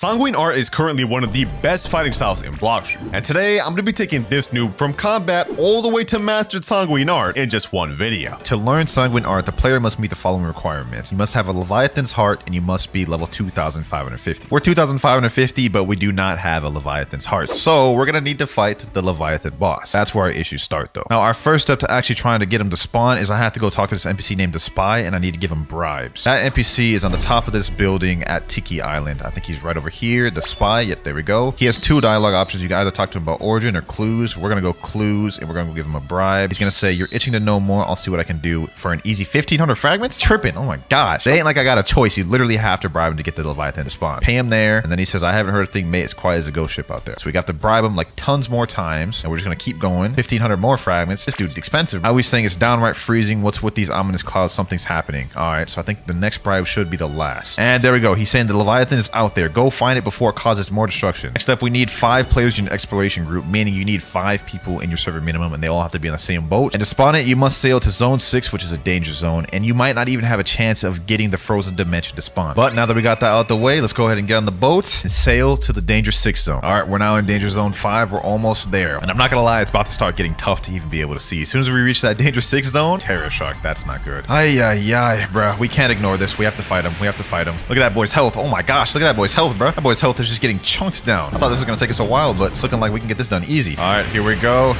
Sanguine art is currently one of the best fighting styles in Blox, and today I'm going to be taking this noob from combat all the way to mastered Sanguine art in just one video. To learn Sanguine art, the player must meet the following requirements. You must have a Leviathan's heart and you must be level 2550. We're 2550, but we do not have a Leviathan's heart, so we're going to need to fight the Leviathan boss. That's where our issues start though. Now our first step to actually trying to get him to spawn is I have to go talk to this NPC named the Spy, and I need to give him bribes. That NPC is on the top of this building at Tiki Island. I think he's right over here. The Spy, yep, there we go. He has two dialogue options. You can either talk to him about origin or clues. We're gonna go clues and we're gonna give him a bribe. He's gonna say, you're itching to know more. I'll see what I can do for an easy 1500 fragments. Tripping. Oh my gosh. It ain't like I got a choice. You literally have to bribe him to get the Leviathan to spawn. Pay him there. And then he says, I haven't heard a thing, mate. It's quiet as a ghost ship out there. So we got to bribe him like tons more times. And we're just gonna keep going. 1500 more fragments. This dude's expensive. I was saying it's downright freezing. What's with these ominous clouds? Something's happening. All right. So I think the next bribe should be the last. And there we go. He's saying the Leviathan is out there. Go find it before it causes more destruction. Next up, we need 5 players in your exploration group, meaning you need 5 people in your server minimum, and they all have to be on the same boat. And to spawn it, you must sail to zone 6, which is a danger zone, and you might not even have a chance of getting the frozen dimension to spawn. But now that we got that out the way, let's go ahead and get on the boat and sail to the danger 6 zone. All right, we're now in danger zone 5. We're almost there. And I'm not gonna lie, it's about to start getting tough to even be able to see. As soon as we reach that danger 6 zone, terror shock. That's not good. Ay, bro. We can't ignore this. We have to fight him. We have to fight him. Look at that boy's health. Oh my gosh, look at that boy's health, bro. That boy's health is just getting chunked down. I thought this was gonna take us a while, but it's looking like we can get this done easy. All right, here we go,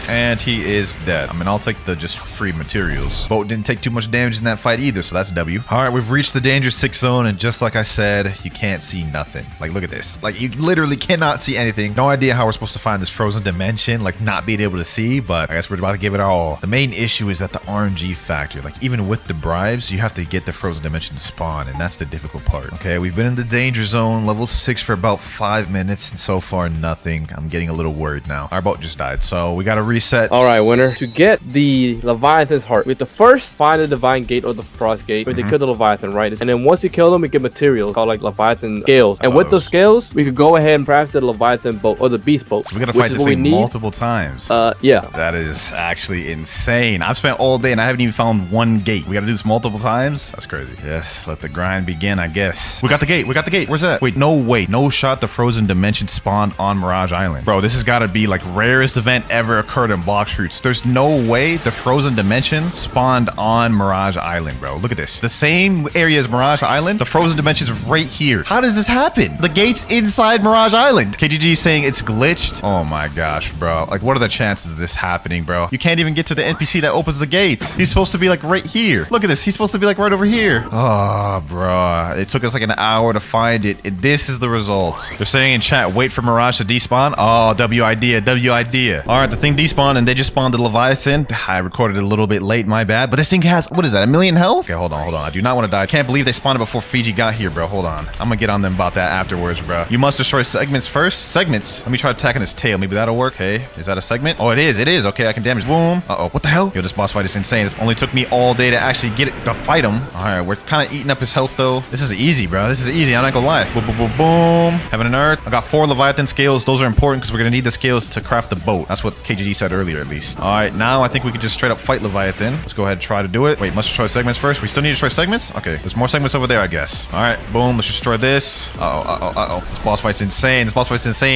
and he is dead. I mean, I'll take the just free materials. Boat didn't take too much damage in that fight either, so that's W. All right, we've reached the danger 6 zone, and just like I said, you can't see nothing. Like, look at this. Like, you literally cannot see anything. No idea how we're supposed to find this frozen dimension, like not being able to see, but I guess we're about to give it our all. The main issue is that the RNG factor, like even with the bribes, you have to get the frozen dimension to spawn, and that's the difficult part. Okay, we've been in the danger zone, level 6 for about 5 minutes, and so far nothing. I'm getting a little worried now. Our boat just died, so we gotta reset. All right, winner. To get the Leviathan's heart, we have to first find the Divine Gate or the Frost Gate. We have to kill the Leviathan, right? And then once you kill them, we get materials called like Leviathan scales. And with those scales, we could go ahead and craft the Leviathan boat or the Beast boat. So we gotta fight this thing multiple times. Yeah. That is actually insane. I've spent all day and I haven't even found one gate. We gotta do this multiple times. That's crazy. Yes, let the grind begin, I guess. We got the gate. We got the gate. Where's that? Wait, no way. No shot. The frozen dimension spawned on Mirage Island. Bro, this has got to be like rarest event ever occurred in Blox Roots. There's no way the frozen dimension spawned on Mirage Island, bro. Look at this. The same area as Mirage Island. The frozen dimension's right here. How does this happen? The gate's inside Mirage Island. KGG saying it's glitched. Oh my gosh, bro. Like, what are the chances of this happening, bro? You can't even get to the NPC that opens the gate. He's supposed to be like right here. Look at this. He's supposed to be like right over here. Oh, bro. It took us like an hour to find it. And this is the result. They're saying in chat, wait for Mirage to despawn. Oh, W idea. All right, the thing despawned and they just spawned the Leviathan. I recorded it a little bit late, my bad. But this thing has, what is that, 1,000,000 health? Okay, hold on. I do not want to die. I can't believe they spawned it before Fiji got here, bro. Hold on. I'm gonna get on them about that afterwards, bro. You must destroy segments first. Segments. Let me try attacking his tail. Maybe that'll work. Okay, is that a segment? Oh, it is. Okay, I can damage. Boom. Uh-oh, what the hell? Yo, this boss fight is insane. This only took me all day to actually get it, to fight him. All right, we're kind of eating up his health, though. This is easy, bro. This is easy. I'm not gonna lie. Boom, boom, boom, boom. Heaven and Earth. I got 4 Leviathan scales. Those are important because we're gonna need the scales to craft the boat. That's what KGD said earlier, at least. All right, now I think we can just straight up fight Leviathan. Let's go ahead and try to do it. Wait, must destroy segments first. We still need to destroy segments? Okay, there's more segments over there, I guess. All right, boom. Let's destroy this. Uh-oh. This boss fight's insane.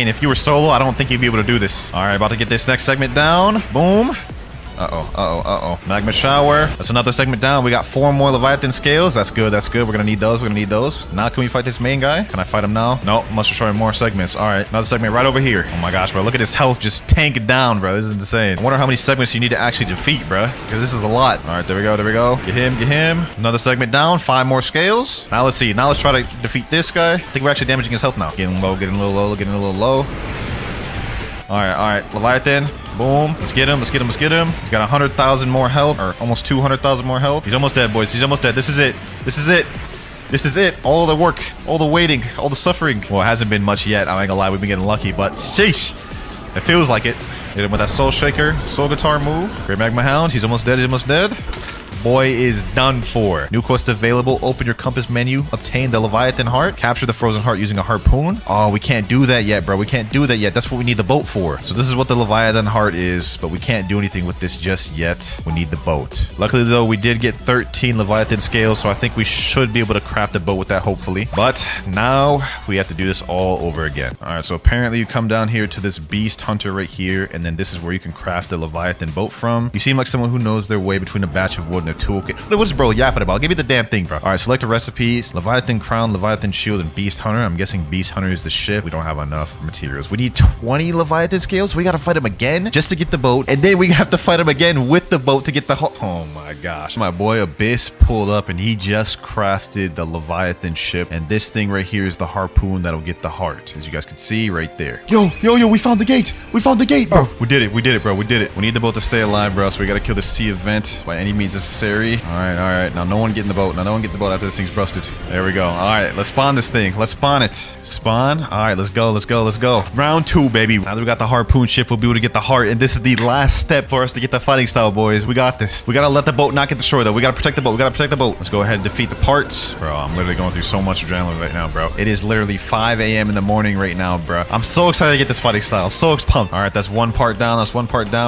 If you were solo, I don't think you'd be able to do this. All right, about to get this next segment down. Boom. Uh-oh. Magma shower. That's another segment down. We got 4 more Leviathan scales. That's good. We're gonna need those. Now can we fight this main guy? Can I fight him now? No, must destroy more segments. All right, another segment right over here. Oh my gosh, bro. Look at his health just tank down, bro. This is insane. I wonder how many segments you need to actually defeat, bro, because this is a lot. All right, there we go. Get him. Another segment down. 5 more scales. Now let's see. Now let's try to defeat this guy. I think we're actually damaging his health now. Getting a little low. All right. Leviathan. Boom. Let's get him. He's got 100,000 more health, or almost 200,000 more health. He's almost dead, boys. He's almost dead. This is it. All the work, all the waiting, all the suffering. Well, it hasn't been much yet. I ain't gonna lie. We've been getting lucky, but sheesh. It feels like it. Hit him with that soul shaker, soul guitar move. Great Magma Hound. He's almost dead. boy is done for. New quest available. Open your compass menu. Obtain the Leviathan heart. Capture the frozen heart using a harpoon. Oh, we can't do that yet, bro. We can't do that yet. That's what we need the boat for. So this is what the Leviathan heart is, but we can't do anything with this just yet. We need the boat. Luckily, though, we did get 13 Leviathan scales, so I think we should be able to craft a boat with that, hopefully. But now we have to do this all over again. All right, so apparently you come down here to this beast hunter right here, and then this is where you can craft the Leviathan boat from. You seem like someone who knows their way between a batch of wood and a toolkit. What's bro yapping about? Give me the damn thing, bro. All right, select a recipes. Leviathan crown, Leviathan shield, and beast hunter. I'm guessing beast hunter is the ship. We don't have enough materials. We need 20 Leviathan scales. So we got to fight him again just to get the boat, and then we have to fight him again with the boat to get the oh my gosh. My boy Abyss pulled up and he just crafted the Leviathan ship, and this thing right here is the harpoon that'll get the heart, as you guys can see right there. Yo, we found the gate. We found the gate, bro. We did it, bro. We did it. We need the boat to stay alive, bro, so we gotta kill the sea event by any means necessary. All right. Now no one get in the boat. Now no one get in the boat after this thing's busted. There we go. All right, let's spawn this thing. Let's spawn it. Spawn. All right, let's go. Round 2, baby. Now that we got the harpoon ship, we'll be able to get the heart, and this is the last step for us to get the fighting style, boys. We got this. We gotta let the boat not get destroyed, though. We gotta protect the boat. Let's go ahead and defeat the parts. Bro, I'm literally going through so much adrenaline right now, bro. It is literally 5 a.m. in the morning right now, bro. I'm so excited to get this fighting style. I'm so pumped. All right, that's one part down.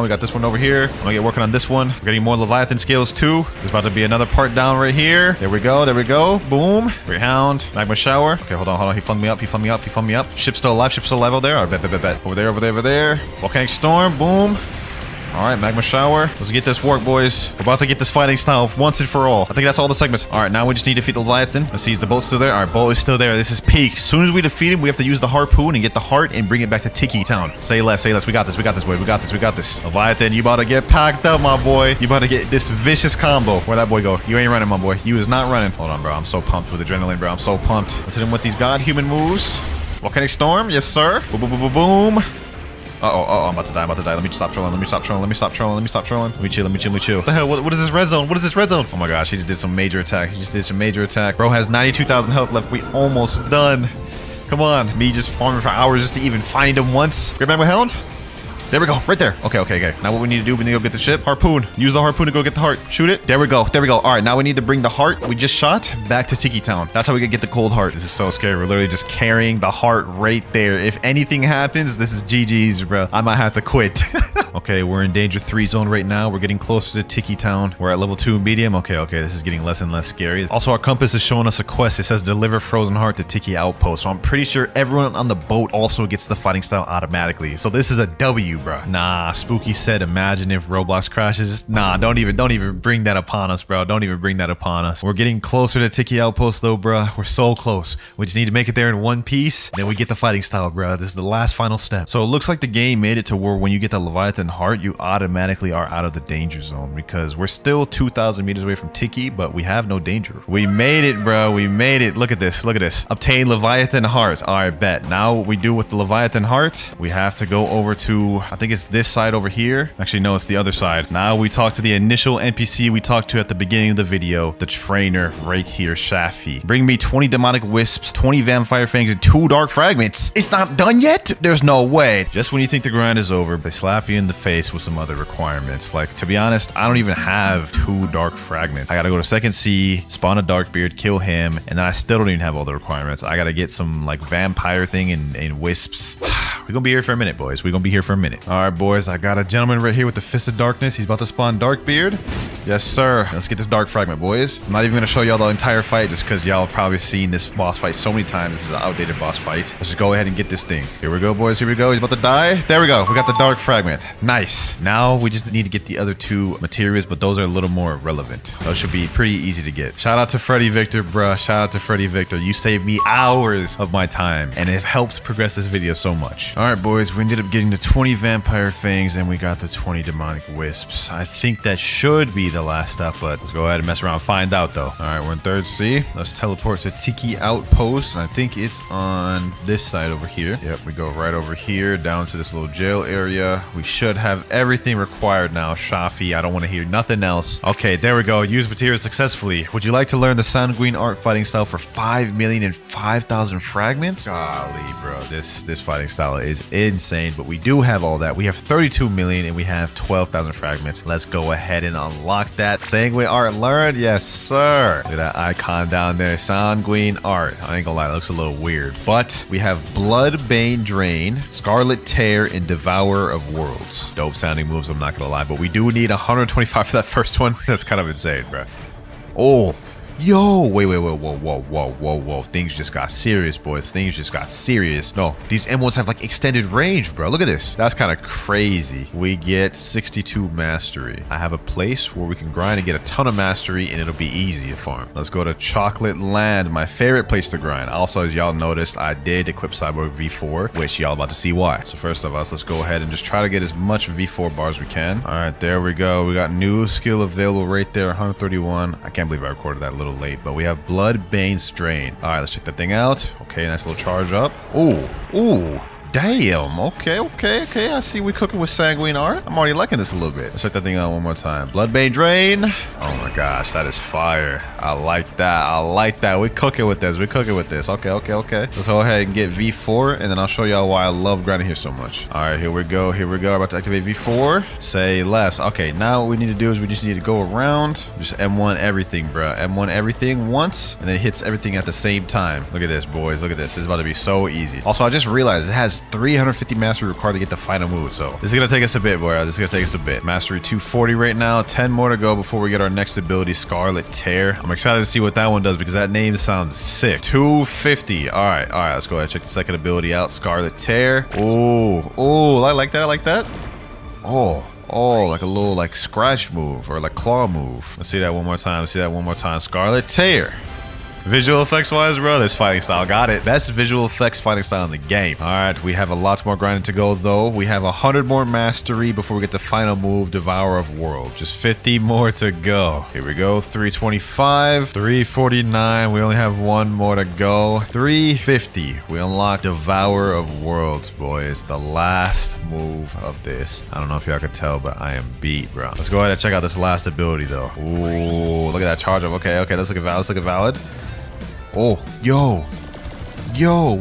We got this one over here. I'm gonna get working on this one. We're getting more Leviathan scales too. There's about to be another part down right here. There we go. Boom. Greyhound. Magma shower. Okay, hold on. He flung me up. Ship's still alive over there. All right, bet. Over there. Volcanic storm. Boom. All right, magma shower. Let's get this work, boys. We're about to get this fighting style once and for all. I think that's all the segments. All right, now we just need to defeat the Leviathan. Let's see, is the boat still there? All right, boat is still there. This is peak. As soon as we defeat him, we have to use the harpoon and get the heart and bring it back to Tiki Town. Say less. We got this, boy. We got this. Leviathan, you about to get packed up, my boy. You about to get this vicious combo. Where'd that boy go? You ain't running, my boy. You is not running. Hold on, bro. I'm so pumped with adrenaline, bro. I'm so pumped. Let's hit him with these god-human moves. Volcanic storm. Yes, sir. Boom. Uh-oh, I'm about to die. Let me stop trolling. Let me chill. What the hell? What is this red zone? Oh my gosh, he just did some major attack. Bro has 92,000 health left. We almost done. Come on. Me just farming for hours just to even find him once. Grab my hound. There we go, right there. Okay. Now what we need to do, we need to go get the ship. Harpoon. Use the harpoon to go get the heart. Shoot it. There we go. All right, now we need to bring the heart we just shot back to Tiki Town. That's how we can get the cold heart. This is so scary. We're literally just carrying the heart right there. If anything happens, this is GG's, bro. I might have to quit. Okay, we're in danger 3 zone right now. We're getting closer to Tiki Town. We're at level 2 medium. Okay, this is getting less and less scary. Also, our compass is showing us a quest. It says deliver frozen heart to Tiki Outpost. So I'm pretty sure everyone on the boat also gets the fighting style automatically. So this is a W, bro. Nah, Spooky said, imagine if Roblox crashes. Nah, don't even bring that upon us, bro. Don't even bring that upon us. We're getting closer to Tiki Outpost, though, bro. We're so close. We just need to make it there in one piece. Then we get the fighting style, bro. This is the last final step. So it looks like the game made it to where when you get the Leviathan heart, you automatically are out of the danger zone because we're still 2,000 meters away from Tiki, but we have no danger. We made it, bro. We made it. Look at this. Obtain Leviathan heart. All right, bet. Now what we do with the Leviathan heart, we have to go over to, I think it's this side over here. Actually, no, it's the other side. Now we talk to the initial NPC we talked to at the beginning of the video, the trainer right here, Shafi. Bring me 20 demonic wisps, 20 vampire fangs, and 2 dark fragments. It's not done yet? There's no way. Just when you think the grind is over, they slap you in the face with some other requirements. Like, to be honest, I don't even have 2 dark fragments. I gotta go to second sea, spawn a dark beard, kill him, and then I still don't even have all the requirements. I gotta get some like vampire thing and wisps. We're gonna be here for a minute, boys. We're gonna be here for a minute. All right, boys. I got a gentleman right here with the Fist of Darkness. He's about to spawn Darkbeard. Yes, sir. Let's get this dark fragment, boys. I'm not even gonna show y'all the entire fight just because y'all have probably seen this boss fight so many times. This is an outdated boss fight. Let's just go ahead and get this thing. Here we go, boys. Here we go. He's about to die. There we go. We got the dark fragment. Nice. Now we just need to get the other 2 materials, but those are a little more relevant. Those should be pretty easy to get. Shout out to Freddy Victor, bruh. Shout out to Freddy Victor. You saved me hours of my time, and it helped progress this video so much. All right, boys. We ended up getting the 20 vampire fangs, and we got the 20 demonic wisps. I think that should be the last step, but let's go ahead and mess around and find out, though. All right, we're in third sea. Let's teleport to Tiki Outpost, and I think it's on this side over here. Yep, we go right over here down to this little jail area. We should have everything required now. Shafi, I don't want to hear nothing else. Okay, there we go. Use materials successfully. Would you like to learn the Sanguine art fighting style for 5,005,000 fragments? Golly, bro, this fighting style is insane, but we do have all that. We have 32 million and we have 12,000 fragments. Let's go ahead and unlock that. Sanguine art learned. Yes, sir. Look at that icon down there. Sanguine art. I ain't gonna lie, it looks a little weird. But we have Bloodbane Drain, Scarlet Tear, and Devourer of Worlds. Dope sounding moves, I'm not gonna lie, but we do need 125 for that first one. That's kind of insane, bro. Oh, yo, wait, whoa. Things just got serious, boys. Things just got serious. No, these M1s have like extended range, bro. Look at this. That's kind of crazy. We get 62 mastery. I have a place where we can grind and get a ton of mastery, and it'll be easy to farm. Let's go to Chocolate Land, my favorite place to grind. Also, as y'all noticed, I did equip Cyborg V4, which y'all about to see why. So first of all, let's go ahead and just try to get as much V4 bars we can. All right, there we go. We got new skill available right there, 131. I can't believe I recorded that little late, but we have Bloodbane Strain. All right, let's check that thing out. Okay, nice little charge up. Ooh, damn. Okay. I see we cooking with Sanguine art. I'm already liking this a little bit. Let's check that thing out one more time. Bloodbane Drain. Oh my gosh, that is fire. I like that. We cooking with this. Okay. Let's go ahead and get V4, and then I'll show y'all why I love grinding here so much. All right, here we go. About to activate V4. Say less. Okay, now what we need to do is we just need to go around. Just M1 everything, bro. M1 everything once, and then it hits everything at the same time. Look at this, boys. Look at this. This is about to be so easy. Also, I just realized it has 350 mastery required to get the final move, so this is gonna take us a bit, boy. Mastery 240 right now. 10 more to go before we get our next ability, Scarlet Tear. I'm excited to see what that one does because that name sounds sick. 250. All right, let's go ahead and check the second ability out, Scarlet Tear. Oh, I like that. Oh, like a little like scratch move or like claw move. Let's see that one more time. Scarlet Tear. Visual effects wise, bro, this fighting style got it. Best visual effects fighting style in the game. All right, we have a lot more grinding to go though. We have 100 more mastery before we get the final move, Devourer of Worlds. Just 50 more to go. Here we go, 325, 349. We only have one more to go. 350. We unlock Devourer of Worlds, boys. The last move of this. I don't know if y'all could tell, but I am beat, bro. Let's go ahead and check out this last ability though. Ooh, look at that charge up. Okay, let's look at valid. Oh, yo,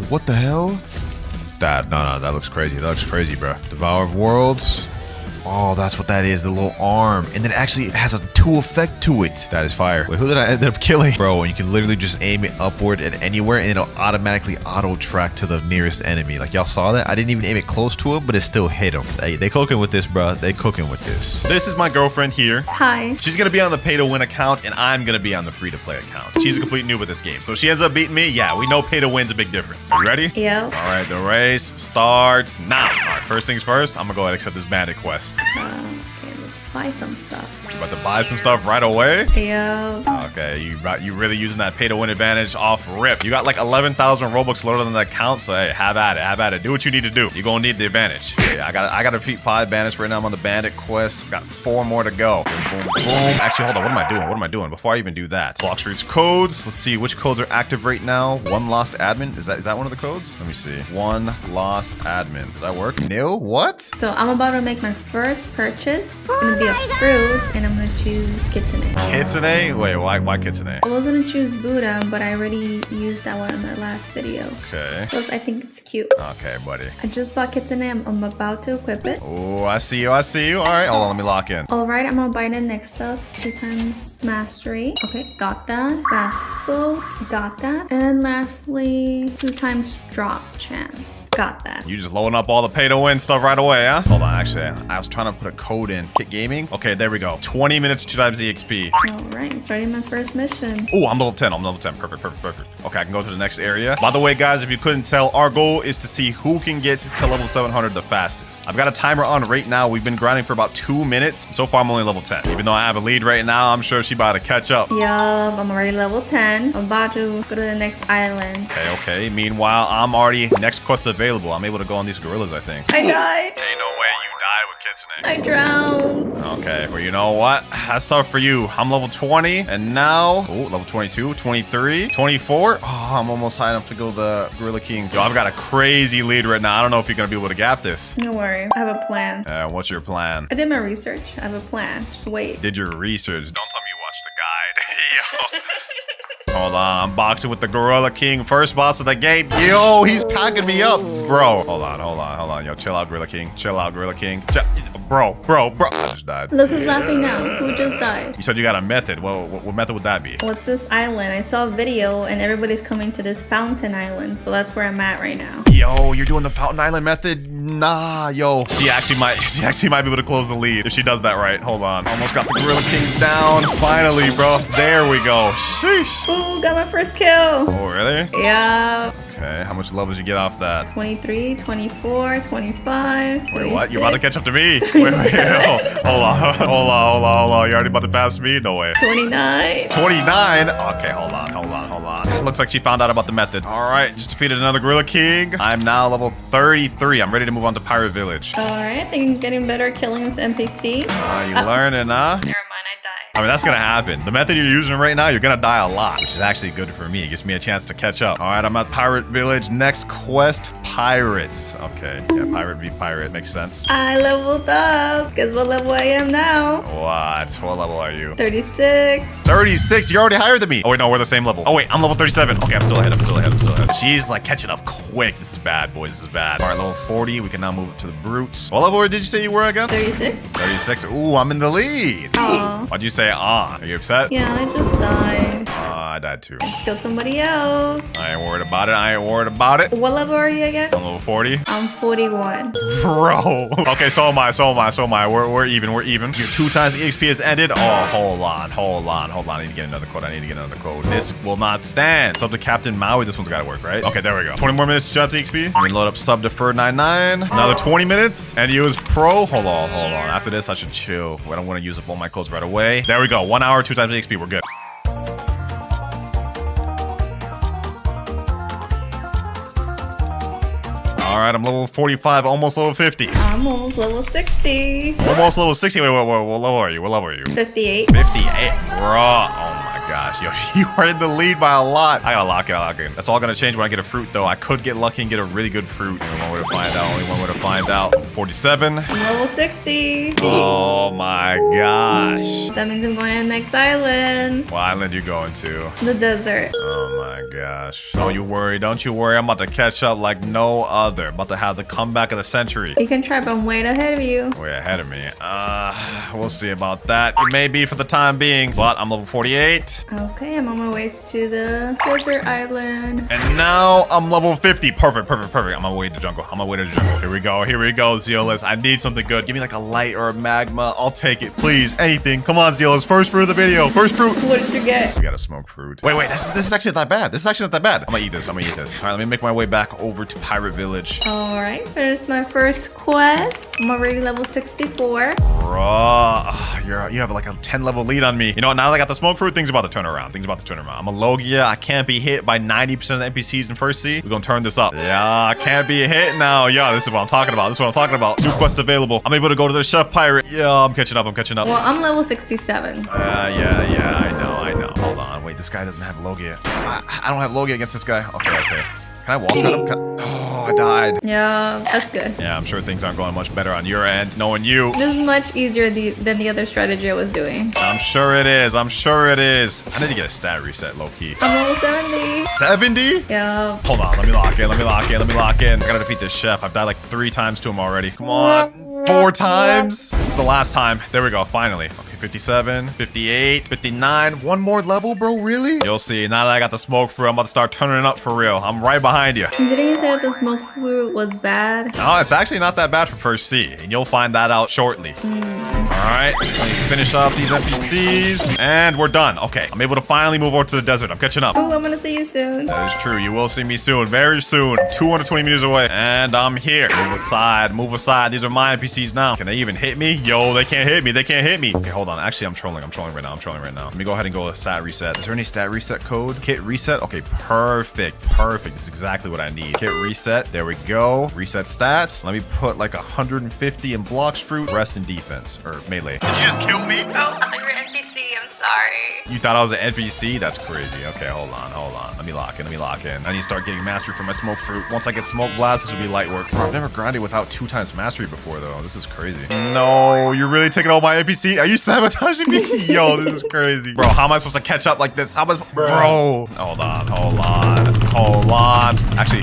what the hell? That looks crazy. Bro. Devourer of Worlds. Oh, that's what that is, the little arm. And then it actually has a 2 effect to it. That is fire. Wait, who did I end up killing? Bro, and you can literally just aim it upward at anywhere and it'll automatically auto-track to the nearest enemy. Like, y'all saw that? I didn't even aim it close to him, but it still hit him. They cooking with this, bro. This is my girlfriend here. Hi. She's gonna be on the pay-to-win account, and I'm gonna be on the free-to-play account. She's a complete noob at this game, so she ends up beating me. Yeah, we know pay-to-win's a big difference. You ready? Yeah. All right, the race starts now. All right, first things first, I'm gonna go ahead and accept this bandit quest. Okay, let's buy some stuff. You about to buy some stuff right away? Yeah. Okay, you really using that pay-to-win advantage off rip. You got like 11,000 Robux loaded on that account, so hey, have at it. Do what you need to do. You're gonna need the advantage. Okay, I gotta defeat 5 bandits right now. I'm on the bandit quest. Got 4 more to go. Boom, boom. Actually, hold on. What am I doing? Before I even do that, Blox reads codes. Let's see which codes are active right now. One lost admin. Is that one of the codes? Let me see. One lost admin. Does that work? Nil? What? So I'm about to make my first purchase. It's gonna be a fruit, and I'm gonna choose Kitsune. Kitsune? Wait, why Kitsune? I was gonna choose Buddha, but I already used that one in our last video. Okay. Because I think it's cute. Okay, buddy. I just bought Kitsune. I'm about to equip it. Oh, I see you. All right, hold on. Let me lock in. All right, I'm gonna buy the next stuff. 2 times mastery. Okay, got that. Fast boat. Got that. And lastly, 2 times drop chance. Got that. You just loading up all the pay-to-win stuff right away, huh? Hold on, actually, I was trying to put a code in. Kit Gaming. Okay, there we go. 20 minutes, 2 times EXP. All right, starting my first mission. Oh, I'm level 10. Perfect. Okay, I can go to the next area. By the way, guys, if you couldn't tell, our goal is to see who can get to level 700 the fastest. I've got a timer on right now. We've been grinding for about 2 minutes. So far, I'm only level 10. Even though I have a lead right now, I'm sure she's about to catch up. Yup, I'm already level 10. I'm about to go to the next island. Okay. Meanwhile, I'm already next quest available. I'm able to go on these gorillas, I think. I died. Ain't no way you died with Kitsune. I drowned. Okay, well, you know what? That's tough for you. I'm level 20, and now, level 22, 23, 24. Oh, I'm almost high enough to go the Gorilla King. Yo, I've got a crazy lead right now. I don't know if you're gonna be able to gap this. Don't worry, I have a plan. What's your plan? I did my research. I have a plan. Just wait. Did your research? Don't tell me you watched the guide. Yo. Hold on, I'm boxing with the Gorilla King, first boss of the game. Yo, he's packing me up, bro. Hold on. Yo, chill out, Gorilla King. Chill out, Gorilla King. Bro. I just died. Look who's laughing now. Who just died? You said you got a method. Well, what method would that be? What's this island? I saw a video and everybody's coming to this fountain island, so that's where I'm at right now. Yo, you're doing the Fountain Island method? Nah, yo. She actually might be able to close the lead if she does that right. Hold on. Almost got the Gorilla King down. Finally, bro. There we go. Sheesh. Ooh, got my first kill. Oh, really? Yeah. Okay, how much levels you get off that? 23, 24, 25. Wait, what? You're about to catch up to me? Wait, 27. hold on. You're already about to pass me? No way. 29. 29? Okay, hold on. Looks like she found out about the method. All right, just defeated another Gorilla King. I'm now level 33. I'm ready to move on to Pirate Village. All right, I think I'm getting better at killing this NPC. You learning, huh? Never mind, I died. I mean, that's gonna happen. The method you're using right now, you're gonna die a lot, which is actually good for me. It gives me a chance to catch up. All right, I'm at Pirate Village. Next quest, Pirates. Okay, yeah, Pirate v Pirate. Makes sense. I leveled up. Guess what level I am now? What level are you? 36. 36? You're already higher than me. Oh, wait, no, we're the same level. Oh, wait, I'm level 37. Okay, I'm still ahead. She's like catching up quick. This is bad, boys. This is bad. All right, level 40. We can now move to the brutes. What level did you say you were again? 36. 36. Ooh, I'm in the lead. Aw. Why'd you say ah? Are you upset? Yeah, I just died. I died too. I just killed somebody else. I ain't worried about it. What level are you again? I'm level 40. I'm 41. Bro. Okay, so am I. We're even. Your 2 times EXP has ended. Oh, hold on. I need to get another code. This will not stand. Sub to Captain Maui. This one's gotta work, right? Okay, there we go. 20 more minutes to jump to EXP. I'm gonna load up sub deferred 99. Another 20 minutes. And use pro. Hold on. After this, I should chill. I don't want to use up all my codes right away. There we go. 1 hour, 2 times EXP. We're good. All right, I'm level 45, almost level 50. I'm almost level 60. Almost level 60. Wait, what level are you? 58. 58, bro. Oh my gosh, yo, you are in the lead by a lot. I gotta lock in. That's all gonna change when I get a fruit, though. I could get lucky and get a really good fruit. Only one way to find out. 47. I'm level 60. Oh my gosh. That means I'm going to the next island. What island you going to? The desert. Oh my gosh. Don't you worry. I'm about to catch up like no other. About to have the comeback of the century. You can try, but I'm way ahead of you. Way ahead of me. We'll see about that. It may be for the time being, but I'm level 48. Okay, I'm on my way to the desert island. And now I'm level 50. Perfect. I'm on my way to the jungle. Here we go, Zeolus. I need something good. Give me like a light or a magma. I'll take it, please. Anything. Come on, Zeolus. First fruit of the video. First fruit. What did you get? We got a smoke fruit. Wait. This is actually not that bad. I'm gonna eat this. All right, let me make my way back over to Pirate Village. All right, finished my first quest. I'm already level 64. Bruh, you have like a 10 level lead on me. You know, now that I got the smoke fruit, things about to turn around. I'm a Logia. I can't be hit by 90% of the NPCs in first sea. We're gonna turn this up. Yeah, I can't be hit now. Yeah, this is what I'm talking about. New quest available. I'm able to go to the chef pirate. Yeah, I'm catching up. Well, I'm level 67. Yeah, I know. Hold on. Wait, this guy doesn't have Logia. I don't have Logia against this guy. Okay. Can I wall shot him? Oh, I died. Yeah, that's good. Yeah, I'm sure things aren't going much better on your end, knowing you. This is much easier than the other strategy I was doing. I'm sure it is. I need to get a stat reset, low-key. I'm level 70. 70? Yeah. Hold on, let me lock in. I gotta defeat this chef. I've died like 3 times to him already. Come on. 4 times. This is the last time. There we go, finally. Okay, 57, 58, 59. 1 more level, bro, really? You'll see. Now that I got the smoke fruit, I'm about to start turning it up for real. I'm right behind you. Didn't you say that the smoke fruit was bad? No, it's actually not that bad for first sea, and you'll find that out shortly. All right, let me finish off these NPCs, and we're done. Okay, I'm able to finally move over to the desert. I'm catching up. Oh, I'm gonna see you soon. That is true. You will see me soon, very soon. 220 meters away, and I'm here. Move aside. These are my NPCs now. Can they even hit me? Yo, they can't hit me. Okay, hold on. Actually, I'm trolling right now. Let me go ahead and go with stat reset. Is there any stat reset code? Kit reset. Okay, perfect. This is exactly what I need. Kit reset. There we go. Reset stats. Let me put like 150 in Blox fruit. Rest in defense or melee. Did you just kill me? Oh, I thought you were NPC. I'm sorry. You thought I was an NPC? That's crazy. Okay, hold on. Let me lock in. I need to start getting mastery for my smoke fruit. Once I get smoke blast, this will be light work. Bro, I've never grinded without 2 times mastery before, though. This is crazy. No, you're really taking all my NPC? Are you sabotaging me? Yo, this is crazy. Bro, how am I supposed to catch up like this? How am I Bro. Hold on. Actually...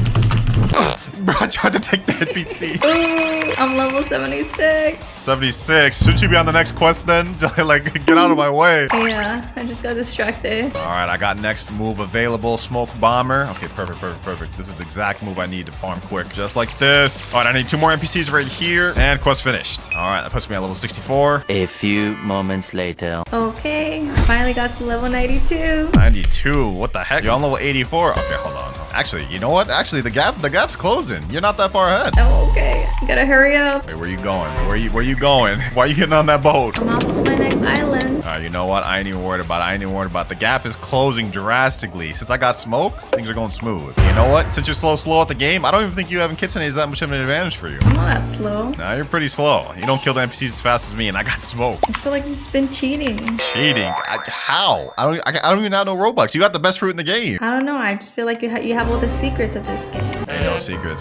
Bro, I tried to take the NPC. Ooh, I'm level 76. 76. Shouldn't you be on the next quest then? Like, get out of my way. Yeah, I just got distracted. All right, I got next move available. Smoke bomber. Okay, perfect. This is the exact move I need to farm quick. Just like this. All right, I need 2 more NPCs right here. And quest finished. All right, that puts me at level 64. A few moments later. Okay, finally got to level 92. 92. What the heck? You're on level 84. Okay, hold on. Actually, you know what? Actually, the gap's closing. You're not that far ahead. Oh, okay. Gotta hurry up. Wait, where you going? Where you going? Why are you getting on that boat? I'm off to my next island. All right, you know what? I ain't even worried about it. The gap is closing drastically. Since I got smoke, things are going smooth. You know what? Since you're slow at the game, I don't even think you having kitsune is that much of an advantage for you. I'm not that slow. Nah, you're pretty slow. You don't kill the NPCs as fast as me, and I got smoke. I feel like you've just been cheating. Cheating? How? I don't even have no Robux. You got the best fruit in the game. I don't know. I just feel like you have all the secrets of this game.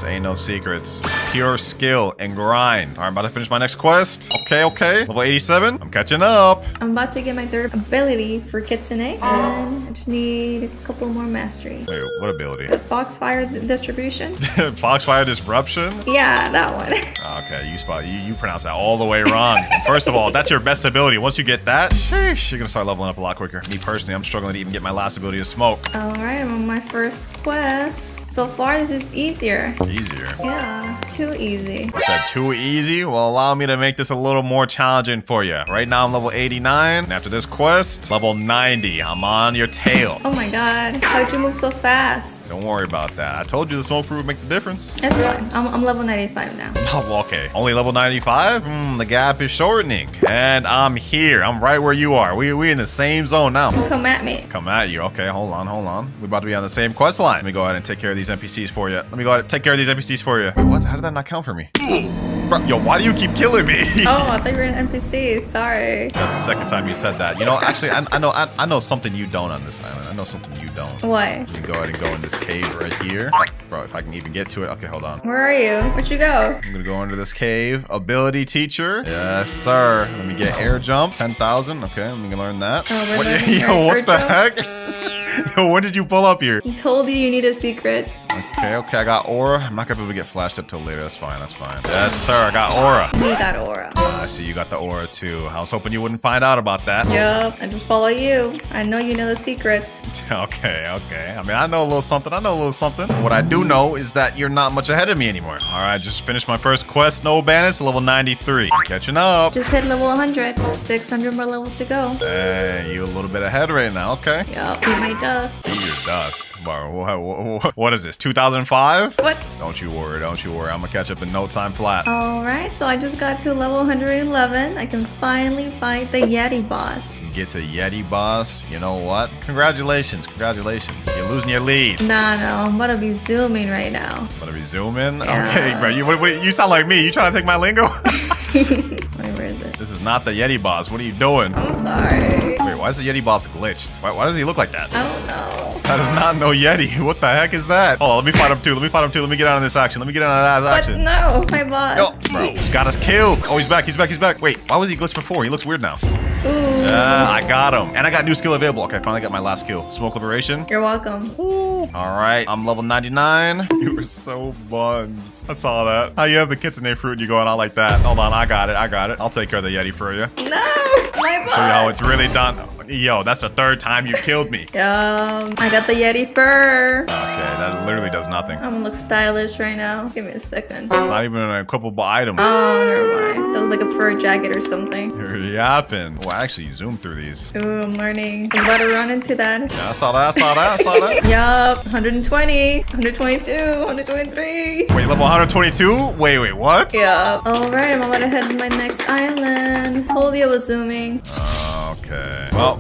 Ain't no secrets. Pure skill and grind. All right, I'm about to finish my next quest. Okay. Level 87. I'm catching up. I'm about to get my 3rd ability for Kitsune, and I just need a couple more mastery. Wait, what ability? The Foxfire distribution? Foxfire disruption? Yeah, that one. Okay, you pronounce that all the way wrong. First of all, that's your best ability. Once you get that, sheesh, you're gonna start leveling up a lot quicker. Me personally, I'm struggling to even get my last ability to smoke. Alright, I'm on my first quest. So far, this is easier. Easier? Yeah, too easy. You said too easy? Well, allow me to make this a little more challenging for you. Right now, I'm level 89. And after this quest, level 90. I'm on your tail. Oh my god, how'd you move so fast? Don't worry about that. I told you the smoke fruit would make the difference. That's fine. I'm level 95 now. Oh, okay. Only level 95? The gap is shortening. And I'm here. I'm right where you are. We in the same zone now. Come at me. Come at you. Okay, hold on. We're about to be on the same quest line. Let me go ahead and take care of these NPCs for you. What? How did that not count for me? Bro, yo, why do you keep killing me? Oh, I thought you were an NPC. Sorry. That's the second time you said that. You know, actually, I know something you don't on this island. I know something you don't. What? You can go ahead and go in this cave right here. Bro, if I can even get to it. Okay, hold on. Where are you? Where'd you go? I'm gonna go into this cave. Ability teacher. Yes, sir. Let me get air jump. 10,000. Okay, let me learn that. Oh, we're What, learning yo, air what the jump? heck? Yo, when did you pull up here? I told you needed secrets. Okay, I got aura. I'm not gonna be able to get flashed up till later. That's fine. Yes, sir. I got aura. We got aura. I see you got the aura too. I was hoping you wouldn't find out about that. Yup, I just follow you. I know you know the secrets. Okay. I mean, I know a little something. What I do know is that you're not much ahead of me anymore. All right, just finished my first quest. No bandits, level 93. Catching up. Just hit level 100. 600 more levels to go. Hey, you a little bit ahead right now. Okay. Yup, eat my dust. Eat your dust. What is this? 2005? What? Don't you worry. I'm gonna catch up in no time flat. Alright, so I just got to level 111. I can finally fight the Yeti boss. You get to Yeti boss. You know what? Congratulations. You're losing your lead. Nah, no, I'm about to be zooming right now. Gonna be zooming? Yeah. Okay, bro. You sound like me. You trying to take my lingo? Wait, where is it? This is not the Yeti boss. What are you doing? I'm sorry. Wait, why is the Yeti boss glitched? Why does he look like that? I don't know. That is not no Yeti. What the heck is that? Oh, let me fight him too. Let me get out of this action. But no, my boss. Yo, bro, he's got us killed. Oh, he's back. Wait, why was he glitched before? He looks weird now. Ooh. Yeah, I got him. And I got new skill available. Okay, finally got my last skill. Smoke liberation. You're welcome. All right, I'm level 99. You were so buns. I saw that. How you have the kitsune fruit and you going out like that? Hold on, I got it. I'll take care of the Yeti for you. No, my boss. Show you how it's really done. Yo, that's the 3rd time you killed me. I got the Yeti fur. Okay, that literally does nothing. I'm gonna look stylish right now. Give me a second. Not even an equipable item. Oh, never mind. That was like a fur jacket or something. You're yapping. Oh, I actually zoomed through these. Ooh, I'm learning. I'm about to run into that. Yeah, I saw that. Yup, 120, 122, 123. Wait, level 122? Wait, what? Yup. Alright, I'm about to head to my next island. Told you I was zooming. Okay. Well,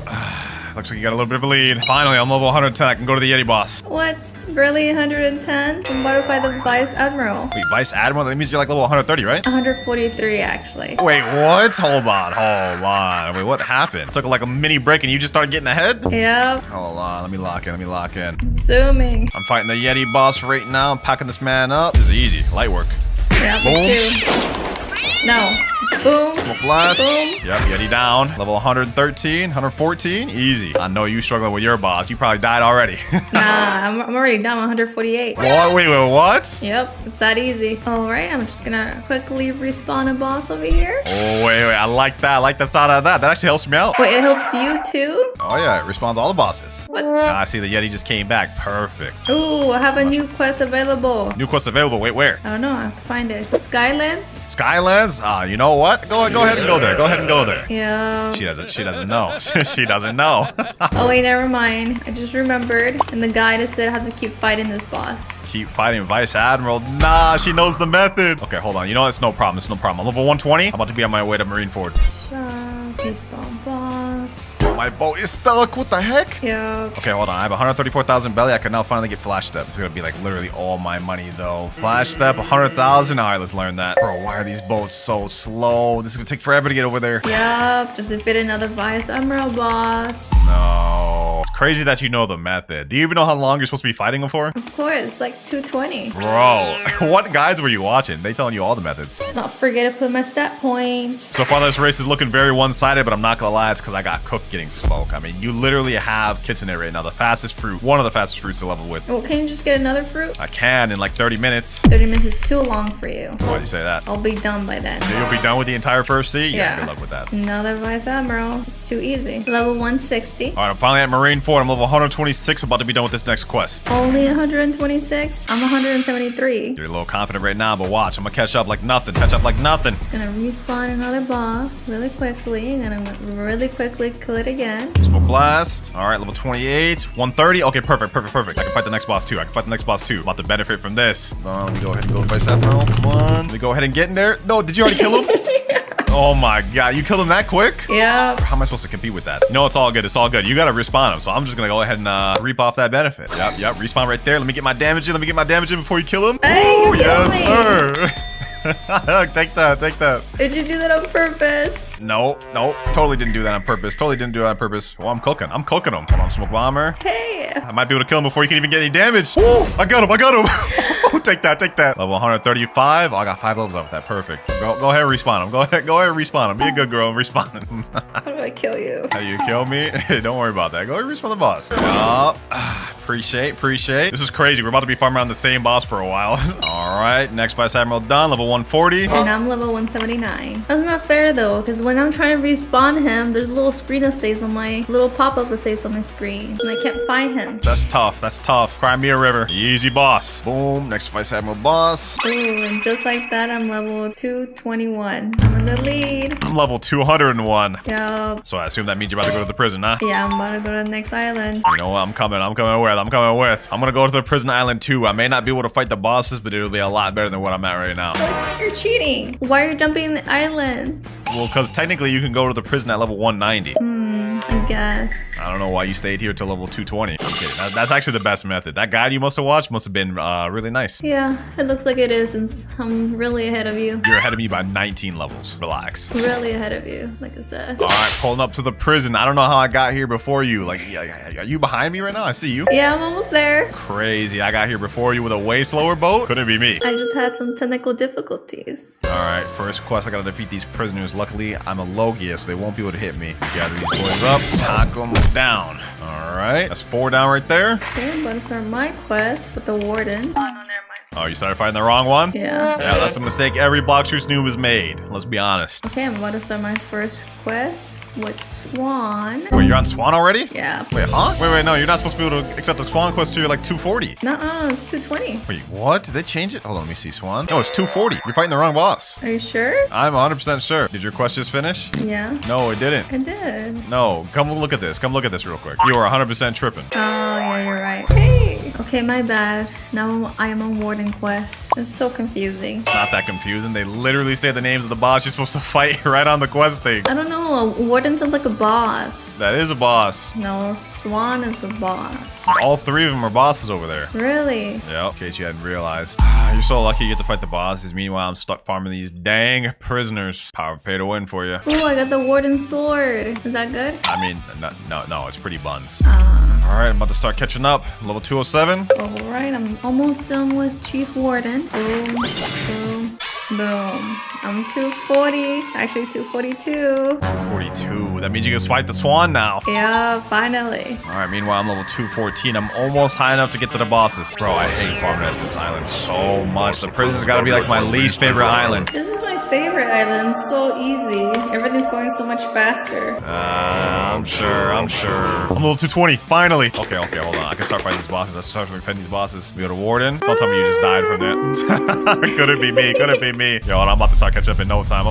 Looks like you got a little bit of a lead. Finally, I'm level 110. I can go to the Yeti boss. What? Really 110? Then what if I the Vice Admiral? Wait, Vice Admiral? That means you're like level 130, right? 143 actually. Wait, what? Hold on. Wait, what happened? Took like a mini break and you just started getting ahead? Yep. Hold on, let me lock in. Zooming. I'm fighting the Yeti boss right now. I'm packing this man up. This is easy. Light work. Yeah, me too. No. Boom. Smoke blast. Boom. Yep, Yeti down. Level 113, 114. Easy. I know you struggling with your boss. You probably died already. Nah, I'm already down 148. What? Wait, what? Yep, it's that easy. Alright, I'm just gonna quickly respawn a boss over here. Oh, wait. I like that. I like the sound of that. That actually helps me out. Wait, it helps you too? Oh, yeah. It respawns all the bosses. What? I see the Yeti just came back. Perfect. Ooh, I have a new quest available. New quest available. Wait, where? I don't know, I have to find it. Skylands? Skylands? Ah, you know what? Go ahead and go there. Go ahead and go there. Yeah. She doesn't know. She doesn't know. Oh wait, never mind. I just remembered. And the guide it said I have to keep fighting this boss. Keep fighting Vice Admiral. Nah, she knows the method. Okay, hold on. You know, it's no problem. It's no problem. I'm level 120. I'm about to be on my way to Marineford. Respawn boss. My boat is stuck. What the heck? Yup. Okay, hold on. I have 134,000 belly. I can now finally get Flash Step. It's gonna be like literally all my money though. Flash Step, 100,000. All right, let's learn that. Bro, why are these boats so slow? This is gonna take forever to get over there. Yup. Just defeat another Vice Admiral boss. No. It's crazy that you know the method. Do you even know how long you're supposed to be fighting them for? Of course, like 220. Bro, what guides were you watching? They telling you all the methods. Let's not forget to put my stat points. So far, this race is looking very one-sided, but I'm not gonna lie, it's because I got cooked getting smoke. I mean, you literally have Kitsune right now, the fastest fruit, one of the fastest fruits to level with. Well, can you just get another fruit? I can in like 30 minutes. 30 minutes is too long for you. Why do you say that? I'll be done by then. You'll be done with the entire first sea? Yeah. Good luck with that. Another Vice Admiral. It's too easy. Level 160. All right, I'm finally at Marineford. I'm level 126, about to be done with this next quest. Only 126? I'm 173. You're a little confident right now, but watch, I'm gonna catch up like nothing. Catch up like nothing. Just gonna respawn another boss really quickly, and I'm gonna really quickly kill it again. Smoke blast. All right, level 28, 130. Okay, perfect. I can fight the next boss too. About to benefit from this. Let me go ahead and go to Vice Admiral. Come on. Let me go ahead and get in there. No, did you already kill him? Oh my god, you killed him that quick? Yeah. How am I supposed to compete with that? No, it's all good. You gotta respawn him, so I'm just gonna go ahead and reap off that benefit. Yep, respawn right there. Let me get my damage in. Before you kill him. Hey, you killed me. Sir. Take that. Did you do that on purpose? No, totally didn't do that on purpose. Well, I'm cooking him. Hold on, smoke bomber. Hey. I might be able to kill him before he can even get any damage. Woo, I got him. Take that. Level 135. Oh, I got 5 levels off that. Perfect. Go ahead and respawn him. Go ahead and respawn him. Be a good girl and respawn him. How do I kill you? How you kill me? Hey, don't worry about that. Go ahead and respawn the boss. Yup. Appreciate. This is crazy. We're about to be farming around the same boss for a while. All right, next Vice Admiral done. Level 140. And I'm level 179. That's not fair though, because when I'm trying to respawn him, there's a little screen that stays on my little pop-up that stays on my screen, and I can't find him. That's tough. Cry me a river. Easy boss. Boom. Next Vice Admiral boss. Ooh, and just like that, I'm level 221. I'm in the lead. I'm level 201. Yup. So I assume that means you're about to go to the prison, huh? Yeah, I'm about to go to the next island. You know what? I'm coming with. I'm gonna go to the prison island too. I may not be able to fight the bosses, but it'll be a lot better than what I'm at right now. What? You're cheating. Why are you jumping the islands? Well, because technically you can go to the prison at level 190. I guess. I don't know why you stayed here till level 220. Okay, that's actually the best method. That guide you must have watched must have been really nice. Yeah, it looks like it is, since I'm really ahead of you. You're ahead of me by 19 levels. Relax. Really ahead of you, like I said. All right, pulling up to the prison. I don't know how I got here before you. Like, are you behind me right now? I see you. Yeah, I'm almost there. Crazy. I got here before you with a way slower boat. Couldn't be me. I just had some technical difficulties. All right, first quest. I gotta defeat these prisoners. Luckily, I'm a Logia, so they won't be able to hit me. Gather these boys up, knock them down. All right, that's 4 down right there. Okay, I'm about to start my quest with the warden. Oh, no, never mind. Oh, you started fighting the wrong one? Yeah. Yeah, that's a mistake every Blox NOOB has made. Let's be honest. Okay, I'm about to start my first quest with Swan. Wait, you're on Swan already? Yeah. Wait, huh? Wait, no, you're not supposed to be able to accept the Swan quest till you're like 240. Nuh-uh, it's 220. Wait, what? Did they change it? Hold on, let me see, Swan. No, it's 240. You're fighting the wrong boss. Are you sure? I'm 100% sure. Did your quest just finish? Yeah. No, it didn't. I did. No, come look at this. Come look at this real quick. You are 100% tripping. Oh, yeah, you're right. Hey! Okay, my bad. Now I am on warden quest. It's so confusing. It's not that confusing. They literally say the names of the boss you're supposed to fight right on the quest thing. I don't know. A warden sounds like a boss. That is a boss. No, Swan is a boss. All three of them are bosses over there. Really? Yep, in case you hadn't realized. You're so lucky you get to fight the bosses. Meanwhile, I'm stuck farming these dang prisoners. Power pay to win for you. Oh, I got the Warden Sword. Is that good? I mean, no, it's pretty buns. Ah. All right, I'm about to start catching up. Level 207. All right, I'm almost done with Chief Warden. Boom, boom, boom. I'm 240. Actually, 242. 42. That means you can fight the swan now. Yeah, finally. All right, meanwhile, I'm level 214. I'm almost high enough to get to the bosses. Bro, I hate farming at this island so much. The prison's gotta be like my least favorite island. This is my favorite island. It's so easy. Everything's going so much faster. I'm sure. I'm level 220. Finally. Okay, hold on. I can start fighting these bosses. Let's start fighting these bosses. We go to Warden. Don't tell me you just died from that. Could it be me? Could it be me? Yo, and I'm about to start catch up in no time.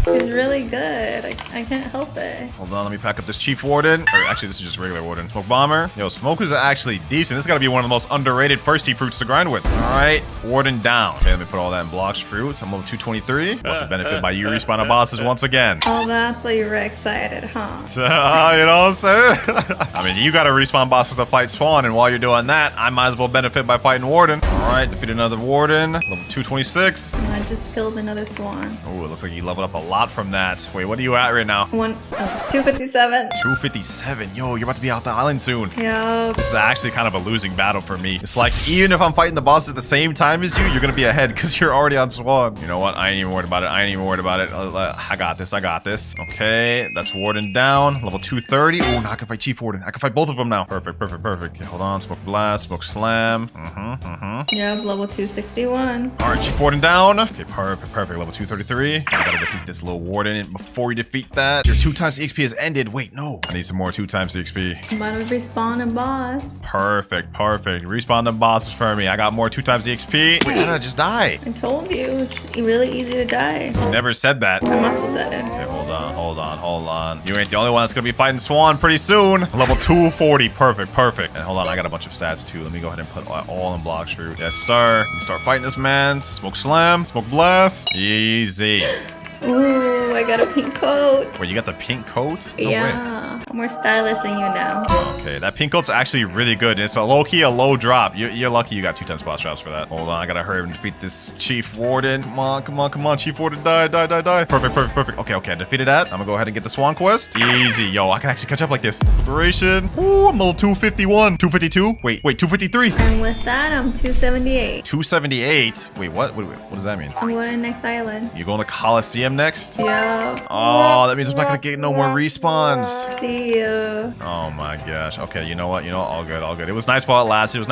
It's really good. I can't help it. Hold on, let me pack up this Chief Warden. Or actually, this is just regular Warden. Smoke Bomber. Yo, Smoke is actually decent. This gotta be one of the most underrated first sea fruits to grind with. All right, Warden down. Okay, let me put all that in Blox fruits. I'm level 223. Want to benefit by you respawning bosses once again. Oh, that's why you were excited, huh? You know what I'm saying? I mean, you gotta respawn bosses to fight Swan, and while you're doing that, I might as well benefit by fighting Warden. All right, defeat another Warden. Level 226. I just killed another Swan. Oh, it looks like you leveled up a lot from that. Wait, what are you at right now? 257. 257. Yo, you're about to be off the island soon. Yep. This is actually kind of a losing battle for me. It's like, even if I'm fighting the boss at the same time as you, you're gonna be ahead because you're already on Swan. You know what? I ain't even worried about it. I got this. Okay, that's Warden down. Level 230. Oh, now I can fight Chief Warden. I can fight both of them now. Perfect. Okay, hold on. Smoke Blast, Smoke Slam. Yep, level 261. All right, Chief Warden down. Okay, perfect. Level 233. I gotta defeat this little Warden before you defeat that. Your 2 times the XP has ended. Wait, no. I need some more 2 times the XP. I'm about to respawn a boss. Perfect. Respawn the bosses for me. I got more 2 times the XP. Wait, how did I just die? I told you, it's really easy to die. You never said that. I must have said it. Okay, hold on. You ain't the only one that's gonna be fighting Swan pretty soon. Level 240. Perfect. And hold on, I got a bunch of stats too. Let me go ahead and put all in Blox fruit. Yes, sir. Let me start fighting this man. Smoke Slam. Smoke Blast. Easy. Ooh, I got a pink coat. Wait, you got the pink coat? No Yeah. I'm more stylish than you now. Okay, that pink coat's actually really good. It's a low-key, a low drop. You're lucky you got 2 times boss drops for that. Hold on, I gotta hurry and defeat this Chief Warden. Come on. Chief Warden, die. Perfect. Okay, I defeated that. I'm gonna go ahead and get the Swan quest. Easy. Yo, I can actually catch up like this. Liberation. Ooh, I'm level 251. 252? Wait, 253. And with that, I'm 278. 278? Wait, what does that mean? I'm going to the next island. You going to Coliseum next? Yep. Oh, that means I'm not gonna get no more respawns. See ya. Oh my gosh. Okay, you know what? All good. It was nice while it lasted.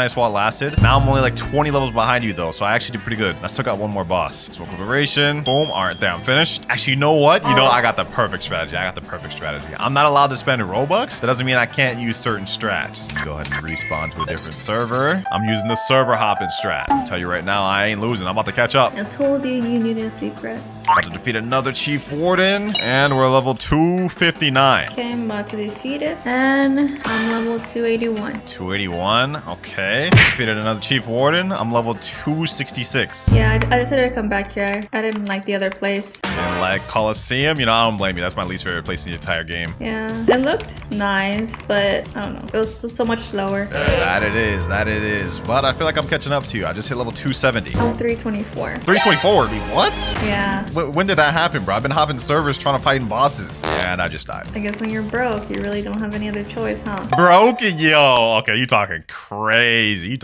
Now I'm only like 20 levels behind you though, so I actually did pretty good. I still got one more boss. Smoke Liberation. Boom. All right, there, I'm finished. Actually, you know what? I got the perfect strategy. I'm not allowed to spend Robux. That doesn't mean I can't use certain strats. Let's go ahead and respawn to a different server. I'm using the server hopping strat. I'll tell you right now, I ain't losing. I'm about to catch up. I told you knew the secrets. About to defeat another Chief Warden, and we're level 259. Okay, I'm about to defeat it, and I'm level 281. 281, okay. Defeated another Chief Warden. I'm level 266. Yeah, I decided to come back here. I didn't like the other place. And like Coliseum, I don't blame you. That's my least favorite place in the entire game. Yeah, it looked nice, but I don't know. It was so much slower. That it is. But I feel like I'm catching up to you. I just hit level 270. I'm 324. 324? What? Yeah. When did that happen, bro? I've been hopping servers trying to fight bosses. Yeah, and I just died. I guess when you're broke, you really don't have any other choice, huh? Broken, yo. Okay, you talking crazy.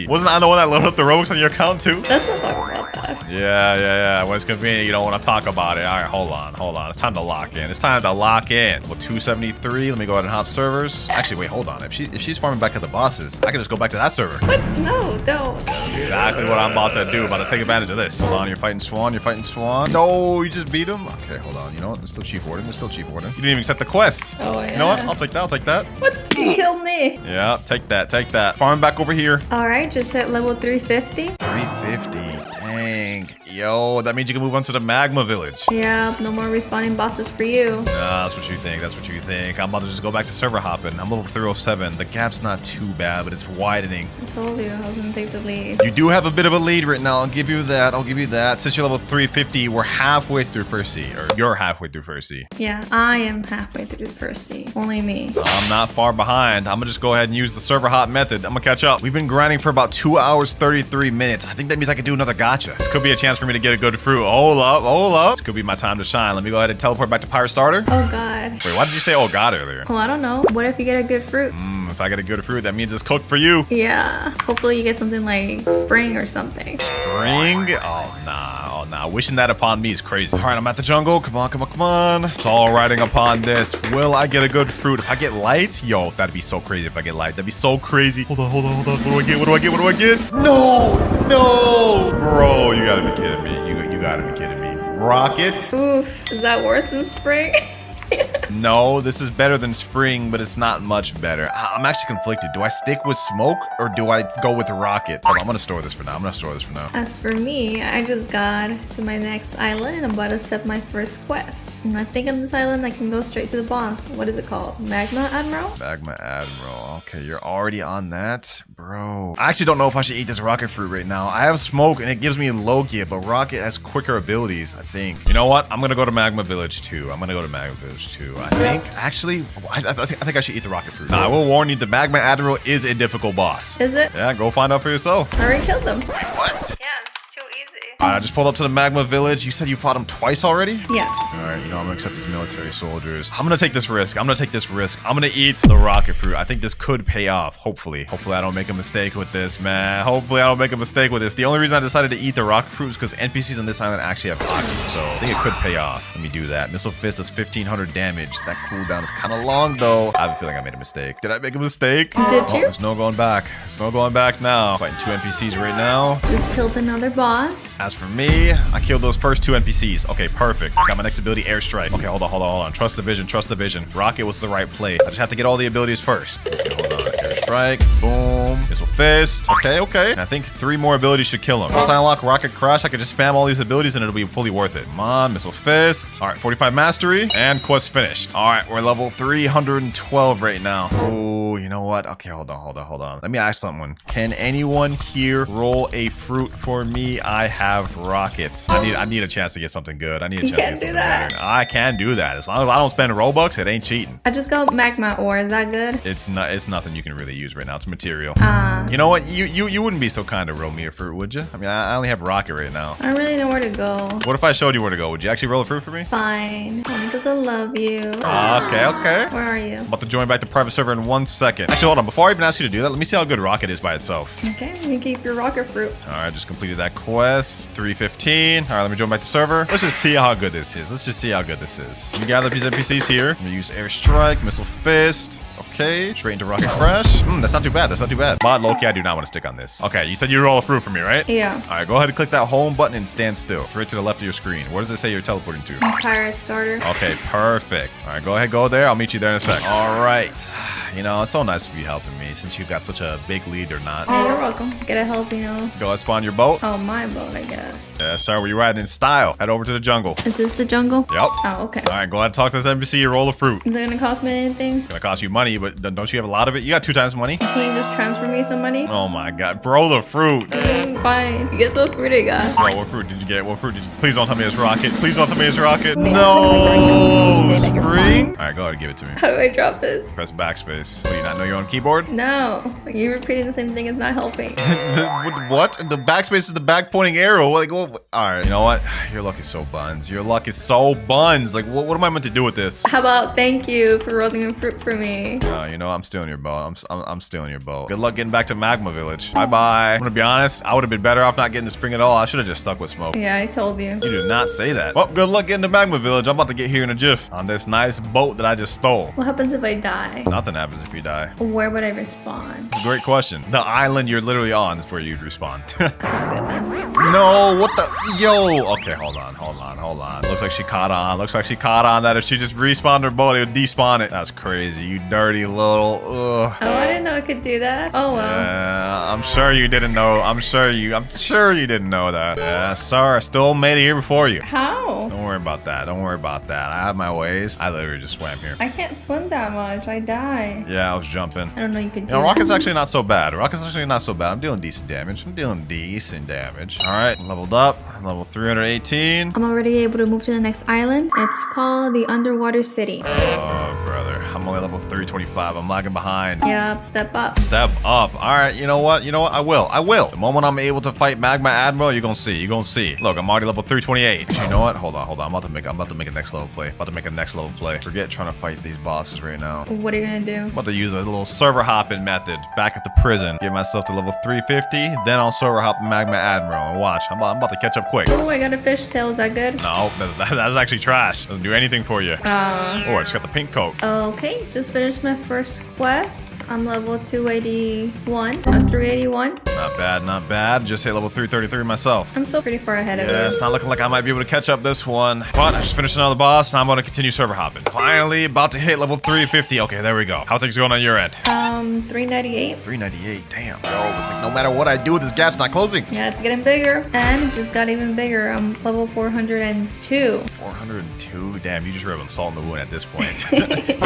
Wasn't I the one that loaded up the Robux on your account too? Let's not talk about that. Yeah. When it's convenient, you don't want to talk about it. All right, hold on. It's time to lock in. Level 273. Let me go ahead and hop servers. Actually, wait, hold on. If she's farming back at the bosses, I can just go back to that server. What? No, don't. Exactly what I'm about to do. About to take advantage of this. Hold on, you're fighting Swan. No, you just beat him. Okay, hold on. You know what? There's still Chief Warden. You didn't even accept the quest. Oh, yeah. You know what? I'll take that. What? You killed me. Yeah, take that. Farm back over here. All right, just hit level 350. 350. Dang. Yo, that means you can move on to the magma village. Yeah, no more respawning bosses for you. Nah, that's what you think. That's what you think. I'm about to just go back to server hopping. I'm level 307. The gap's not too bad, but it's widening. I told you I was gonna take the lead. You do have a bit of a lead right now. I'll give you that. I'll give you that. Since you're level 350, we're halfway through first sea. Or you're halfway through first sea. Yeah, I am halfway through the first sea. Only me. I'm not far behind. I'm gonna just go ahead and use the server hop method. I'm gonna catch up. We've been grinding for about 2 hours, 33 minutes. I think that means I can do another gacha. This could be a chance for me to get a good fruit. Hold up, hold up. This could be my time to shine. Let me go ahead and teleport back to Pirate Starter. Oh god. Wait, why did you say oh god earlier? Oh, I don't know. What if you get a good fruit? If I get a good fruit, that means it's cooked for you. Yeah. Hopefully you get something like spring or something. Spring? Oh, nah. Oh, nah. Wishing that upon me is crazy. All right, I'm at the jungle. Come on, come on, come on. It's all riding upon this. Will I get a good fruit? If I get light? Yo, that'd be so crazy if I get light. That'd be so crazy. Hold on, hold on, hold on. What do I get? What do I get? What do I get? No! No! Bro, you gotta be kidding me. You gotta be kidding me. Rocket? Oof. Is that worse than spring? No, this is better than spring, but it's not much better. I'm actually conflicted. Do I stick with smoke or do I go with rocket? Hold on, I'm gonna store this for now. As for me, I just got to my next island and I'm about to set my first quest. And I think on this island I can go straight to the boss. What is it called? Magma Admiral? Magma Admiral. Okay, you're already on that? Bro. I actually don't know if I should eat this rocket fruit right now. I have smoke and it gives me low gear, but rocket has quicker abilities, I think. You know what? I'm gonna go to Magma Village 2. I think. Actually, I think I should eat the rocket fruit. Now, I will warn you, the Magma Admiral is a difficult boss. Is it? Yeah, go find out for yourself. I already killed them. What? Yeah, it's too easy. I just pulled up to the Magma Village. You said you fought him twice already? Yes. All right, you know, I'm gonna accept these military soldiers. I'm gonna take this risk. I'm gonna eat the rocket fruit. I think this could pay off, hopefully. Hopefully I don't make a mistake with this, man. Hopefully I don't make a mistake with this. The only reason I decided to eat the rocket fruit is because NPCs on this island actually have pockets, so I think it could pay off. Let me do that. Missile Fist does 1500 damage. That cooldown is kind of long, though. I have a feeling I made a mistake. Did I make a mistake? Did you? There's no going back. There's no going back now. Fighting 2 NPCs right now. Just killed another boss. As for me, I killed those first 2 NPCs. Okay, perfect. Got my next ability, Airstrike. Okay, hold on. Trust the vision. Rocket was the right play. I just have to get all the abilities first. Okay, hold on. Airstrike. Boom. Missile Fist. Okay. And I think 3 more abilities should kill him. Once I unlock Rocket Crash, I can just spam all these abilities and it'll be fully worth it. Come on, Missile Fist. All right, 45 Mastery. And quest finished. All right, we're level 312 right now. Oh, you know what? Okay, hold on. Let me ask someone. Can anyone here roll a fruit for me? I have rockets. I need a chance to get something good. I need a chance to get something good. I can do that. As long as I don't spend Robux, it ain't cheating. I just got magma ore. Is that good? It's nothing you can really use right now. It's material. You know what? You wouldn't be so kind to roll me a fruit, would you? I mean, I only have rocket right now. I don't really know where to go. What if I showed you where to go? Would you actually roll a fruit for me? Fine. Only because I love you. Okay. Where are you? I'm about to join back the private server in 1 second. Actually, hold on. Before I even ask you to do that, let me see how good rocket is by itself. Okay, you keep your rocket fruit. All right, just completed that quest. 315. All right, let me join back the server. Let's just see how good this is. Let me gather these NPCs here. I'm gonna use Airstrike, Missile Fist. Okay, straight into Rocket Crash. That's not too bad. But Loki, I do not want to stick on this. Okay, you said you roll a fruit for me, right? Yeah. All right, go ahead and click that home button and stand still. It's right to the left of your screen. What does it say you're teleporting to? Pirate Starter. Okay, perfect. All right, go ahead, go there. I'll meet you there in a sec. All right. You know, it's so nice of you helping me since you've got such a big lead or not. Hey, you're welcome. Gotta help, you know. Go ahead, spawn your boat. Oh, my boat, I guess. Yeah, sorry, were you riding in style? Head over to the jungle. Is this the jungle? Yep. Oh, okay. All right, go ahead and talk to this NPC and roll a fruit. Is it gonna cost me anything? It's gonna cost you money, but don't you have a lot of it? You got 2 times money. Can you just transfer me some money? Oh my god, bro, the fruit. Fine. Guess what fruit I got? Bro, what fruit did you get? Please don't tell me it's rocket. No! Spring? All right, go ahead and give it to me. How do I drop this? Press backspace. What, do you not know your own keyboard? No. You repeating the same thing is not helping. What? The backspace is the back pointing arrow. Like, all right, you know what? Your luck is so buns. Like, what am I meant to do with this? How about thank you for rolling a fruit for me? You know, I'm stealing your boat. I'm stealing your boat. Good luck getting back to Magma Village. Bye-bye. I'm gonna be honest, I would have been better off not getting the spring at all. I should have just stuck with smoke. Yeah, I told you. You did not say that. Well, good luck getting to Magma Village. I'm about to get here in a jiff on this nice boat that I just stole. What happens if I die? Nothing happens. happens if you die? Where would I respawn? Great question. The island you're literally on is where you'd respawn. Oh, goodness. No, what the? Yo. Okay, hold on. Looks like she caught on that if she just respawned her bullet, it would despawn it. That's crazy. You dirty little. Ugh. Oh, I didn't know it could do that. Oh, well. Yeah, I'm sure you didn't know. I'm sure you didn't know that. Yeah, sorry. I still made it here before you. How? Don't worry about that. I have my ways. I literally just swam here. I can't swim that much. I die. Yeah, I was jumping. I don't know you could do You know, Rocket's that. actually not so bad. I'm dealing decent damage. All right, leveled up. I'm level 318. I'm already able to move to the next island. It's called the Underwater City. Oh, brother. I'm only level 325. I'm lagging behind. Yep, step up. Step up. All right, you know what? I will. The moment I'm able to fight Magma Admiral, you're gonna see. Look, I'm already level 328. You know what? Hold on. I'm about to make a next level play. Forget trying to fight these bosses right now. What are you gonna do? I'm about to use a little server hopping method back at the prison. Get myself to level 350, then I'll server hop Magma Admiral. And watch, I'm about to catch up quick. Oh, I got a fishtail. Is that good? No, that's actually trash. Doesn't do anything for you. Oh, I just got the pink coat. Okay, just finished my first quest. I'm level 281. 381. Not bad. Just hit level 333 myself. I'm still pretty far ahead of you. Yeah, it's not looking like I might be able to catch up this one. But I just finished another boss, and I'm going to continue server hopping. Finally, about to hit level 350. Okay, there we go. How things going on your end? 398. 398. Damn, bro. It's like no matter what I do, this gap's not closing. Yeah, it's getting bigger. And it just got even bigger. I'm level 402. 402. Damn, you just rubbing salt in the wound at this point. You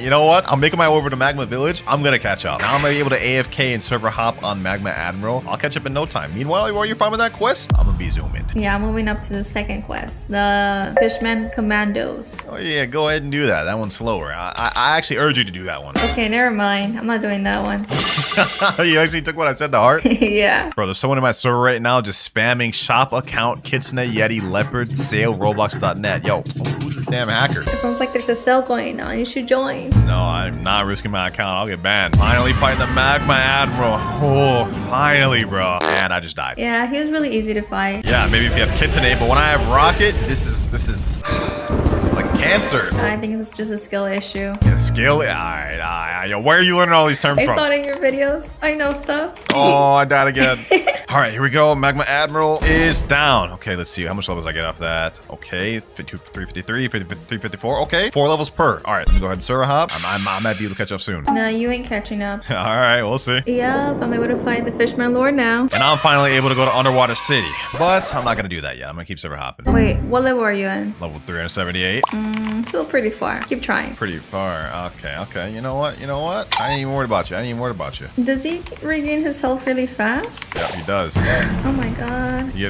know what? I'm making my way over to Magma Village. I'm gonna catch up. Now I'm gonna be able to AFK and server hop on Magma Admiral. I'll catch up in no time. Meanwhile, while you're farming that quest, I'm gonna be zooming. Yeah, I'm moving up to the second quest. The Fishman Commandos. Oh yeah, go ahead and do that. That one's slower. I actually urge you to do that one. Okay, never mind. I'm not doing that one. You actually took what I said to heart? Yeah. Bro, there's someone in my server right now just spamming shop account Kitsune Yeti Leopard sale Roblox.net. Yo, who's this damn hacker? It sounds like there's a sale going on. You should join. No, I'm not risking my account. I'll get banned. Finally fighting the Magma Admiral. Oh, finally, bro. And I just died. Yeah, he was really easy to fight. Yeah, maybe if you have Kitsune, but when I have Rocket, this is like cancer. I think it's just a skill issue. Yeah, skill? All right. Yo, where are you learning all these terms I from? saw it in your videos. I know stuff. Oh, I died again. All right, here we go. Magma Admiral is down. Okay, let's see. How much levels I get off that? Okay, 353, 354. Okay, 4 levels per. All right, let me go ahead and server hop. I might be able to catch up soon. No, you ain't catching up. All right, we'll see. Yep, I'm able to fight the Fishman Lord now. And I'm finally able to go to Underwater City. But I'm not going to do that yet. I'm going to keep server hopping. Wait, what level are you in? Level 378. Still pretty far. Keep trying. Pretty far. Okay. You know what? I ain't even worried about you. Does he regain his health really fast? Yeah, he does. Oh my god. He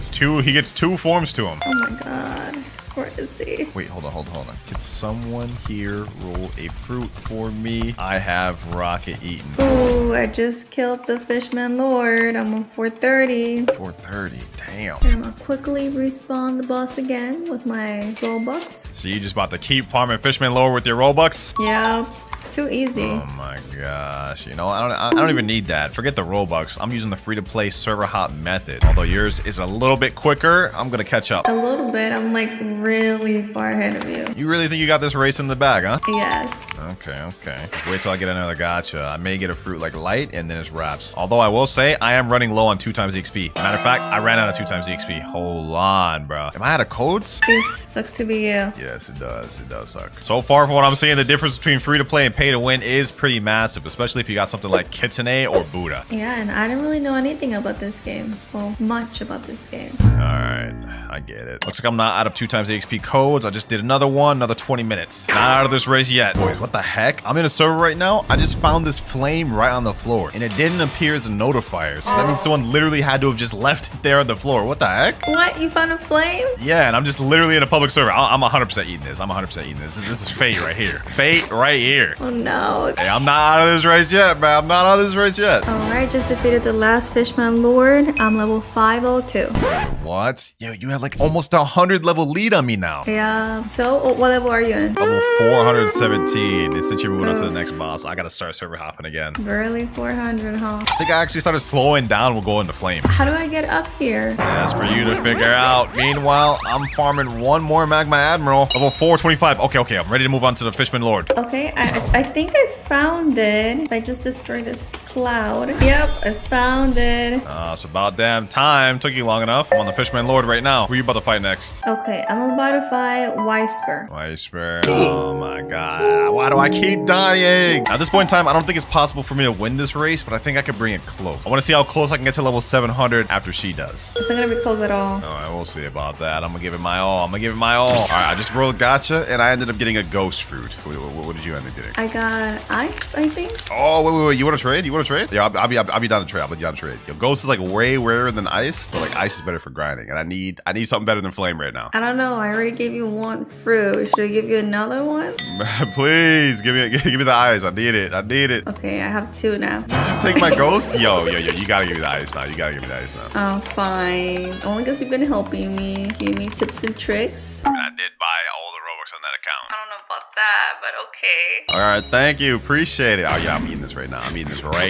gets two forms to him. Oh my god. Where is he? Wait, hold on. Can someone here roll a fruit for me? I have Rocket eaten. Ooh, I just killed the Fishman Lord. I'm on 430. 430. Damn. And I'm gonna quickly respawn the boss again with my Robux. So you just about to keep farming Fishman Lore with your Robux? Yeah, it's too easy. Oh my gosh. You know, I don't even need that. Forget the Robux. I'm using the free-to-play server hop method. Although yours is a little bit quicker, I'm gonna catch up. A little bit. I'm like really far ahead of you. You really think you got this race in the bag, huh? Yes. Okay. Wait till I get another gacha. I may get a fruit like light and then it's wraps. Although I will say I am running low on 2 times XP. Matter of fact, I ran out of 2 times XP. Hold on, bro. Am I out of codes? Oof, sucks to be you. Yes, it does. It does suck. So far, from what I'm seeing, the difference between free to play and pay to win is pretty massive, especially if you got something like Kitsune or Buddha. Yeah, and I didn't really know anything about this game. Well, much about this game. All right, I get it. Looks like I'm not out of 2 times the XP codes. I just did another 20 minutes. Not out of this race yet. Boys, what the heck? I'm in a server right now. I just found this flame right on the floor, and it didn't appear as a notifier. So that means someone literally had to have just left it there on the floor. What the heck? What? You found a flame? Yeah, and I'm just literally in a public server. I'm 100% eating this. I'm 100% eating this. This is fate right here. Fate right here. Oh no. Hey, I'm not out of this race yet, man. I'm not out of this race yet. Alright, just defeated the last Fishman Lord. I'm level 502. What? Yo, you have like almost 100 level lead on me now. Yeah. So, what level are you in? Level 417. need. And since you're moving on to the next boss, I gotta start server hopping again. Barely 400, huh? I think I actually started slowing down. We'll go into flame. How do I get up here? That's for you to figure out. Meanwhile, I'm farming one more magma admiral. Level 425. Okay, I'm ready to move on to the Fishman Lord. Okay, I think I found it. I just destroyed this cloud. Yep, I found it. It's about damn time. Took you long enough. I'm on the Fishman Lord right now. Who are you about to fight next? Okay, I'm about to fight Weisper. Weisper. Oh my god. Why do I keep dying? At this point in time, I don't think it's possible for me to win this race, but I think I could bring it close. I want to see how close I can get to level 700 after she does. It's not gonna be close at all. All right, we'll see about that. I'm gonna give it my all. All right, I just rolled gotcha, and I ended up getting a ghost fruit. What did you end up getting? I got ice, I think. Oh, wait. You want to trade? Yeah, I'll be down to trade. I'll be down to trade. Yo, ghost is like way rarer than ice, but like ice is better for grinding, and I need something better than flame right now. I don't know. I already gave you one fruit. Should I give you another one? Please give me the ice. I need it. Okay, I have two now. Just take my ghost. Yo, you gotta give me the ice now. Oh, fine. Only because you've been helping me, giving me tips and tricks. I did buy all the Robux on that account. I don't know about that, but okay. All right, thank you. Appreciate it. Oh yeah, I'm eating this right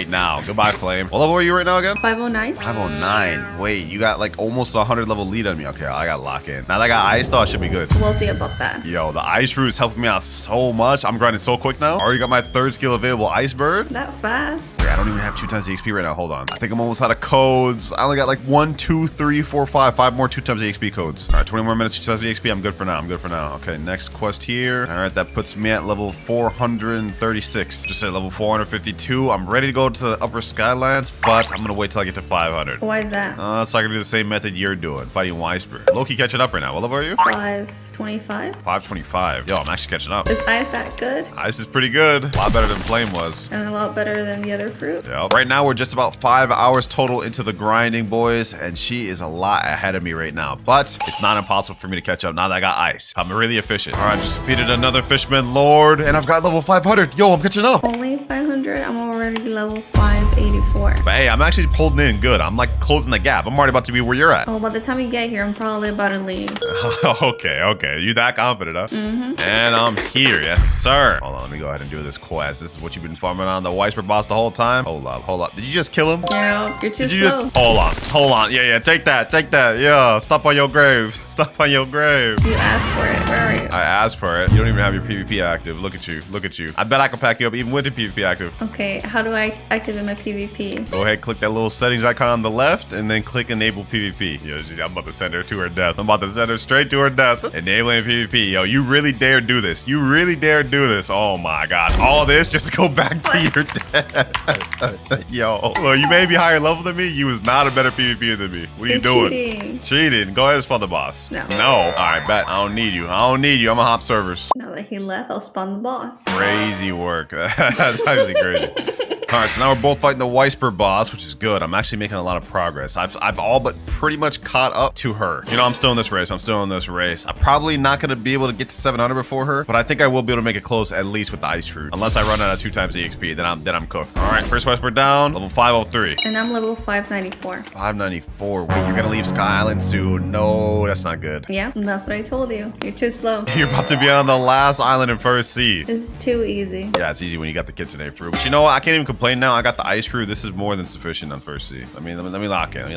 now. Goodbye, flame. What level are you right now again? 509. 509. Wait, you got like almost 100 level lead on me. Okay, I gotta lock in. Now that I got ice, though, I should be good. We'll see about that. Yo, the ice fruit is helping me out so much. I'm grinding so quick now. Already got my third skill available, Ice Bird. That fast? Wait, I don't even have 2 times the XP right now. Hold on. I think I'm almost out of codes. I only got like 1, 2, 3, 4, 5. 5 more 2 times the XP codes. All right, 20 more minutes, 2 times the XP. I'm good for now. Okay, next quest here. All right, that puts me at level 436. Just at level 452. I'm ready to go to the upper Skylands, but I'm gonna wait till I get to 500. Why is that? So I can do the same method you're doing, fighting Weisper. Loki catching up right now. What level are you? 525. 525. Yo, I'm actually catching up. Is ice that good? Ice is pretty good. A lot better than flame was. And a lot better than the other fruit? Yep. Right now, we're just about 5 hours total into the grinding, boys, and she is a lot ahead of me right now. But it's not impossible for me to catch up now that I got ice. I'm really efficient. All right, just defeated another Fishman Lord, and I've got level 500. Yo, I'm catching up. Only 500? I'm already level 584. But hey, I'm actually holding in good. I'm like closing the gap. I'm already about to be where you're at. Oh, by the time you get here, I'm probably about to leave. Okay. You that confident, huh? Mm-hmm. And I'm here. Yes, sir. Hold on, let me go ahead and do this quest. This is what you've been farming on the Weisper boss the whole time. Hold up. Did you just kill him? No, you're too Did you slow. just hold on. Yeah, take that. Yeah, stop on your grave. You asked for it. Where are you? I asked for it. You don't even have your PvP active. Look at you. I bet I can pack you up even with the PvP active. Okay, how do I activate my PvP? Go ahead, click that little settings icon on the left, and then click enable PvP. Yo, I'm about to send her to her death. I'm about to send her straight to her death. Enabling PvP. Yo, you really dare do this. Oh my god. All this just to go back to your death. Yo, look, you may be higher level than me. You was not a better PvPer than me. What are you doing? Cheating. Go ahead and spawn the boss. No. All right, bet. I don't need you. I'm gonna hop servers. Now that he left, I'll spawn the boss. Crazy work. That's actually crazy. All right, so now we're both fighting the Weisper boss, which is good. I'm actually making a lot of progress. I've all but pretty much caught up to her. You know, I'm still in this race. I'm probably not going to be able to get to 700 before her, but I think I will be able to make it close at least with the ice fruit. Unless I run out of 2 times the XP, then I'm cooked. All right, first Weisper down, level 503. And I'm level 594. 594. Wait, you're going to leave Sky Island soon? No, that's not good. Yeah, that's what I told you. You're too slow. You're about to be on the last island in First Sea. It's too easy. Yeah, it's easy when you got the kitsune fruit. But you know what? I can't even complain now. I got the ice fruit. This is more than sufficient on First Sea. Let me lock in.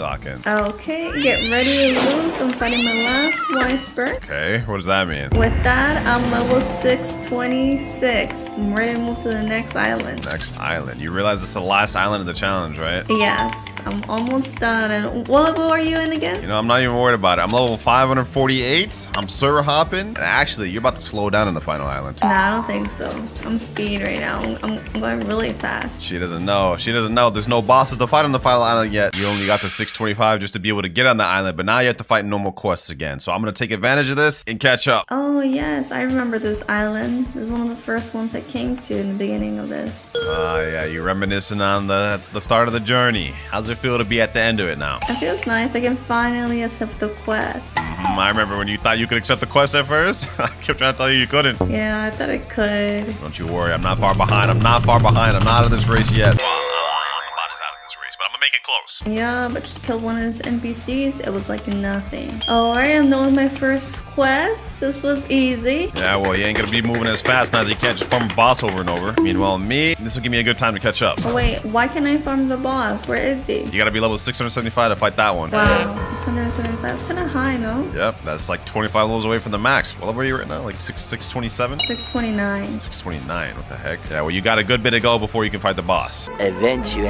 Okay, get ready to lose. I'm fighting my last Weisper. Okay, what does that mean? With that, I'm level 626. I'm ready to move to the next island. Next island. You realize it's the last island of the challenge, right? Yes, I'm almost done. And what level are you in again? You know, I'm not even worried about it. I'm level 548. I'm server hopping. And actually, you're about to slow down in the final island. Nah, I don't think so. I'm speed right now. I'm going really fast. She doesn't know. There's no bosses to fight on the final island yet. You only got the 625 just to be able to get on the island, but now you have to fight normal quests again. So I'm going to take advantage of this and catch up. Oh, yes. I remember this island. This is one of the first ones I came to in the beginning of this. Yeah, you're reminiscing on that's the start of the journey. How's it feel to be at the end of it now? It feels nice. I can finally accept the quest. I remember when you thought you could accept the quest at first. I kept trying to tell you couldn't. Yeah, I thought I could. Don't you worry. I'm not far behind. I'm not out of this race yet. Well, I'm about as out of this race, but I'm gonna make it close. Yeah, but just killed one of his NPCs. It was like nothing. Alright, I'm done with my first quest. This was easy. Yeah, well, you ain't gonna be moving as fast now that you can't just farm a boss over and over. Meanwhile, me, this will give me a good time to catch up. Oh, wait, why can't I farm the boss? Where is he? You gotta be level 675 to fight that one. Wow, 675. That's kind of high, no? Yep, that's like 25 levels away from the max. What level are you right now? Like 627? 629. 629, what the heck? Yeah, well, you got a good bit to go before you can fight the boss. Eventually.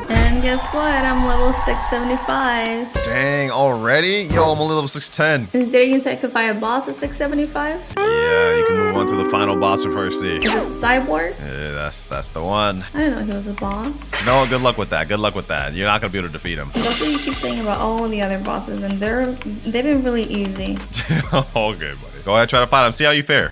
And guess what? I'm level 675. Dang, already? Yo, I'm only level 610. And did you say I could fight a boss at 675? Yeah, you can move on to the final boss in first C. Is it Cyborg? Yeah, that's the one. I didn't know he was a boss. No, good luck with that. Good luck with that. You're not gonna be able to defeat him. That's what you keep saying about all the other bosses, and they've been really easy. Okay, buddy. Go ahead, try to fight him. See how you fare.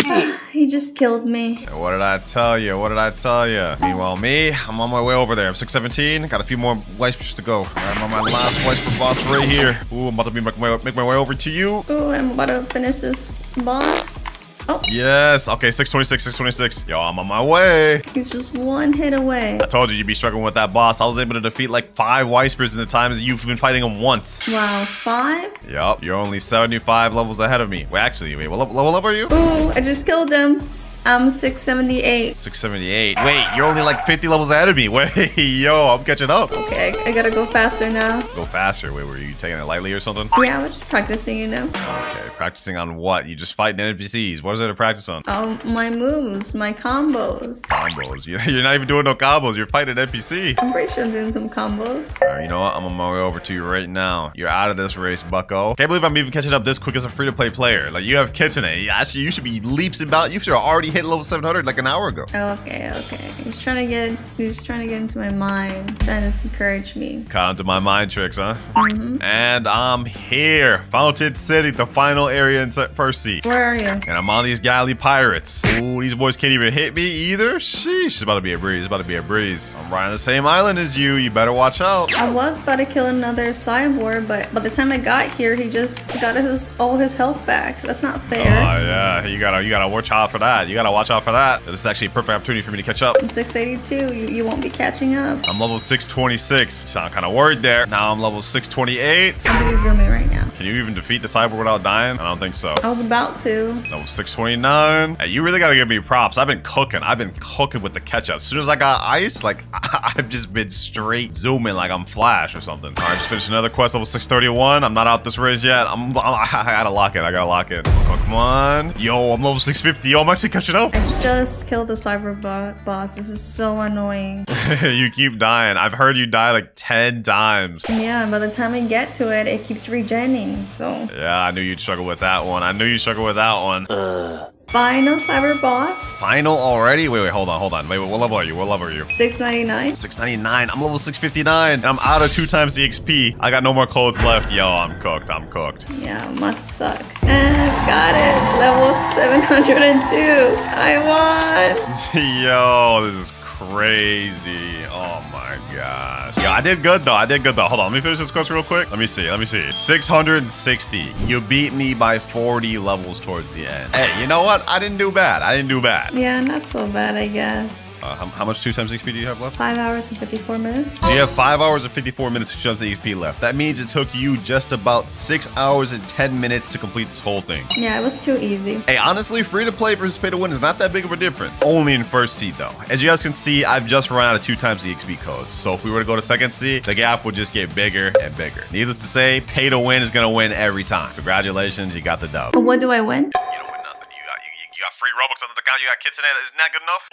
He just killed me. What did I tell you? What did I tell you? Meanwhile, me, I'm on my way over there. I'm 617. Got a few more whispers to go. I'm on my last whisper boss right here. Ooh, I'm about to make my way over to you. Ooh, I'm about to finish this boss. Oh, Yes. Okay, 626, 626. Yo, I'm on my way. he's just one hit away. I told you you'd be struggling with that boss. I was able to defeat like 5 whispers in the time that you've been fighting him once. Wow, 5? Yup, you're only 75 levels ahead of me. Wait, actually, what level up are you? Ooh, I just killed him. I'm 678. 678. Wait, you're only like 50 levels ahead of me. Wait, yo, I'm catching up. Okay, I gotta go faster now. Go faster. Wait, were you taking it lightly or something? Yeah, I was just practicing, you know. Okay, practicing on what? You just fighting NPCs. What is there to practice on? My moves, my combos. Combos. You're not even doing no combos. You're fighting NPC. I'm pretty sure I'm doing some combos. All right, you know what? I'm on my way over to you right now. You're out of this race, bucko. Can't believe I'm even catching up this quick as a free-to-play player. Like, you have kits in it. Actually, you should be leaps and bounds. You should have already hit level 700 like an hour ago. Okay. He's trying to get into my mind, trying to encourage me. Caught onto my mind tricks, huh? And I'm here. Fountain City, the final area in first seat. Where are you? And I'm on these galley pirates. Ooh, these boys can't even hit me either. Sheesh, it's about to be a breeze. It's about to be a breeze. I'm right on the same island as you. You better watch out. I was about to kill another cyborg, but by the time I got here, he just got all his health back. That's not fair. Oh yeah, you gotta watch out for that. You gotta watch out for that. This is actually a perfect opportunity for me to catch up. I'm 682. You won't be catching up. I'm level 626. So I'm kind of worried there. Now I'm level 628. I'm gonna zoom in right now. Can you even defeat the cyborg without dying? I don't think so. I was about to. Level 629. Hey, you really gotta give me props. I've been cooking with the ketchup. As soon as I got ice, like I've just been straight zooming like I'm Flash or something. All right, just finished another quest, level 631. I'm not out this race yet. I gotta lock in. I gotta lock in. Come on. Yo, I'm level 650. Yo, I'm actually catching up. I just killed the cyber boss. This is so annoying. You keep dying. I've heard you die like 10 times. Yeah, by the time I get to it, it keeps regenning. So Yeah, I knew you'd struggle with that one. final cyber boss. Final already? Wait, hold on. Wait, what level are you? 699. 699. I'm level 659. And I'm out of 2 times the XP. I got no more codes left. Yo, I'm cooked. Yeah, must suck. And got it. Level 702. I won. Yo, this is crazy. Oh my gosh. Yo, I did good though. Hold on, let me finish this quest real quick. Let me see. 660. You beat me by 40 levels towards the end. Hey, you know what? I didn't do bad. Yeah, not so bad, I guess. How much 2 times XP do you have left? 5 hours and 54 minutes. So you have 5 hours and 54 minutes to jump to XP left. That means it took you just about 6 hours and 10 minutes to complete this whole thing. Yeah, it was too easy. Hey, honestly, free to play versus pay to win is not that big of a difference. Only in first seed though. As you guys can see, I've just run out of 2 times the XP codes. So if we were to go to second seed, the gap would just get bigger and bigger. Needless to say, pay to win is gonna win every time. Congratulations, you got the dub. But what do I win? You don't win nothing. You got free Robux on the account. You got kits in it. Isn't that good enough?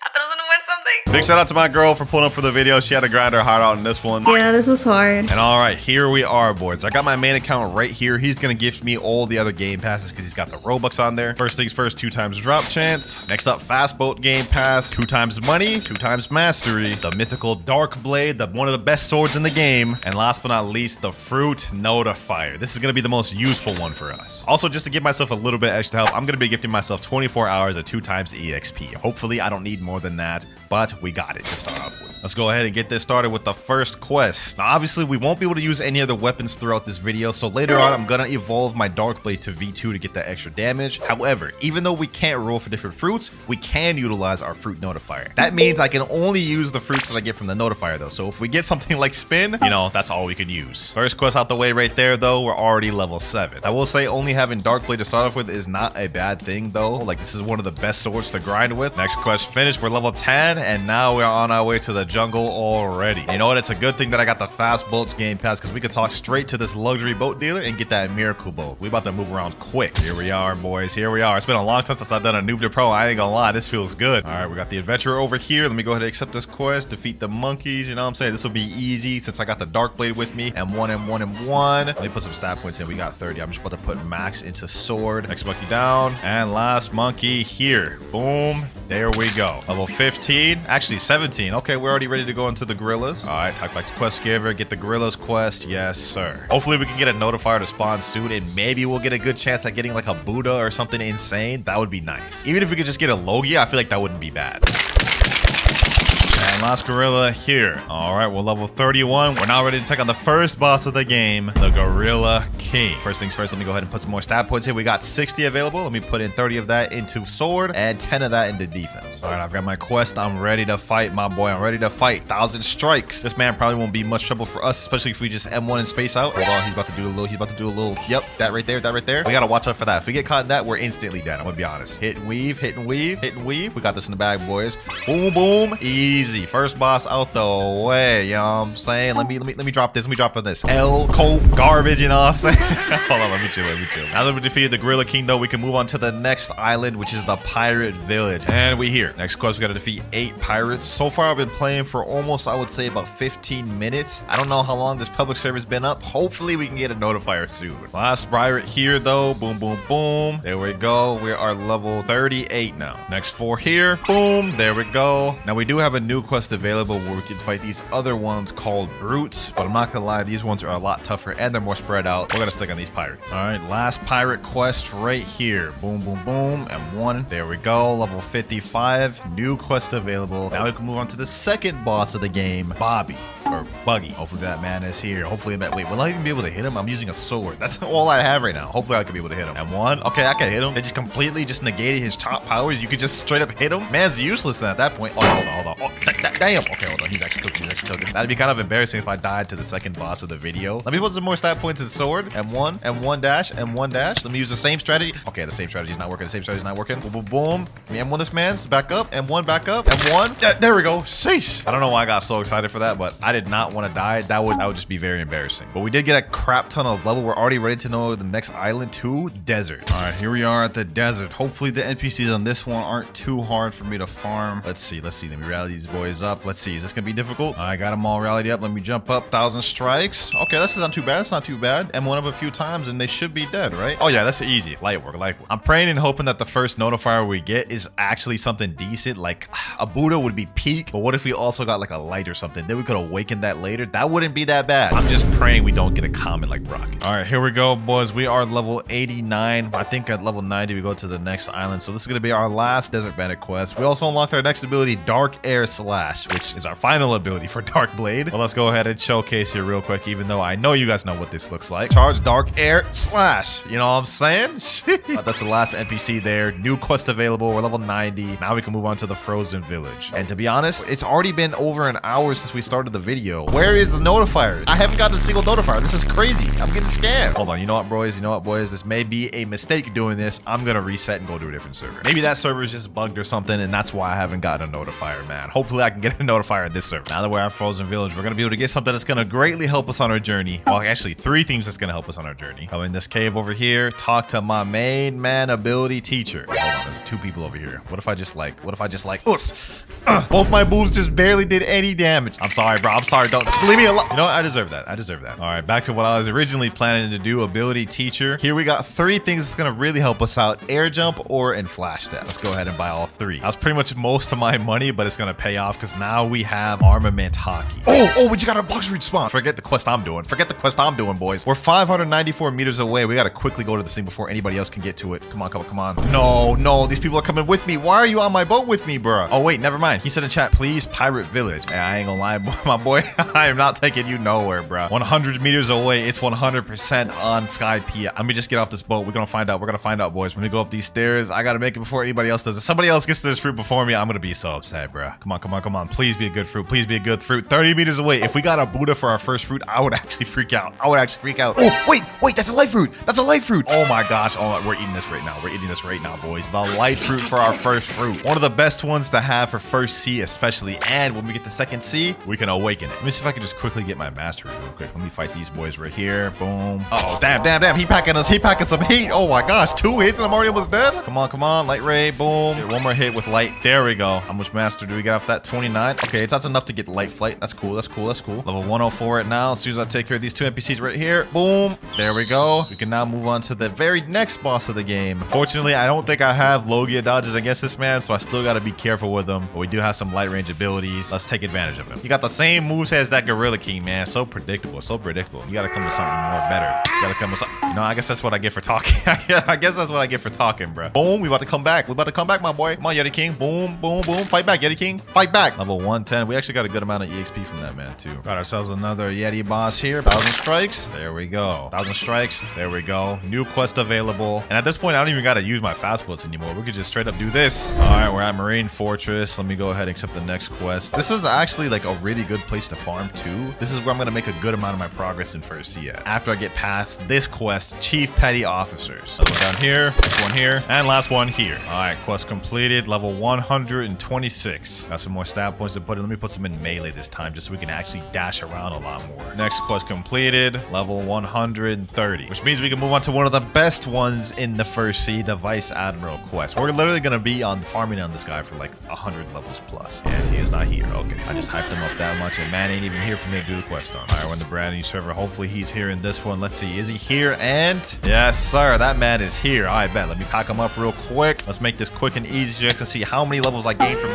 I thought I was gonna win something. Big shout out to my girl for pulling up for the video. She had to grind her heart out in this one. Yeah, this was hard. And all right, here we are, boys. I got my main account right here. He's going to gift me all the other game passes because he's got the Robux on there. First things first, 2 times drop chance. Next up, fast boat game pass. 2 times money, 2 times mastery. The mythical dark blade, one of the best swords in the game. And last but not least, the fruit notifier. This is going to be the most useful one for us. Also, just to give myself a little bit extra help, I'm going to be gifting myself 24 hours at 2 times EXP. Hopefully, I don't need more more than that, but we got it to start off with. Let's go ahead and get this started with the first quest. Now, obviously, we won't be able to use any other weapons throughout this video, so later on, I'm gonna evolve my Dark Blade to V2 to get that extra damage. However, even though we can't roll for different fruits, we can utilize our fruit notifier. That means I can only use the fruits that I get from the notifier, though. So if we get something like spin, you know, that's all we can use. First quest out the way right there, though, we're already level 7. I will say only having Dark Blade to start off with is not a bad thing, though. Like, this is one of the best swords to grind with. Next quest finished, we're level 10, and now we're on our way to the jungle already. You know what? It's a good thing that I got the Fast Boats game pass, because we could talk straight to this luxury boat dealer and get that miracle boat. We about to move around quick. Here we are, boys. Here we are. It's been a long time since I've done a noob to pro. I ain't gonna lie, this feels good. All right, we got the adventurer over here. Let me go ahead and accept this quest. Defeat the monkeys. You know what I'm saying? This will be easy since I got the Dark Blade with me. M1, M1, M1. Let me put some stat points in. We got 30. I'm just about to put max into sword. Next monkey down. And last monkey here. Boom. There we go. Level 15. Actually, 17. Okay, we're already ready to go into the gorillas. All right, talk like quest giver. Get the gorillas quest. Yes, sir. Hopefully, we can get a notifier to spawn soon, and maybe we'll get a good chance at getting like a Buddha or something insane. That would be nice. Even if we could just get a Logia, I feel like that wouldn't be bad. And last gorilla here. All right, we're level 31. We're now ready to take on the first boss of the game, the Gorilla King. First things first, let me go ahead and put some more stat points here. We got 60 available. Let me put in 30 of that into sword and 10 of that into defense. All right, I've got my quest. I'm ready to fight, my boy. I'm ready to fight. 1,000 strikes. This man probably won't be much trouble for us, especially if we just M1 and space out. Hold on, he's about to do a little, yep, that right there, that right there. We gotta watch out for that. If we get caught in that, we're instantly dead. I'm gonna be honest. Hit and weave, hit and weave, hit and weave. We got this in the bag, boys. Boom, boom, easy. First boss out the way, you know what I'm saying? Let me drop this. Let me drop on this. Cope garbage, you know what I'm saying? Hold on, let me chill. Now that we defeated the Gorilla King, though, we can move on to the next island, which is the Pirate Village. And we here. Next quest, we gotta defeat 8 pirates. So far, I've been playing for almost, I would say, about 15 minutes. I don't know how long this public server's been up. Hopefully, we can get a notifier soon. Last pirate here, though. Boom, boom, boom. There we go. We are level 38 now. Next 4 here. Boom. There we go. Now, we do have a new quest available where we can fight these other ones called brutes, but I'm not gonna lie, these ones are a lot tougher and they're more spread out. We're gonna stick on these pirates. All right, last pirate quest right here. Boom, boom, boom, M1. There we go, level 55. New quest available. Now we can move on to the second boss of the game, Bobby. Or Buggy. Hopefully that man is here. Hopefully, wait, will I even be able to hit him? I'm using a sword. That's all I have right now. Hopefully I can be able to hit him. M1. Okay, I can hit him. They just completely negated his top powers. You could just straight up hit him. Man's useless then at that point. Oh, hold on. Oh, damn. Okay, hold on. He's actually cooking. That'd be kind of embarrassing if I died to the second boss of the video. Let me put some more stat points in sword. M1, M1 dash, M1 dash. Let me use the same strategy. Okay, the same strategy's not working. Boom, boom, boom. Let me M1 this man's. Back up. M1 back up. M1. There we go. Sheesh. I don't know why I got so excited for that, but I did not want to die. That would just be very embarrassing. But we did get a crap ton of level. We're already ready to know the next island too. Desert. All right, here we are at the desert. Hopefully the NPCs on this one aren't too hard for me to farm. Let's see. Let me rally these boys up. Let's see. Is this gonna be difficult? I got them all rallied up. Let me jump up. 1,000 strikes. Okay, this is not too bad. It's not too bad. M1 up a few times and they should be dead, right? Oh yeah, that's easy. Light work. I'm praying and hoping that the first notifier we get is actually something decent. Like a Buddha would be peak, but what if we also got like a light or something? Then we could awaken that later. That wouldn't be that bad. I'm just praying we don't get a common like Brock. All right, here we go, boys. We are level 89. I think at level 90 we go to the next island. So this is gonna be our last Desert Bandit quest. We also unlocked our next ability, Dark Air Slash, which is our final ability for Dark Blade. Well, let's go ahead and showcase here real quick, even though I know you guys know what this looks like. Charge Dark Air Slash. You know what I'm saying? That's the last NPC there. New quest available. We're level 90. Now we can move on to the Frozen Village. And to be honest, it's already been over an hour since we started the video. Where is the notifier? I haven't gotten a single notifier. This is crazy. I'm getting scammed. Hold on. You know what, boys? This may be a mistake doing this. I'm gonna reset and go to a different server. Maybe that server is just bugged or something, and that's why I haven't gotten a notifier, man. Hopefully I can get a notifier at this server. Now that we're at Frozen Village, we're gonna be able to get something that's gonna greatly help us on our journey. Well, actually 3 things that's gonna help us on our journey. Come in this cave over here, talk to my main man ability teacher. Hold on, there's 2 people over here. What if I just like, both my moves just barely did any damage. I'm sorry, bro. sorry. Don't leave me alone. You know what? I deserve that. I deserve that. All right, back to what I was originally planning to do. Ability teacher. Here we got 3 things that's gonna really help us out: air jump or in flash step. Let's go ahead and buy all 3. That was pretty much most of my money, but it's gonna pay off because now we have armament hockey. Oh, we just got a Blox root spawn. Forget the quest I'm doing. Forget the quest I'm doing, boys. We're 594 meters away. We gotta quickly go to this thing before anybody else can get to it. Come on, come on, come on. No, these people are coming with me. Why are you on my boat with me, bro? Oh wait, never mind. He said in chat, please pirate village. Hey, I ain't gonna lie, my boy. I am not taking you nowhere, bro. 100 meters away. It's 100% on Sky P. Let me just get off this boat. We're gonna find out. We're gonna find out, boys. When we go up these stairs, I gotta make it before anybody else does. If somebody else gets to this fruit before me, I'm gonna be so upset, bro. Come on, come on, come on. Please be a good fruit. Please be a good fruit. 30 meters away. If we got a Buddha for our first fruit, I would actually freak out. I would actually freak out. Oh, wait, that's a light fruit. That's a light fruit. Oh my gosh. Oh, we're eating this right now. We're eating this right now, boys. The light fruit for our first fruit. One of the best ones to have for first C especially. And when we get the second C, we can awaken it. Let me see if I can just quickly get my mastery real quick. Let me fight these boys right here. Boom. Oh, damn. He packing us. He packing some heat. Oh my gosh. 2 hits and I'm already almost dead. Come on. Light ray. Boom. Get one more hit with light. There we go. How much master do we get off that? 29. Okay, that's enough to get light flight. That's cool. Level 104 right now. As soon as I take care of these 2 NPCs right here. Boom. There we go. We can now move on to the very next boss of the game. Fortunately, I don't think I have Logia dodges against this man, so I still got to be careful with him. But we do have some light range abilities. Let's take advantage of him. You got the same moves as that Gorilla King, man. So predictable. You got to come with something more better. You got to come with something. You know, I guess that's what I get for talking. I guess that's what I get for talking, bro. Boom. We about to come back. My boy. Come on, Yeti King. Boom. Fight back, Yeti King. Fight back. Level 110. We actually got a good amount of EXP from that man, too. Got ourselves another Yeti boss here. 1,000 strikes. There we go. 1,000 strikes. There we go. New quest available. And at this point, I don't even got to use my fast boats anymore. We could just straight up do this. All right, we're at Marine Fortress. Let me go ahead and accept the next quest. This was actually like a really good place to farm too. This is where I'm going to make a good amount of my progress in first C at. After I get past this quest, Chief Petty Officers. Another one down here, this one here, and last one here. All right, quest completed. Level 126. Got some more stat points to put in. Let me put some in melee this time just so we can actually dash around a lot more. Next quest completed. Level 130, which means we can move on to one of the best ones in the first C, the Vice Admiral quest. We're literally going to be on farming on this guy for like 100 levels plus. And he is not here. Okay, I just hyped him up that much and man ain't even here for me to do the quest on. All right, we're in the brand new server. Hopefully he's here in this one. Let's see, is he here? And yes sir, that man is here. All right, bet. Let me pack him up real quick. Let's make this quick and easy so you guys can see how many levels I gained from.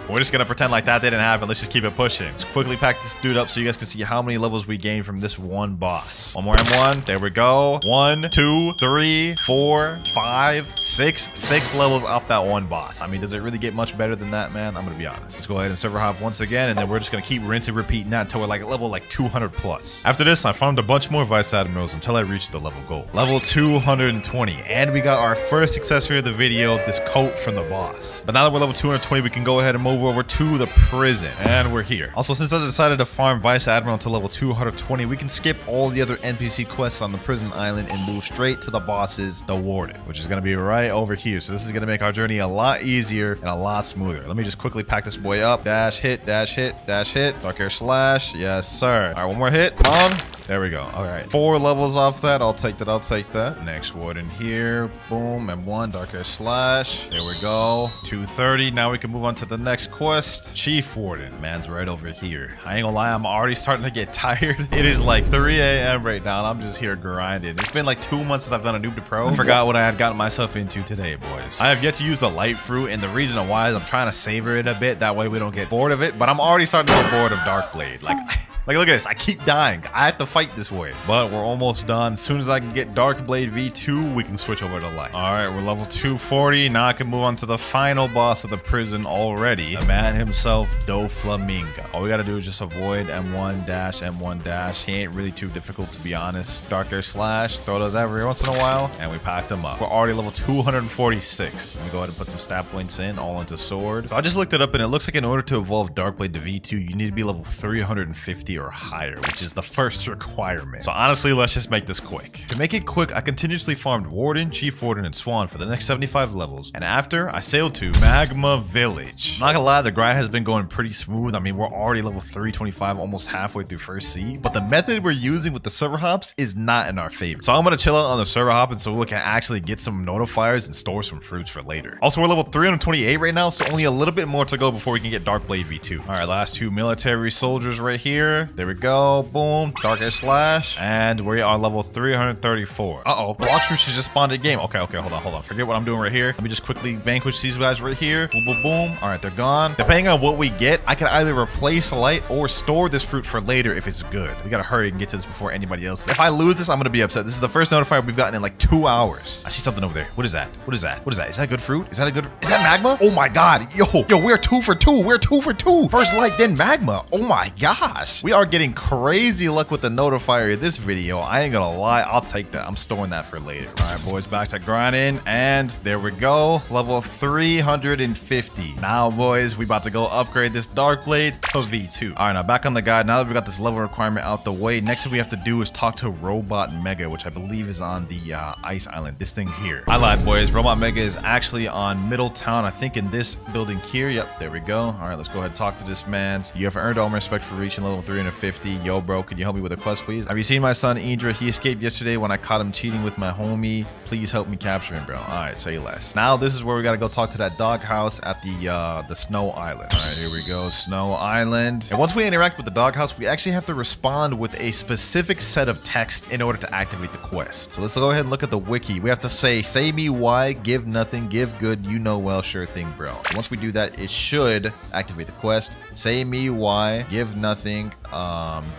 We're just gonna pretend like that didn't happen. Let's just keep it pushing. Let's quickly pack this dude up so you guys can see how many levels we gained from this one boss. One more M1. There we go. 1, 2, 3, 4, 5, 6. 6 levels off that one boss. I mean, does it really get much better than that, man? I'm gonna be honest. Let's go ahead and server hop once again, and then we're just gonna keep rinse and repeating that until we're like level 200 plus. After this, I farmed a bunch more Vice Admirals until I reached the level goal. Level 220. And we got our first accessory of the video, this coat from the boss. But now that we're level 220, we can go ahead and move over to the prison, and we're here. Also, since I decided to farm Vice Admiral to level 220, we can skip all the other NPC quests on the prison island and move straight to the bosses, the Warden, which is going to be right over here. So this is going to make our journey a lot easier and a lot smoother. Let me just quickly pack this boy up. Dash hit, dash hit, dash hit. Dark hair slash. Yes sir. All right, one more hit. Come on. There we go. All right, 4 levels off that. I'll take that. Next Warden here. Boom. M1. Dark hair slash. There we go. 230. Now we can move on to the next quest. Chief Warden. Man's right over here. I ain't gonna lie, I'm already starting to get tired. It is like 3 a.m. right now, and I'm just here grinding. It's been like 2 months since I've done a noob to pro. I forgot what I had gotten myself into today, boys. I have yet to use the light fruit, and the reason why is I'm trying to savor it a bit. That way we don't get bored of it. But I'm already starting to get bored of Darkblade. Like, look at this. I keep dying. I have to fight this way. But we're almost done. As soon as I can get Darkblade V2, we can switch over to light. All right, we're level 240. Now I can move on to the final boss of the prison already. The man himself, Doflamingo. All we got to do is just avoid M1 dash, M1 dash. He ain't really too difficult, to be honest. Dark Air Slash. Throw those every once in a while. And we packed him up. We're already level 246. Let me go ahead and put some stat points in, all into sword. So I just looked it up, and it looks like in order to evolve Darkblade to V2, you need to be level 350 or higher, which is the first requirement. So honestly, let's just make this quick. To make it quick, I continuously farmed Warden, Chief Warden, and Swan for the next 75 levels. And after, I sailed to Magma Village. I'm not gonna lie, the grind has been going pretty smooth. I mean, we're already level 325, almost halfway through first sea. But the method we're using with the server hops is not in our favor. So I'm gonna chill out on the server hop and so we can actually get some notifiers and store some fruits for later. Also, we're level 328 right now, so only a little bit more to go before we can get Darkblade V2. All right, last two military soldiers right here. There we go. Boom. Dark Air Slash. And we are level 334. Uh-oh. Blox fruits just spawned in game. Okay, hold on. Forget what I'm doing right here. Let me just quickly vanquish these guys right here. Boom, boom, boom. All right, they're gone. Depending on what we get, I can either replace light or store this fruit for later if it's good. We gotta hurry and get to this before anybody else. If I lose this, I'm gonna be upset. This is the first notifier we've gotten in like 2 hours. I see something over there. What is that? Is that good fruit? Is that magma? Oh my god. Yo, we're 2 for 2. We're 2 for 2. First light, then magma. Oh my gosh. We are getting crazy luck with the notifier in this video. I ain't gonna lie. I'll take that. I'm storing that for later. All right, boys, back to grinding. And there we go. Level 350. Now, boys, we about to go upgrade this Darkblade to V2. All right, now back on the guide. Now that we got this level requirement out the way, next thing we have to do is talk to Robot Mega, which I believe is on the ice island. This thing here. I lied, boys. Robot Mega is actually on Middletown. I think in this building here. Yep, there we go. All right, let's go ahead and talk to this man. You have earned all my respect for reaching level 350. Yo, bro, can you help me with a quest, please? Have you seen my son, Indra? He escaped yesterday when I caught him cheating with my homie. Please help me capture him, bro. All right, say less. Now, this is where we got to go talk to that doghouse at the Snow Island. All right, here we go. Snow Island. And once we interact with the doghouse, we actually have to respond with a specific set of text in order to activate the quest. So let's go ahead and look at the wiki. We have to say me why, give nothing, give good, you know well, sure thing, bro. So once we do that, it should activate the quest. Say me why, give nothing,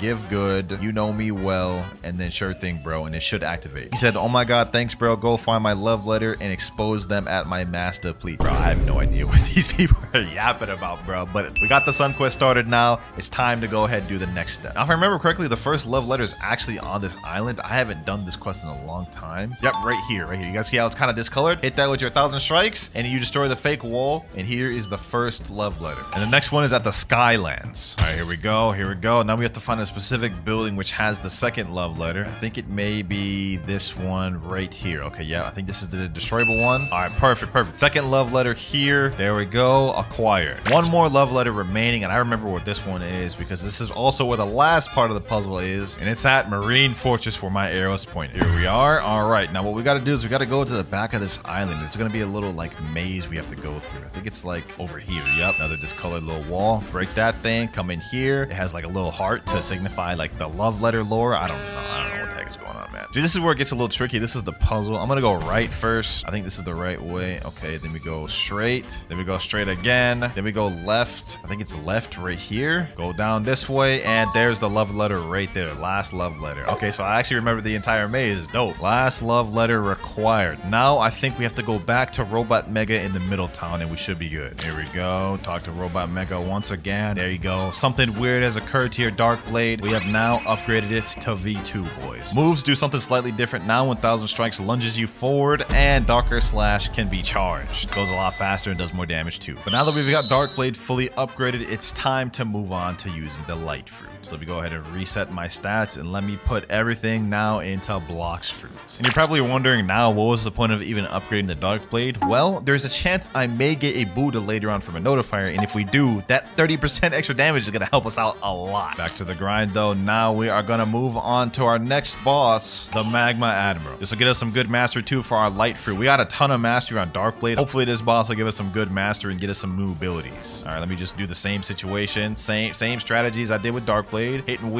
give good, you know me well, and then sure thing, bro, and it should activate. He said, oh my god, thanks, bro. Go find my love letter and expose them at my master, please. Bro, I have no idea what these people are yapping about, bro, but we got the sun quest started now. It's time to go ahead and do the next step. Now, if I remember correctly, the first love letter is actually on this island. I haven't done this quest in a long time. Yep, right here. You guys see how it's kind of discolored? Hit that with your 1,000 strikes and you destroy the fake wall, and here is the first love letter. And the next one is at the Skylands. All right, here we go. Now we have to find a specific building which has the second love letter. I think it may be this one right here. Okay, yeah, I think this is the destroyable one. All right, perfect. Second love letter here. There we go. Acquired. One more love letter remaining, and I remember what this one is because this is also where the last part of the puzzle is, and it's at Marine Fortress where my arrows point. Here we are. All right, now what we got to do is we got to go to the back of this island. It's going to be a little like maze we have to go through. I think it's like over here. Yep, another discolored little wall. Break that thing. Come in here. It has like a little heart to signify like the love letter lore. I don't know what the heck is going on, man. See, this is where it gets a little tricky. This is the puzzle. I'm gonna go right first. I think this is the right way. Okay, then we go straight. Then we go straight again. Then we go left. I think it's left right here. Go down this way, and there's the love letter right there. Last love letter. Okay, so I actually remember the entire maze. Dope. Last love letter required. Now I think we have to go back to Robot Mega in the Middletown, and we should be good. Here we go. Talk to Robot Mega once again. There you go. Something weird has occurred to your Darkblade. We have now upgraded it to V2, boys. Moves do something slightly different. Now 1,000 strikes lunges you forward, and Darker Slash can be charged. It goes a lot faster and does more damage too. But now that we've got Darkblade fully upgraded, it's time to move on to using the Light Fruit. So let me go ahead and reset my stats, and let me put everything now into Blox fruit. And you're probably wondering now, what was the point of even upgrading the Darkblade? Well, there's a chance I may get a Buddha later on from a notifier, and if we do, that 30% extra damage is going to help us out a lot. Back to the grind though. Now we are going to move on to our next boss, the Magma Admiral. This will get us some good mastery too for our Light Fruit. We got a ton of mastery on Darkblade. Hopefully this boss will give us some good mastery and get us some new abilities. All right, let me just do the same situation. Same strategies I did with Darkblade. Hit and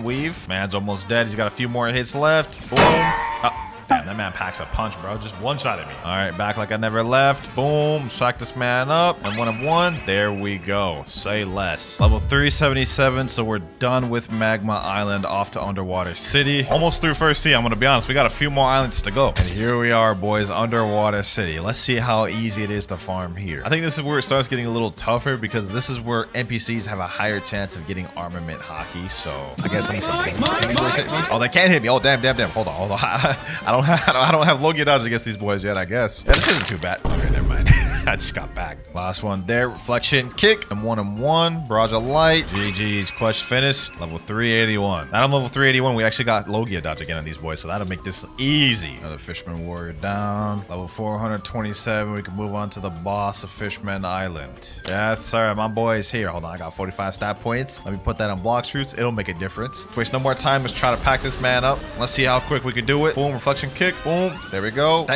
weave. Man's almost dead. He's got a few more hits left. Boom. Oh. Damn, that man packs a punch, bro. Just one shot at me. All right, back like I never left. Boom. Smack this man up. And 1 of 1. There we go. Say less. Level 377. So we're done with Magma Island, off to Underwater City. Almost through first sea. I'm going to be honest. We got a few more islands to go. And here we are, boys. Underwater City. Let's see how easy it is to farm here. I think this is where it starts getting a little tougher because this is where NPCs have a higher chance of getting armament hockey. So I guess let me see. Oh, they can't hit me. Oh, damn. Hold on. I don't have Logia dodge against these boys yet, I guess. Yeah, this isn't too bad. Okay, never mind. I just got back. Last one there. Reflection kick. M1, barrage of light. GG's. Quest finished. Level 381. Now I'm level 381. We actually got Logia dodge again on these boys, so that'll make this easy. Another Fisherman Warrior down. Level 427. We can move on to the boss of Fishman Island. Yes, sir. My boy's here. Hold on. I got 45 stat points. Let me put that on Blox roots. It'll make a difference. Waste no more time. Let's try to pack this man up. Let's see how quick we can do it. Boom. Reflection kick. Boom. There we go.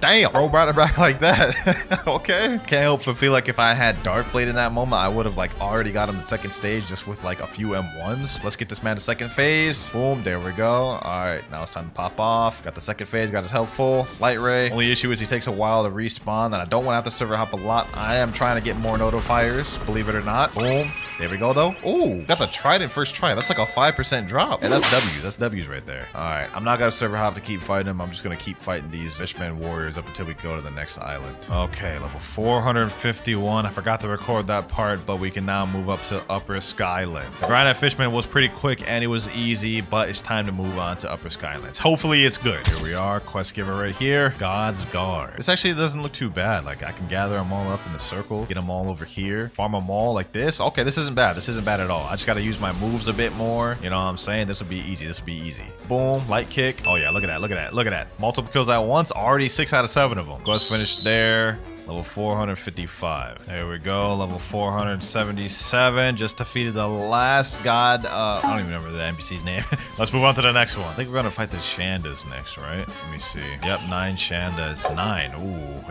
Damn, bro, brought it back like that. Okay. Can't help but feel like if I had Dark Blade in that moment, I would have like already got him to second stage just with like a few M1s. Let's get this man to second phase. Boom, there we go. All right, now it's time to pop off. Got the second phase, got his health full. Light ray. Only issue is he takes a while to respawn, and I don't want to have to server hop a lot. I am trying to get more notifiers, believe it or not. Boom. There we go, though. Ooh, got the trident first try. That's like a 5% drop. And that's W's. That's W's right there. All right, I'm not going to server hop to keep fighting him. I'm just going to keep fighting these Fishman Warriors up until we go to the next island. Okay, level 451. I forgot to record that part, but we can now move up to Upper Skyland. The grind at Fishman was pretty quick and it was easy, but it's time to move on to Upper Skylands. Hopefully it's good. Here we are. Quest giver right here. God's Guard. This actually doesn't look too bad. Like I can gather them all up in the circle, get them all over here, farm them all like this. Okay, this isn't bad. This isn't bad at all. I just got to use my moves a bit more. You know what I'm saying? This will be easy. This will be easy. Boom. Light kick. Oh yeah, look at that. Look at that. Look at that. Multiple kills at once. Already 6 out of 7 of them. Quest finished there. Level 455. There we go. Level 477. Just defeated the last god. I don't even remember the NPC's name. Let's move on to the next one. I think we're gonna fight the Shandas next, right? Let me see. Yep, 9 Shandas. 9. Ooh,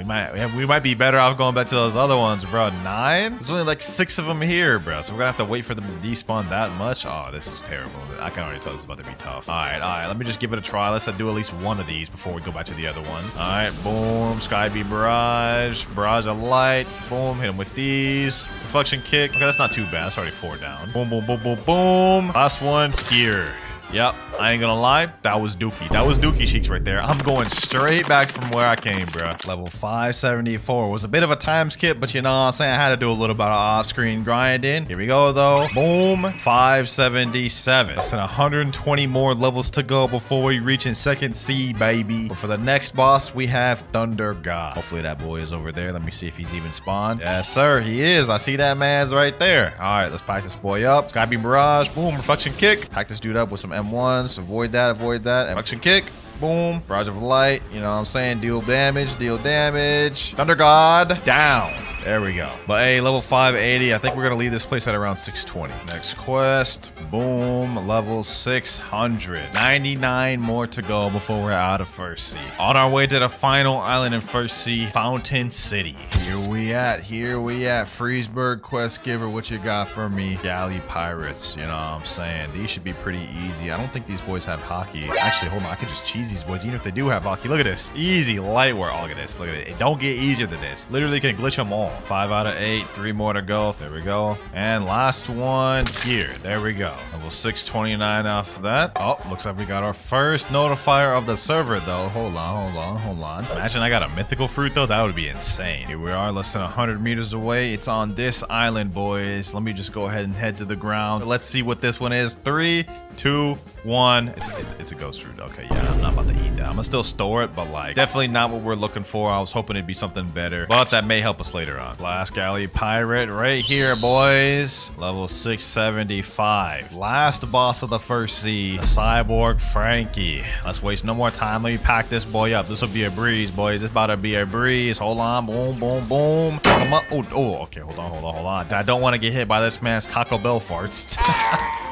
we might be better off going back to those other ones, bro. 9? There's only like 6 of them here, bro. So we're gonna have to wait for them to despawn that much. Oh, this is terrible. I can already tell this is about to be tough. All right. Let me just give it a try. Let's do at least one of these before we go back to the other one. All right, boom. Sky Beam Barrage. Barrage of light. Boom. Hit him with these. Reflection kick. Okay, that's not too bad. That's already 4 down. Boom, boom, boom, boom, boom. Last one here. Yep, I ain't gonna lie, that was dookie. That was dookie cheeks right there. I'm going straight back from where I came, bro. Level 574 was a bit of a time skip, but you know what I'm saying? I had to do a little bit of off-screen grinding. Here we go, though. Boom, 577. Less than 120 more levels to go before we reach in second C, baby. But for the next boss, we have Thunder God. Hopefully that boy is over there. Let me see if he's even spawned. Yes, sir, he is. I see that man's right there. All right, let's pack this boy up. Sky Beam Barrage. Boom, reflection kick. Pack this dude up with some M1s. Avoid that, avoid that. Reflection kick. Boom. Barrage of light. You know what I'm saying? Deal damage, deal damage. Thunder God. Down. There we go. But hey, level 580. I think we're going to leave this place at around 620. Next quest. Boom. Level 600. 99 more to go before we're out of First Sea. On our way to the final island in First Sea, Fountain City. Here we at. Freesburg quest giver. What you got for me? Galley Pirates. You know what I'm saying? These should be pretty easy. I don't think these boys have hockey. Actually, hold on. I could just cheese these boys even if they do have hockey. Look at this. Easy light work. Oh, look at this. Look at it. It don't get easier than this. Literally can glitch them all. 5 out of 8. 3 more to go. There we go. And last one here. There we go. Level 629 after that. Oh, looks like we got our first notifier of the server, though. Hold on. Imagine I got a mythical fruit, though. That would be insane. Here we are, less than 100 meters away. It's on this island, boys. Let me just go ahead and head to the ground. Let's see what this one is. 3, 2, 1. It's a ghost fruit. Okay, yeah, I'm not about to eat that. I'm gonna still store it, but like definitely not what we're looking for. I was hoping it'd be something better, but that may help us later on. Last Galley Pirate right here, boys. Level 675. Last boss of the First Sea, the Cyborg Frankie. Let's waste no more time. Let me pack this boy up. This will be a breeze, boys. It's about to be a breeze. Hold on. Boom, boom, boom. Come up. Oh, okay. Hold on. I don't want to get hit by this man's Taco Bell farts.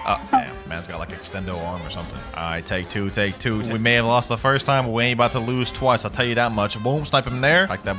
Oh, damn. Man's got like extendo arm or something. All right, take two. We may have lost the first time, but we ain't about to lose twice. I'll tell you that much. Boom, snipe him there. Pack that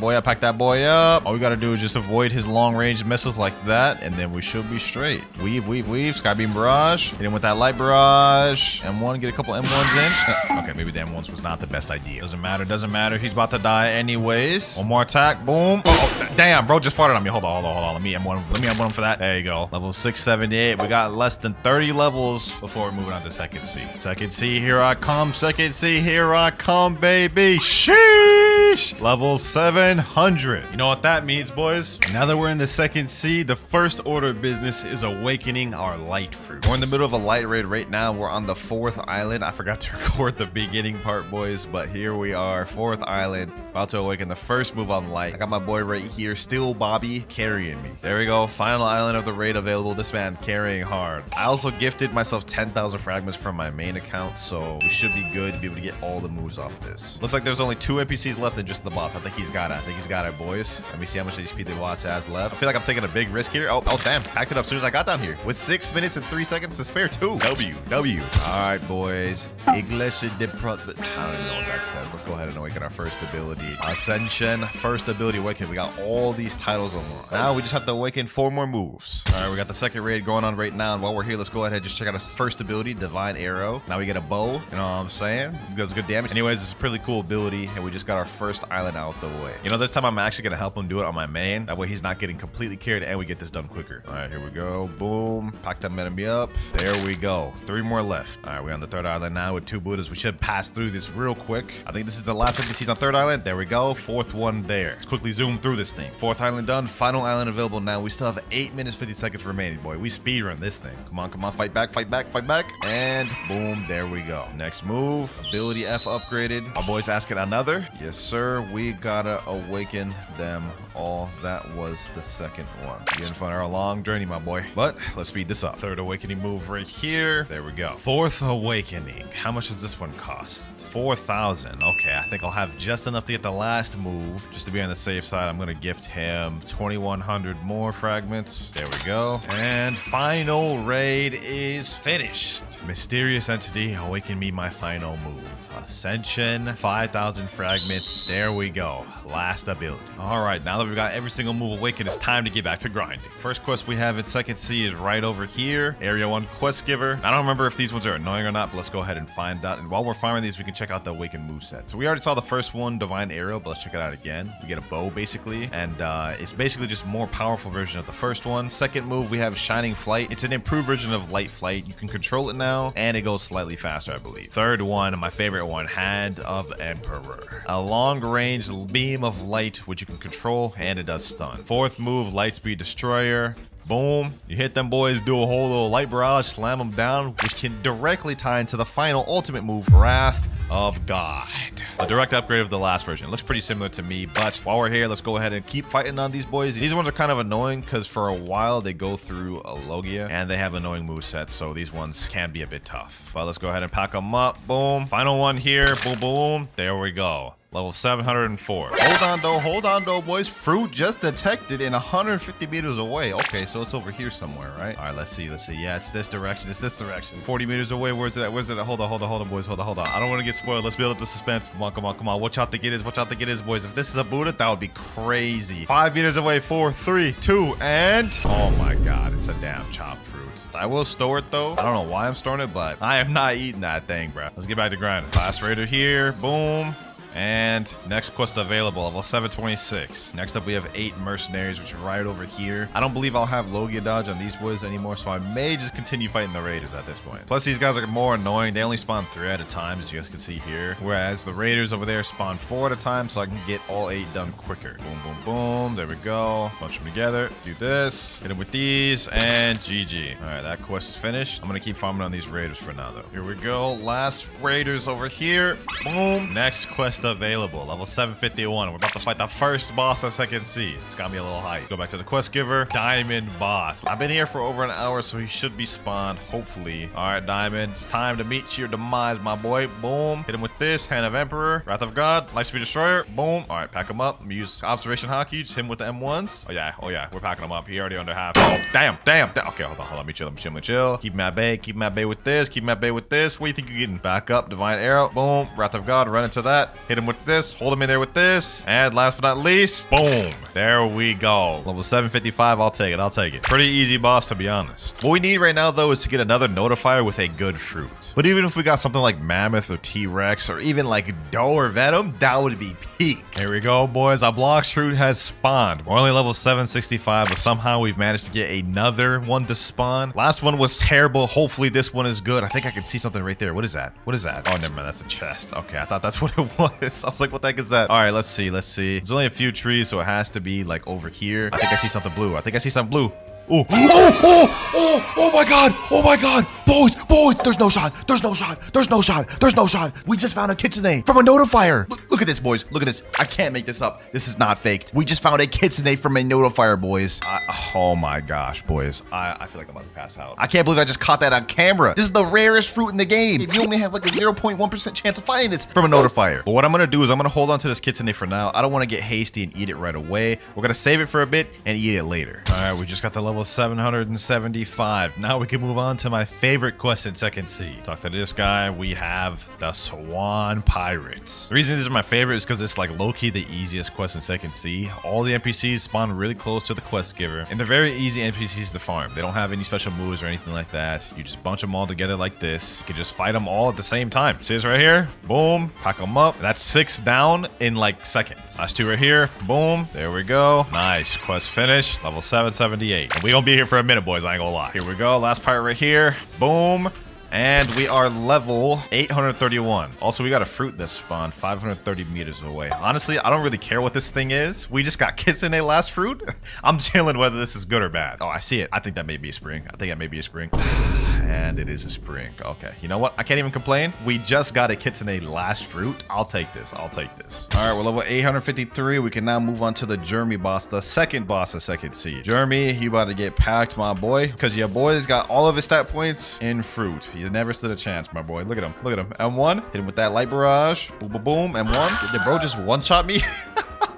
boy up. All we got to do is just avoid his long-range missiles like that, and then we should be straight. Weave. Sky Beam Barrage. Hit him with that light barrage. M1, get a couple M1s in. Okay, maybe the M1s was not the best idea. Doesn't matter. He's about to die anyways. One more attack. Boom. Oh, damn, bro, just farted on me. Hold on. Let me M1 him for that. There you go. Level 678. We got less than 30 few levels before we're moving on to second C. Second C, here I come. Second C, here I come, baby. Sheesh! Level 700. You know what that means, boys? Now that we're in the second C, the first order of business is awakening our light fruit. We're in the middle of a light raid right now. We're on the 4th island. I forgot to record the beginning part, boys, but here we are, 4th island, about to awaken the first move on light. I got my boy right here, still Bobby, carrying me. There we go, final island of the raid available. This man carrying hard. I also gifted myself 10,000 fragments from my main account, so we should be good to be able to get all the moves off this. Looks like there's only 2 NPCs left and just the boss. I think he's got it. I think he's got it, boys. Let me see how much HP the boss has left. I feel like I'm taking a big risk here. Oh damn, packed it up as soon as I got down here with 6 minutes and 3 seconds to spare too. W. All right, boys. Iglesia de Pro... I don't even know what that says. Let's go ahead and awaken our first ability. Ascension, first ability awaken. We got all these titles unlocked. Now we just have to awaken 4 more moves. All right, we got the second raid going on right now. And while we're here, let's go ahead and just check out our first ability, Divine Arrow. Now we get a bow. You know what I'm saying? It does good damage. Anyways, it's a pretty cool ability. And we just got our first island out the way. You know, this time I'm actually going to help him do it on my main. That way he's not getting completely carried and we get this done quicker. All right, here we go. Boom. Pack that enemy up. There we go. 3 more left. All right, we're on the 3rd island now with 2 Buddhas. We should pass through this real quick. I think this is the last NPCs on 3rd island. There we go. 4th one there. Let's quickly zoom through this thing. 4th island done. Final island available now. We still have 8 minutes 50 seconds remaining, boy. We speedrun this thing. Come on, come on. Fight back, fight back, fight back. And boom, there we go. Next move. Ability F upgraded. Our boy's asking another. Yes, sir. We gotta awaken them all. That was the second one. You're in for a long journey, my boy. But let's speed this up. 3rd awakening move right here. There we go. 4th awakening. How much does this one cost? 4,000. Okay, I think I'll have just enough to get the last move. Just to be on the safe side, I'm gonna gift him 2,100 more fragments. There we go. And final raid is finished. Mysterious entity, awaken me my final move. Ascension, 5,000 fragments. There we go. Last ability. All right, now that we've got every single move awakened, it's time to get back to grinding. First quest we have in second C is right over here. Area 1 quest giver. I don't remember if these ones are annoying or not, but let's go ahead and find out. And while we're farming these, we can check out the awakened moveset. So we already saw the first one, Divine Arrow, but let's check it out again. We get a bow basically, and it's basically just more powerful version of the first one. Second move, we have Shining Flight. It's an improved version of Light Flight. You can control it now, and it goes slightly faster, I believe. Third one, my favorite one, Hand of Emperor. A long-range beam of light, which you can control, and it does stun. Fourth move, Lightspeed Destroyer. Boom. You hit them boys, do a whole little light barrage, slam them down, which can directly tie into the final ultimate move, Wrath of God. A direct upgrade of the last version. It looks pretty similar to me, but while we're here, let's go ahead and keep fighting on these boys. These ones are kind of annoying because for a while they go through a Logia and they have annoying movesets, so these ones can be a bit tough. But let's go ahead and pack them up. Boom. Final one here. Boom, boom. There we go. Level 704. Hold on though, boys. Fruit just detected in 150 meters away. Okay, so it's over here somewhere, right? All right, let's see. Yeah, it's this direction. 40 meters away. Where's it at? Hold on, boys. Hold on. I don't want to get spoiled. Let's build up the suspense. Come on. Watch out, think it is, boys. If this is a Buddha, that would be crazy. 5 meters away. 4, 3, 2, and oh my God, it's a damn chopped fruit. I will store it though. I don't know why I'm storing it, but I am not eating that thing, bro. Let's get back to grinding. Class Raider here. Boom. And next quest available, level 726. Next up, we have 8 mercenaries, which are right over here. I don't believe I'll have Logia dodge on these boys anymore, so I may just continue fighting the raiders at this point. Plus, these guys are more annoying. They only spawn 3 at a time, as you guys can see here. Whereas the raiders over there spawn 4 at a time, so I can get all 8 done quicker. Boom, boom, boom. There we go. Bunch them together. Do this. Hit them with these, and GG. All right, that quest is finished. I'm gonna keep farming on these raiders for now, though. Here we go. Last raiders over here. Boom. Next quest available, level 751. We're about to fight the first boss of second C. It's got me a little hype. Go back to the quest giver, Diamond Boss. I've been here for over an hour, so he should be spawned, hopefully. All right, Diamond, it's time to meet your demise, my boy. Boom. Hit him with this, Hand of Emperor, Wrath of God, Lightspeed Destroyer. Boom. All right, pack him up. Let me use Observation Hockey. Just hit him with the M1s. Oh yeah, we're packing him up. He already under half. Oh, damn. Okay, hold on. Let me chill. Keep him at bay with this. What do you think you're getting? Back up, Divine Arrow. Boom. Wrath of God, run into that. Hit Hit him with this. Hold him in there with this. And last but not least, boom. There we go. Level 755. I'll take it. I'll take it. Pretty easy boss, to be honest. What we need right now, though, is to get another notifier with a good fruit. But even if we got something like Mammoth or T-Rex or even like Doe or Venom, that would be peak. Here we go, boys. Our Blox fruit has spawned. We're only level 765, but somehow we've managed to get another one to spawn. Last one was terrible. Hopefully this one is good. I think I can see something right there. What is that? What is that? Oh, never mind. That's a chest. Okay, I thought that's what it was. I was like, what the heck is that? All right, let's see. Let's see. There's only a few trees, so it has to be like over here. I think I see something blue. I think I see something blue. Oh, oh my God. Oh my God. Boys, there's no shot. There's no shot. There's no shot. There's no shot. We just found a kitsune from a notifier. Look at this, boys. Look at this. I can't make this up. This is not faked. We just found a kitsune from a notifier, boys. Oh my gosh, boys. I feel like I'm about to pass out. I can't believe I just caught that on camera. This is the rarest fruit in the game. You only have like a 0.1% chance of finding this from a notifier. But what I'm going to do is I'm going to hold on to this kitsune for now. I don't want to get hasty and eat it right away. We're going to save it for a bit and eat it later. All right, we just got the level 775. Now we can move on to my favorite quest in Second Sea. Talk to this guy. We have the Swan Pirates. The reason these are my favorite is because it's like low-key the easiest quest in Second Sea. All the NPCs spawn really close to the quest giver, and they're very easy NPCs to farm. They don't have any special moves or anything like that. You just bunch them all together like this. You can just fight them all at the same time. See this right here? Boom. Pack them up. That's 6 down in like seconds. Last 2 right here. Boom. There we go. Nice. Quest finished. Level 778. And we gonna be here for a minute, boys. I ain't gonna lie. Here we go. Last pirate right here. Boom. And we are level 831. Also, we got a fruit that spawned 530 meters away. Honestly, I don't really care what this thing is. We just got kitsune last fruit. I'm chilling whether this is good or bad. Oh, I see it. I think that may be a spring. I think that may be a spring. And it is a spring. Okay. You know what? I can't even complain. We just got a kitsune last fruit. I'll take this. I'll take this. All right, we're level 853. We can now move on to the Jeremy boss, the second boss of Second Sea. Jeremy, you about to get packed, my boy, because your boy's got all of his stat points in fruit. You never stood a chance, my boy. Look at him. Look at him. M1. Hit him with that light barrage. Boom, boom, boom. M1. Did bro just one-shot me?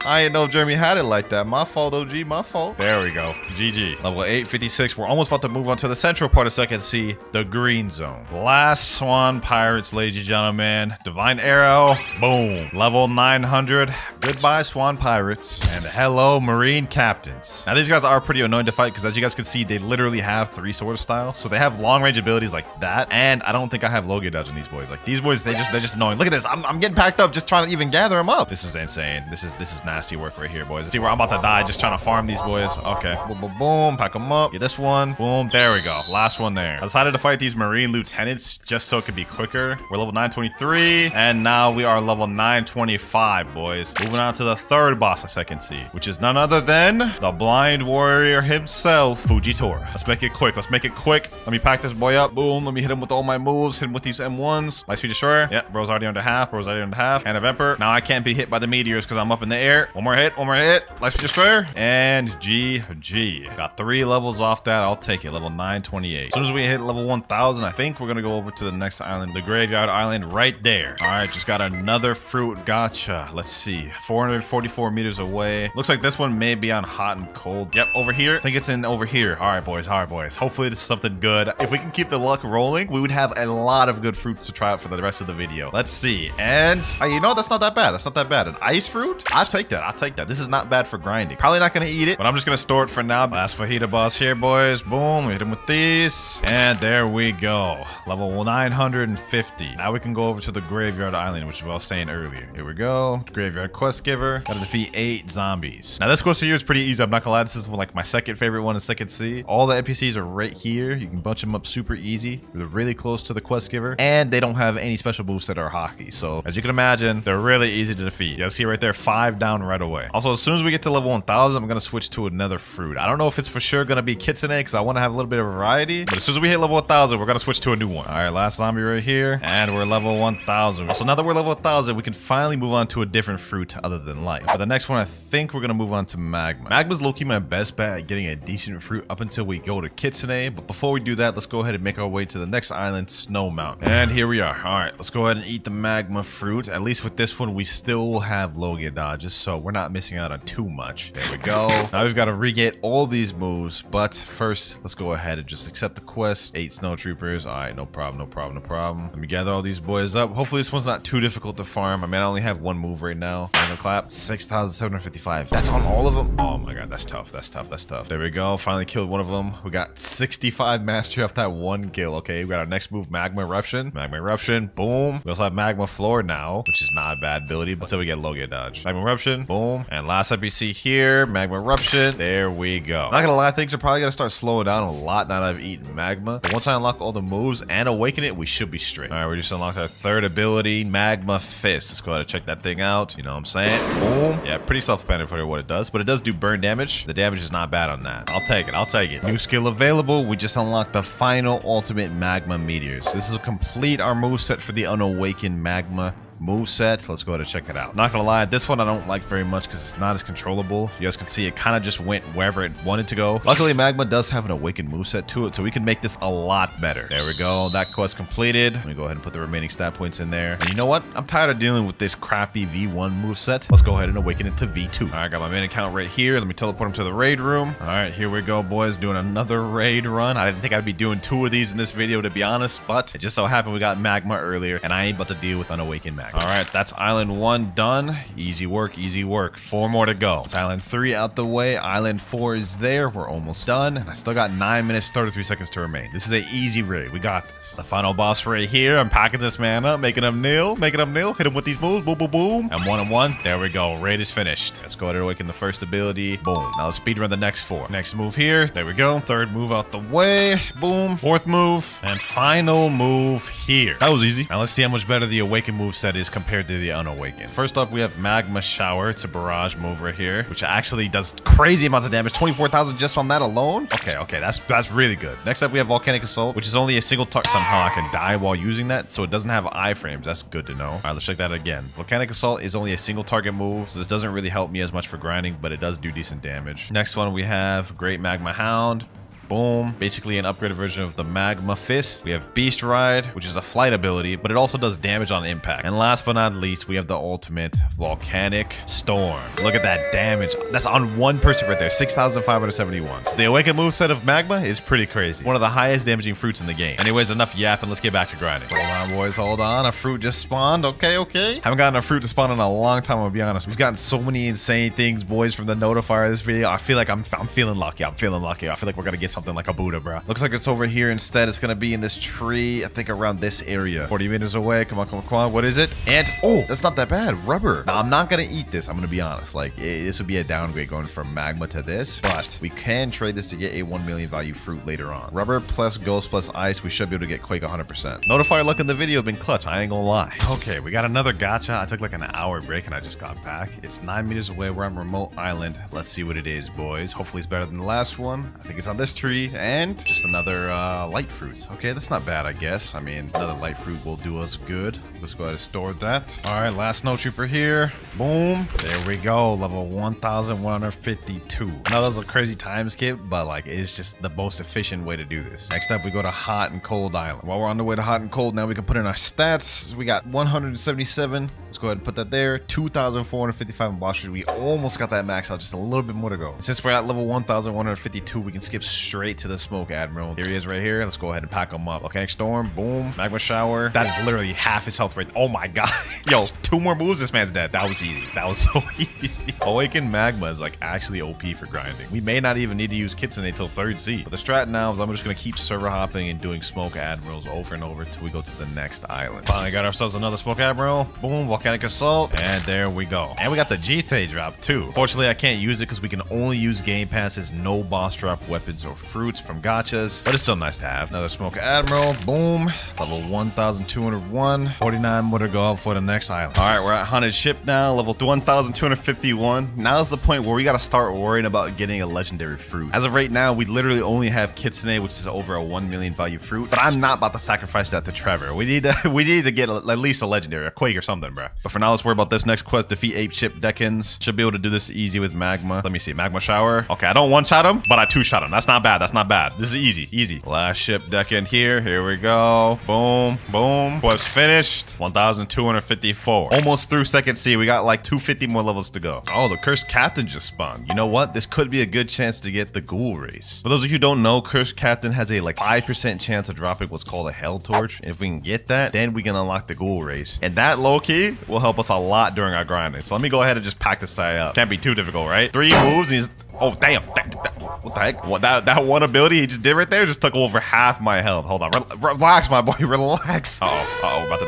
I didn't know if Jeremy had it like that. My fault, OG. My fault. There we go. GG. Level 856. We're almost about to move on to the central part of Second Sea, the green zone. Last Swan Pirates, ladies and gentlemen. Divine Arrow. Boom. Level 900. Goodbye, Swan Pirates. And hello, Marine Captains. Now, these guys are pretty annoying to fight because, as you guys can see, they literally have 3 sword styles. So they have long-range abilities like that. And I don't think I have Logia dodge in these boys. Like, these boys, they're just annoying. Look at this. I'm getting packed up just trying to even gather them up. This is insane. This is nasty work right here, boys. See where I'm about to die just trying to farm these boys. Okay. Boom, boom, boom. Pack them up. Get this one. Boom. There we go. Last one there. I decided to fight these Marine Lieutenants just so it could be quicker. We're level 923. And now we are level 925, boys. Moving on to the third boss of Second Sea, which is none other than the Blind Warrior himself, Fujitora. Let's make it quick. Let's make it quick. Let me pack this boy up. Boom. Let me hit him with all my moves. Hit him with these M1s. Light Speed Destroyer. Yep. Bro's already under half. Bro's already under half. Hand of Emperor. Now I can't be hit by the meteors because I'm up in the air. One more hit. One more hit. Light Speed Destroyer. And GG. Got 3 levels off that. I'll take it. Level 928. As soon as we hit level 1000, I think we're going to go over to the next island, the Graveyard Island right there. All right. Just got another fruit. Gotcha. Let's see. 444 meters away. Looks like this one may be on hot and cold. Yep. Over here. I think it's in over here. All right, boys. All right, boys. Hopefully this is something good. If we can keep the luck rolling, we would have a lot of good fruits to try out for the rest of the video. Let's see. And you know, that's not that bad. That's not that bad. An ice fruit? I'll take that. I'll take that. This is not bad for grinding. Probably not going to eat it, but I'm just going to store it for now. Last fajita boss here, boys. Boom. We hit him with these. And there we go. Level 950. Now we can go over to the Graveyard Island, which is what I was saying earlier. Here we go. Graveyard Quest Giver. Gotta defeat 8 zombies. Now this quest here is pretty easy. I'm not gonna lie. This is like my second favorite one in Second Sea. All the NPCs are right here. You can bunch them up super easy. They're really close to the quest giver. And they don't have any special boosts that are hockey. So as you can imagine, they're really easy to defeat. You guys see right there, 5 down right away. Also, as soon as we get to level 1000, I'm gonna switch to another fruit. I don't know if it's for sure gonna be kitsune because I want to have a little bit of variety. But as soon as we hit level 1000, we're gonna switch to a new one. All right, last zombie right here. And we're level 1000. So now that we're level 1000, we can finally move on to a different fruit other than life. For the next one, I think we're gonna move on to magma. Magma's low-key my best bet at getting a decent fruit up until we go to kitsune. But before we do that, let's go ahead and make our way to the next island, Snow Mountain. And here we are. All right, let's go ahead and eat the magma fruit. At least with this one, we still have Logia dodges. So so we're not missing out on too much. There we go. Now we've got to re-get all these moves, but first, let's go ahead and just accept the quest. 8 snow troopers. All right, no problem, no problem, no problem. Let me gather all these boys up. Hopefully this one's not too difficult to farm. I mean, I only have one move right now. I'm gonna clap. 6,755. That's on all of them? Oh my god, that's tough, that's tough, that's tough. There we go. Finally killed one of them. We got 65 mastery off that one kill. Okay, we got our next move, Magma Eruption. Magma Eruption, boom. We also have Magma Floor now, which is not a bad ability, but until we get Logia Dodge. Magma Eruption, boom. And last up you see here, Magma Eruption. There we go. Not gonna lie, things are probably gonna start slowing down a lot now that I've eaten Magma. But once I unlock all the moves and awaken it, we should be straight. All right, we just unlocked our third ability, Magma Fist. Let's go ahead and check that thing out. You know what I'm saying? Boom. Yeah, pretty self-explanatory what it does, but it does do burn damage. The damage is not bad on that. I'll take it. I'll take it. New skill available. We just unlocked the final ultimate Magma Meteors. This will complete our moveset for the unawakened Magma moveset. Let's go ahead and check it out. Not gonna lie, this one I don't like very much because it's not as controllable. You guys can see it kind of just went wherever it wanted to go. Luckily, Magma does have an awakened moveset to it, so we can make this a lot better. There we go. That quest completed. Let me go ahead and put the remaining stat points in there. And you know what? I'm tired of dealing with this crappy V1 moveset. Let's go ahead and awaken it to V2. All right, got my main account right here. Let me teleport him to the raid room. All right, here we go, boys. Doing another raid run. I didn't think I'd be doing 2 of these in this video, to be honest, but it just so happened we got Magma earlier, and I ain't about to deal with unawakened Magma. All right, that's Island 1 done. Easy work, easy work. 4 more to go. It's Island 3 out the way. Island 4 is there. We're almost done. And I still got 9 minutes, 33 seconds to remain. This is an easy raid. We got this. The final boss right here. I'm packing this man up, making him kneel, making him kneel. Hit him with these moves. Boom, boom, boom. And 1 and 1. There we go. Raid is finished. Let's go ahead and awaken the first ability. Boom. Now let's speedrun the next 4. Next move here. There we go. Third move out the way. Boom. Fourth move. And final move here. That was easy. Now let's see how much better the awakened move set is compared to the unawakened. First up, we have Magma Shower. It's a barrage move right here, which actually does crazy amounts of damage. 24,000 just on that alone. Okay, that's really good. Next up, we have Volcanic Assault, which is only a single target. Somehow I can die while using that, so it doesn't have iframes. That's good to know. All right, let's check that again. Volcanic Assault is only a single target move, so this doesn't really help me as much for grinding, but it does do decent damage. Next one, we have Great Magma Hound. Boom. Basically an upgraded version of the Magma Fist. We have Beast Ride, which is a flight ability, but it also does damage on impact. And last but not least, we have the ultimate Volcanic Storm. Look at that damage. That's on one person right there. 6,571. So the awakened moveset of Magma is pretty crazy. One of the highest damaging fruits in the game. Anyways, enough yapping. Let's get back to grinding. Hold on, boys. Hold on. A fruit just spawned. Okay. Haven't gotten a fruit to spawn in a long time, I'll be honest. We've gotten so many insane things, boys, from the notifier of this video. I feel like I'm feeling lucky. I feel like we're gonna get something like a Buddha, bro. Looks like it's over here instead. It's gonna be in this tree, I think around this area. 40 meters away. Come on. What is it? And oh, that's not that bad. Rubber. Now I'm not gonna eat this. I'm gonna be honest. Like this would be a downgrade going from Magma to this, but we can trade this to get a 1 million value fruit later on. Rubber plus ghost plus ice. We should be able to get Quake 100%. Notifier luck in the video been clutch. I ain't gonna lie. Okay, we got another gacha. I took like an hour break and I just got back. It's 9 meters away. We're on Remote Island. Let's see what it is, boys. Hopefully it's better than the last one. I think it's on this tree. And just another light fruit. Okay, that's not bad, I guess. I mean, another light fruit will do us good. Let's go ahead and store that. All right, last snow trooper here. Boom. There we go. Level 1,152. Now that was a crazy time skip, but like it's just the most efficient way to do this. Next up, we go to Hot and Cold Island. While we're on the way to Hot and Cold, now we can put in our stats. We got 177. Let's go ahead and put that there. 2,455 in boss street. We almost got that max out. Just a little bit more to go. Since we're at level 1,152, we can skip straight to the Smoke Admiral. Here he is right here. Let's go ahead and pack him up. Volcanic Storm. Boom. Magma Shower. That is literally half his health rate. Oh my god. Yo, 2 more moves. This man's dead. That was easy. That was so easy. Awakened Magma is like actually OP for grinding. We may not even need to use Kitsune until 3rd seed. But the strat now is I'm just going to keep server hopping and doing Smoke Admirals over and over until we go to the next island. Finally got ourselves another Smoke Admiral. Boom. Volcanic Assault. And there we go. And we got the GTA drop too. Fortunately, I can't use it because we can only use game passes, no boss drop weapons or fruits from gachas. But it's still nice to have. Another Smoke Admiral. Boom. Level 1,201. 49 more to go up for the next island. All right, we're at Haunted Ship now. Level 1,251. Now is the point where we got to start worrying about getting a legendary fruit. As of right now, we literally only have Kitsune, which is over a 1 million value fruit. But I'm not about to sacrifice that to Trevor. We need to get at least a legendary, a Quake or something, bro. But for now, let's worry about this next quest. Defeat Ape Ship Decans. Should be able to do this easy with Magma. Let me see. Magma Shower. Okay, I don't one-shot him, but I two-shot him. That's not bad. bad. That's not bad. This is easy. Easy. Last ship deck in here. Here we go. Boom. Boom. Quest finished. 1,254. Almost through second C. We got like 250 more levels to go. Oh, the Cursed Captain just spawned. You know what? This could be a good chance to get the Ghoul Race. For those of you who don't know, Cursed Captain has a like 5% chance of dropping what's called a Hell Torch. And if we can get that, then we can unlock the Ghoul Race. And that low-key will help us a lot during our grinding. So let me go ahead and just pack this guy up. Can't be too difficult, right? 3 moves. And he's... Oh, damn. What the heck? What, that one ability he just did right there just took over half my health. Hold on. Relax, my boy. Relax. Uh-oh. About to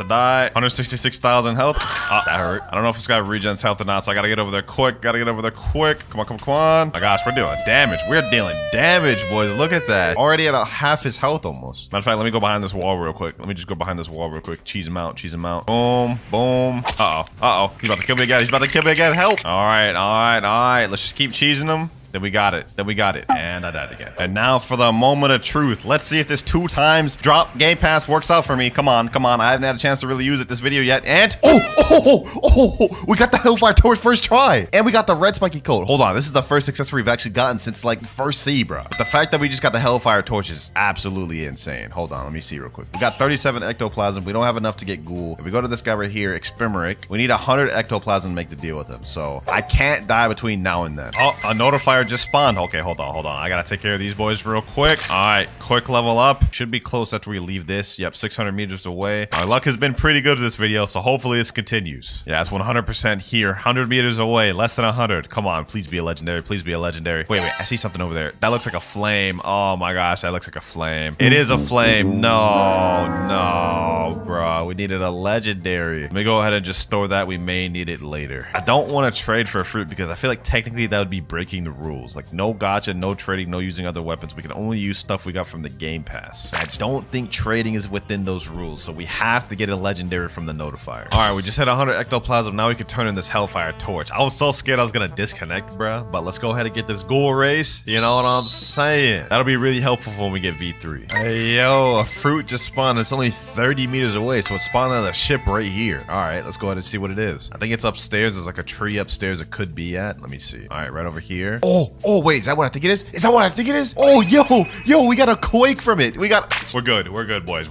die. 166,000 health. That hurt. I don't know if this guy regens health or not, so I gotta get over there quick. Come on. My gosh, we're doing damage. We're dealing damage, boys. Look at that. Already at half his health almost. Matter of fact, let me go behind this wall real quick. Cheese him out. Boom. Uh-oh. He's about to kill me again. Help. All right. Let's just keep cheesing him. Then we got it. And I died again. And now for the moment of truth. Let's see if this 2 times drop Game Pass works out for me. Come on. I haven't had a chance to really use it this video yet. And we got the Hellfire Torch first try. And we got the red spiky coat. Hold on. This is the first accessory we've actually gotten since like the first C, bro. But the fact that we just got the Hellfire Torch is absolutely insane. Hold on. Let me see real quick. We got 37 ectoplasm. We don't have enough to get Ghoul. If we go to this guy right here, Experimeric, we need 100 ectoplasm to make the deal with him. So I can't die between now and then. Oh, a notifier just spawned. Okay, hold on. I gotta take care of these boys real quick. All right, quick level up. Should be close after we leave this. Yep, 600 meters away. Our luck has been pretty good this video, so hopefully this continues. Yeah, it's 100% here. 100 meters away, less than 100. Come on, please be a legendary. Wait, I see something over there. That looks like a flame. Oh my gosh, that looks like a flame. It is a flame. No, bro. We needed a legendary. Let me go ahead and just store that. We may need it later. I don't want to trade for a fruit because I feel like technically that would be breaking the rules. Like no gacha, no trading, no using other weapons. We can only use stuff we got from the Game Pass. I don't think trading is within those rules, so we have to get a legendary from the notifier. All right, we just hit 100 ectoplasm. Now we can turn in this Hellfire Torch. I was so scared I was gonna disconnect, bro. But let's go ahead and get this Ghoul Race. You know what I'm saying? That'll be really helpful when we get V3. Hey, yo, a fruit just spawned. It's only 30 meters away, so it's spawned on the ship right here. All right, let's go ahead and see what it is. I think it's upstairs. There's like a tree upstairs it could be at. Let me see. All right, right over here. Oh, wait, is that what I think it is? Oh, yo, we got a quake from it. We're good, boys.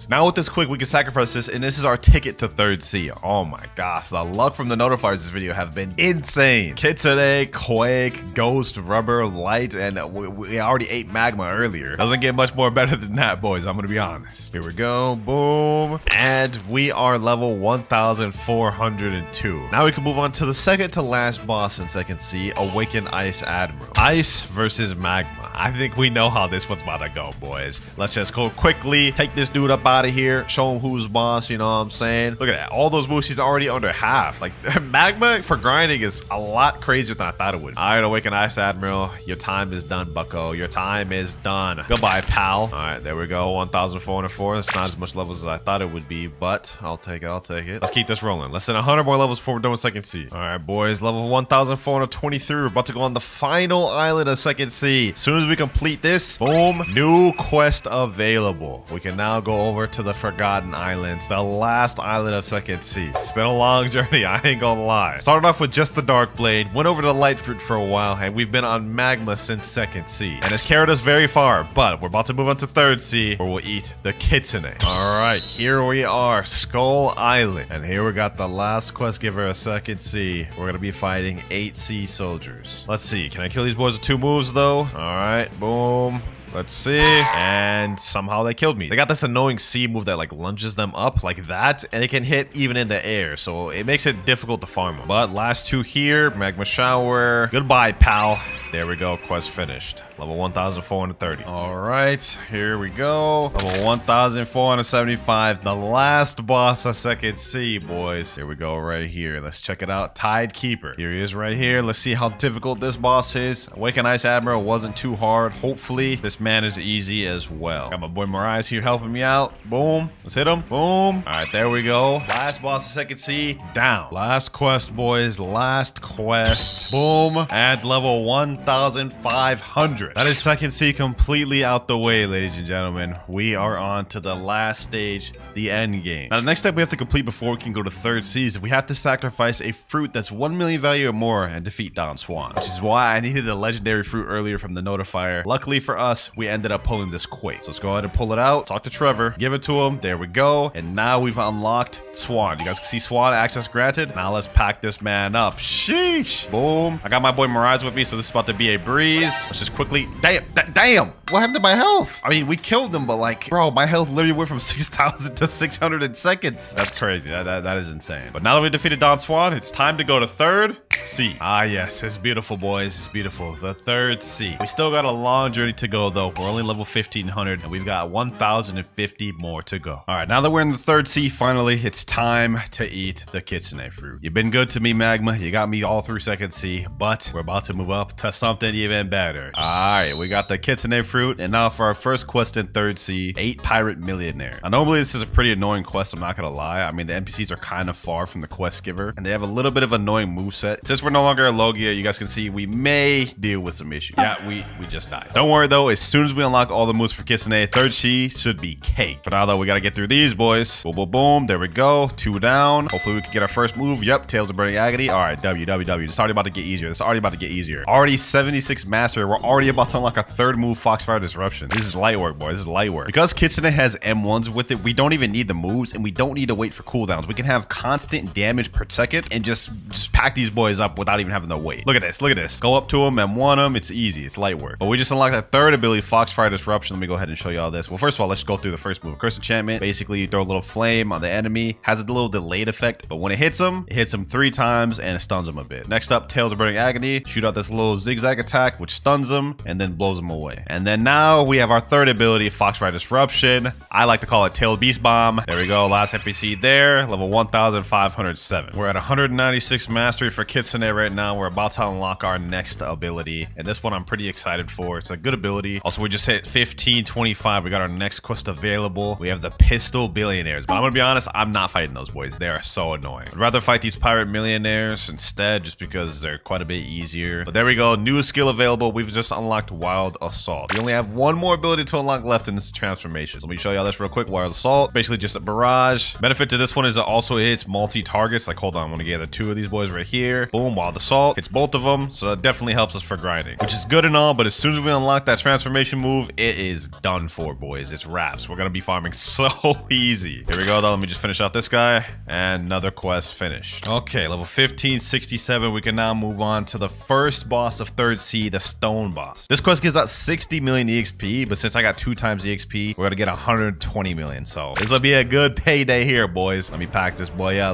Now with this quick, we can sacrifice this, and this is our ticket to 3rd C. Oh my gosh, the luck from the notifiers this video have been insane. Kitsune, Quake, Ghost, Rubber, Light, and we already ate Magma earlier. Doesn't get much more better than that, boys. I'm gonna be honest. Here we go, boom. And we are level 1,402. Now we can move on to the second to last boss in 2nd C, Awakened Ice Admiral. Ice versus Magma. I think we know how this one's about to go, boys. Let's just go quickly, take this dude up out of here, show him who's boss, you know what I'm saying? Look at that. All those moves, he's already under half. Like, Magma for grinding is a lot crazier than I thought it would. All right, Awakened Ice Admiral. Your time is done, bucko. Your time is done. Goodbye, pal. All right, there we go. 1,404. That's not as much levels as I thought it would be, but I'll take it. Let's keep this rolling. Less than 100 more levels before we're done with 2nd C. All right, boys. Level 1,423. We're about to go on the final island of 2nd C. As soon as we complete this, boom, new quest available. We can now go over to the Forgotten Islands, the last island of 2nd C. It's been a long journey, I ain't gonna lie. Started off with just the Dark Blade, went over to Light Fruit for a while, and we've been on Magma since 2nd C. And it's carried us very far, but we're about to move on to 3rd C, where we'll eat the Kitsune. All right, here we are, Skull Island. And here we got the last quest giver of 2nd C. We're gonna be fighting 8 C soldiers. Let's see, can I kill these boys with 2 moves though? All right, boom. Let's see. And somehow they killed me. They got this annoying C move that like lunges them up like that, and it can hit even in the air, so it makes it difficult to farm them. But last 2 here, Magma Shower. Goodbye, pal. There we go, quest finished. Level 1,430. All right, here we go. Level 1,475, the last boss of 2nd C, boys. Here we go right here. Let's check it out. Tide Keeper. Here he is right here. Let's see how difficult this boss is. Awakened Ice Admiral wasn't too hard. Hopefully, this man is easy as well. Got my boy Mariah here helping me out. Boom. Let's hit him. Boom. All right, there we go. Last boss of 2nd C, down. Last quest, boys. Last quest. Boom. At level 1,000. 1,500. That is second C completely out the way, ladies and gentlemen. We are on to the last stage, the end game. Now, the next step we have to complete before we can go to third C is we have to sacrifice a fruit that's 1 million value or more and defeat Don Swan, which is why I needed the legendary fruit earlier from the notifier. Luckily for us, we ended up pulling this Quake. So let's go ahead and pull it out, talk to Trevor, give it to him. There we go. And now we've unlocked Swan. You guys can see Swan access granted. Now let's pack this man up. Sheesh. Boom. I got my boy Mirage with me, so this is about to be a breeze. Let's just quickly... Damn. What happened to my health? I mean, we killed him, but like, bro, my health literally went from 6,000 to 600 in seconds. That's crazy. That is insane. But now that we defeated Don Swan, it's time to go to third C. Ah, yes. It's beautiful, boys. It's beautiful. The third C. We still got a long journey to go, though. We're only level 1,500, and we've got 1,050 more to go. All right, now that we're in the third C, finally, it's time to eat the kitsune fruit. You've been good to me, Magma. You got me all through second C, but we're about to move up to something even better. All right, we got the kitsune fruit, and now for our first quest in third C, 8 Pirate Millionaire. Now, normally, this is a pretty annoying quest, I'm not gonna lie. I mean, the NPCs are kind of far from the quest giver, and they have a little bit of annoying moveset. Since we're no longer a Logia, you guys can see we may deal with some issues. Yeah, we just died. Don't worry though, as soon as we unlock all the moves for Kitsune, third C should be cake. For now though, we gotta get through these boys. Boom, boom, boom. There we go. 2 down. Hopefully we can get our first move. Yep, Tails of Burning Agony. All right, W. It's already about to get easier. Already 76 master. We're already about to unlock our third move, Foxfire Disruption. This is light work, boys. This is light work. Because Kitsune has M1s with it, we don't even need the moves, and we don't need to wait for cooldowns. We can have constant damage per second and just pack these boys up without even having to wait. Look at this. Go up to them and one them. It's easy. It's light work. But we just unlocked that third ability, Foxfire Disruption. Let me go ahead and show you all this. Well, first of all, let's go through the first move. Curse Enchantment. Basically, you throw a little flame on the enemy. Has a little delayed effect, but when it hits him 3 times and it stuns him a bit. Next up, Tails of Burning Agony. Shoot out this little zigzag attack, which stuns him and then blows him away. And then now we have our third ability, Foxfire Disruption. I like to call it Tail Beast Bomb. There we go. Last NPC there. Level 1,507. We're at 196 mastery for Kitsune right now. We're about to unlock our next ability, and this one I'm pretty excited for. It's a good ability. Also, we just hit 1525. We got our next quest available. We have the Pistol Billionaires, but I'm gonna be honest, I'm not fighting those boys. They are so annoying. I'd rather fight these Pirate Millionaires instead, just because they're quite a bit easier. But there we go. New skill available. We've just unlocked Wild Assault. We only have one more ability to unlock left in this transformation. So let me show y'all this real quick. Wild Assault, basically just a barrage. Benefit to this one is it also hits multi-targets. Like, hold on, I'm gonna gather 2 of these boys right here. Boom, Wild Assault hits both of them, so that definitely helps us for grinding, which is good and all. But as soon as we unlock that transformation move, it is done for, boys. It's wraps. We're gonna be farming so easy. Here we go though. Let me just finish out this guy, and another quest finished. Okay, level 1567. We can now move on to the first boss of third C, the Stone Boss. This quest gives out 60 million EXP, but since I got 2 times EXP, we're gonna get 120 million. So this will be a good payday here, boys. Let me pack this boy up.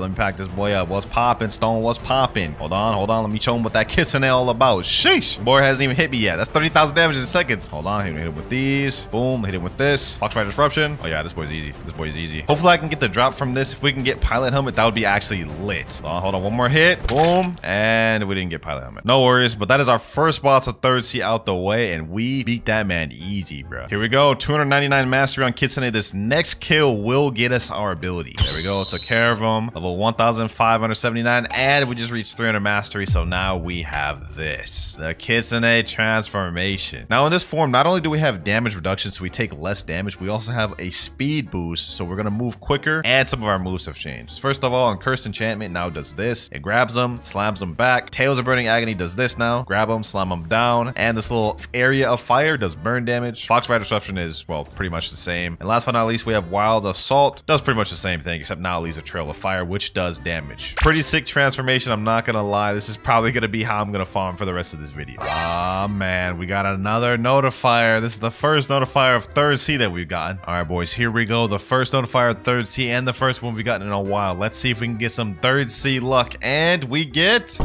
What's popping, Stone? What's popping? Hold on. Let me show him what that Kitsune all about. Sheesh. Boy hasn't even hit me yet. That's 30,000 damage in seconds. Hold on. Hit him with these. Boom. Hit him with this. Foxfire Disruption. Oh yeah, this boy's easy. Hopefully I can get the drop from this. If we can get Pilot Helmet, that would be actually lit. Hold on. One more hit. Boom. And we didn't get Pilot Helmet. No worries, but that is our first boss of third C out the way, and we beat that man easy, bro. Here we go. 299 mastery on Kitsune. This next kill will get us our ability. There we go. Took care of him. Level 1,579, and we just reached 300 mastery. So now we have this, the Kitsune transformation. Now in this form, not only do we have damage reduction, so we take less damage, we also have a speed boost, so we're gonna move quicker, and some of our moves have changed. First of all, on Cursed Enchantment now does this. It grabs them, slams them back. Tails of Burning Agony does this now. Grab them, slam them down, and this little area of fire does burn damage. Foxfire Disruption is, well, pretty much the same. And last but not least, we have Wild Assault. Does pretty much the same thing, except now it leaves a trail of fire, which does damage. Pretty sick transformation, I'm not gonna lie. This is probably gonna be how I'm gonna farm for the rest of this video. Ah, man, we got another notifier. This is the first notifier of third C that we've gotten. All right, boys, here we go. The first notifier of third C and the first one we've gotten in a while. Let's see if we can get some third C luck. And we get...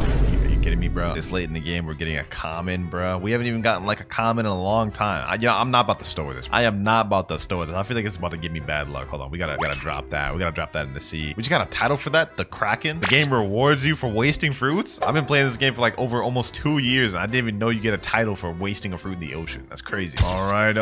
Kidding me, bro? This late in the game, we're getting a common, bro. We haven't even gotten like a common in a long time. I'm not about to store this. I am not about to store this. I feel like it's about to give me bad luck. Hold on, we gotta drop that. We gotta drop that in the sea. We just got a title for that, the Kraken. The game rewards you for wasting fruits. I've been playing this game for like over almost 2 years, and I didn't even know you get a title for wasting a fruit in the ocean. That's crazy. All right.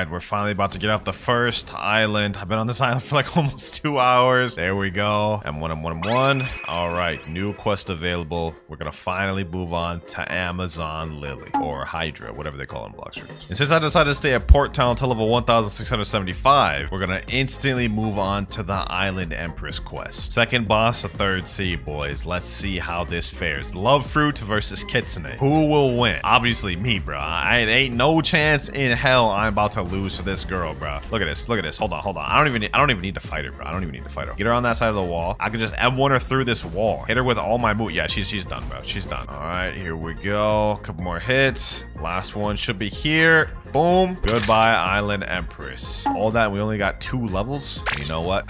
We're finally about to get off the first island. I've been on this island for like almost 2 hours. There we go. M1. All right, new quest available. We're gonna finally move on to Amazon Lily, or Hydra, whatever they call it in Blox streams. And since I decided to stay at Port Town until level 1675, we're gonna instantly move on to the Island Empress quest. Second boss, a third sea, boys. Let's see how this fares. Love Fruit versus Kitsune. Who will win? Obviously me, bro. I ain't no chance in hell I'm about to lose to this girl, bro. Look at this. Look at this. Hold on. Hold on. I don't even need to fight her, bro. I don't even need to fight her. Get her on that side of the wall. I can just M1 her through this wall. Hit her with all my moves. Yeah, she's done, bro. She's done. All right, here we go. A couple more hits. Last one should be here. Boom. Goodbye, Island Empress. All that, we only got 2 levels. You know what?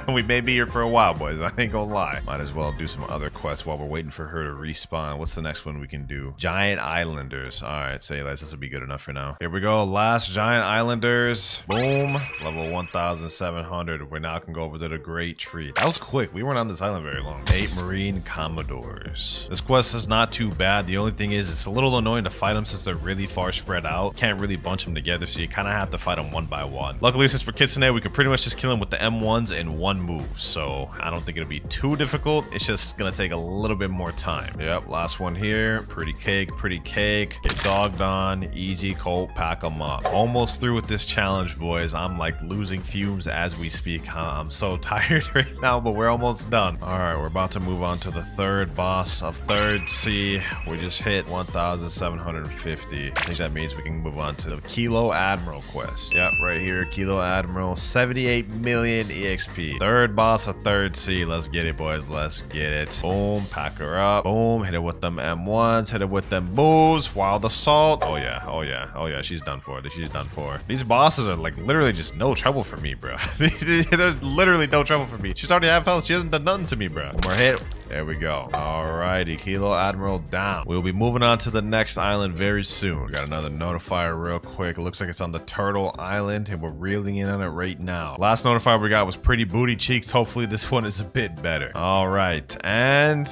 We may be here for a while, boys. I ain't gonna lie. Might as well do some other quests while we're waiting for her to respawn. What's the next one we can do? Giant Islanders. All right, say less. This will be good enough for now. Here we go. Last Giant Islanders. Boom. Level 1700. We now can go over to the Great Tree. That was quick. We weren't on this island very long. 8 Marine Commodores. This quest is not too bad. The only thing is it's a little annoying to fight them since they're really far spread out. Can't really bunch them together, so you kind of have to fight them one by one. Luckily, since for Kitsune, we can pretty much just kill him with the M1s in one move, so I don't think it'll be too difficult. It's just gonna take a little bit more time. Yep, last one here. Pretty cake, pretty cake. Get dogged on. Easy, Colt, pack them up. Almost through with this challenge, boys. I'm like losing fumes as we speak. I'm so tired right now, but we're almost done. All right, we're about to move on to the third boss of third sea. We just hit 1750. I think that means we can move on to the Kilo Admiral quest. Yep, right here, Kilo Admiral, 78 million EXP. Third boss of third sea. Let's get it, boys. Let's get it. Boom, pack her up. Boom, hit it with them M1s, hit it with them moves. Wild Assault. Oh yeah, oh yeah, oh yeah. She's done for. She's done for. These bosses are like literally just no trouble for me, bro. There's literally no trouble for me. She's already half health. She hasn't done nothing to me, bro. One more hit. There we go. Alrighty, Kilo Admiral down. We'll be moving on to the next island very soon. We got another notifier real quick. It looks like it's on the Turtle Island, and we're reeling in on it right now. Last notifier we got was Pretty Booty Cheeks. Hopefully this one is a bit better. Alright, and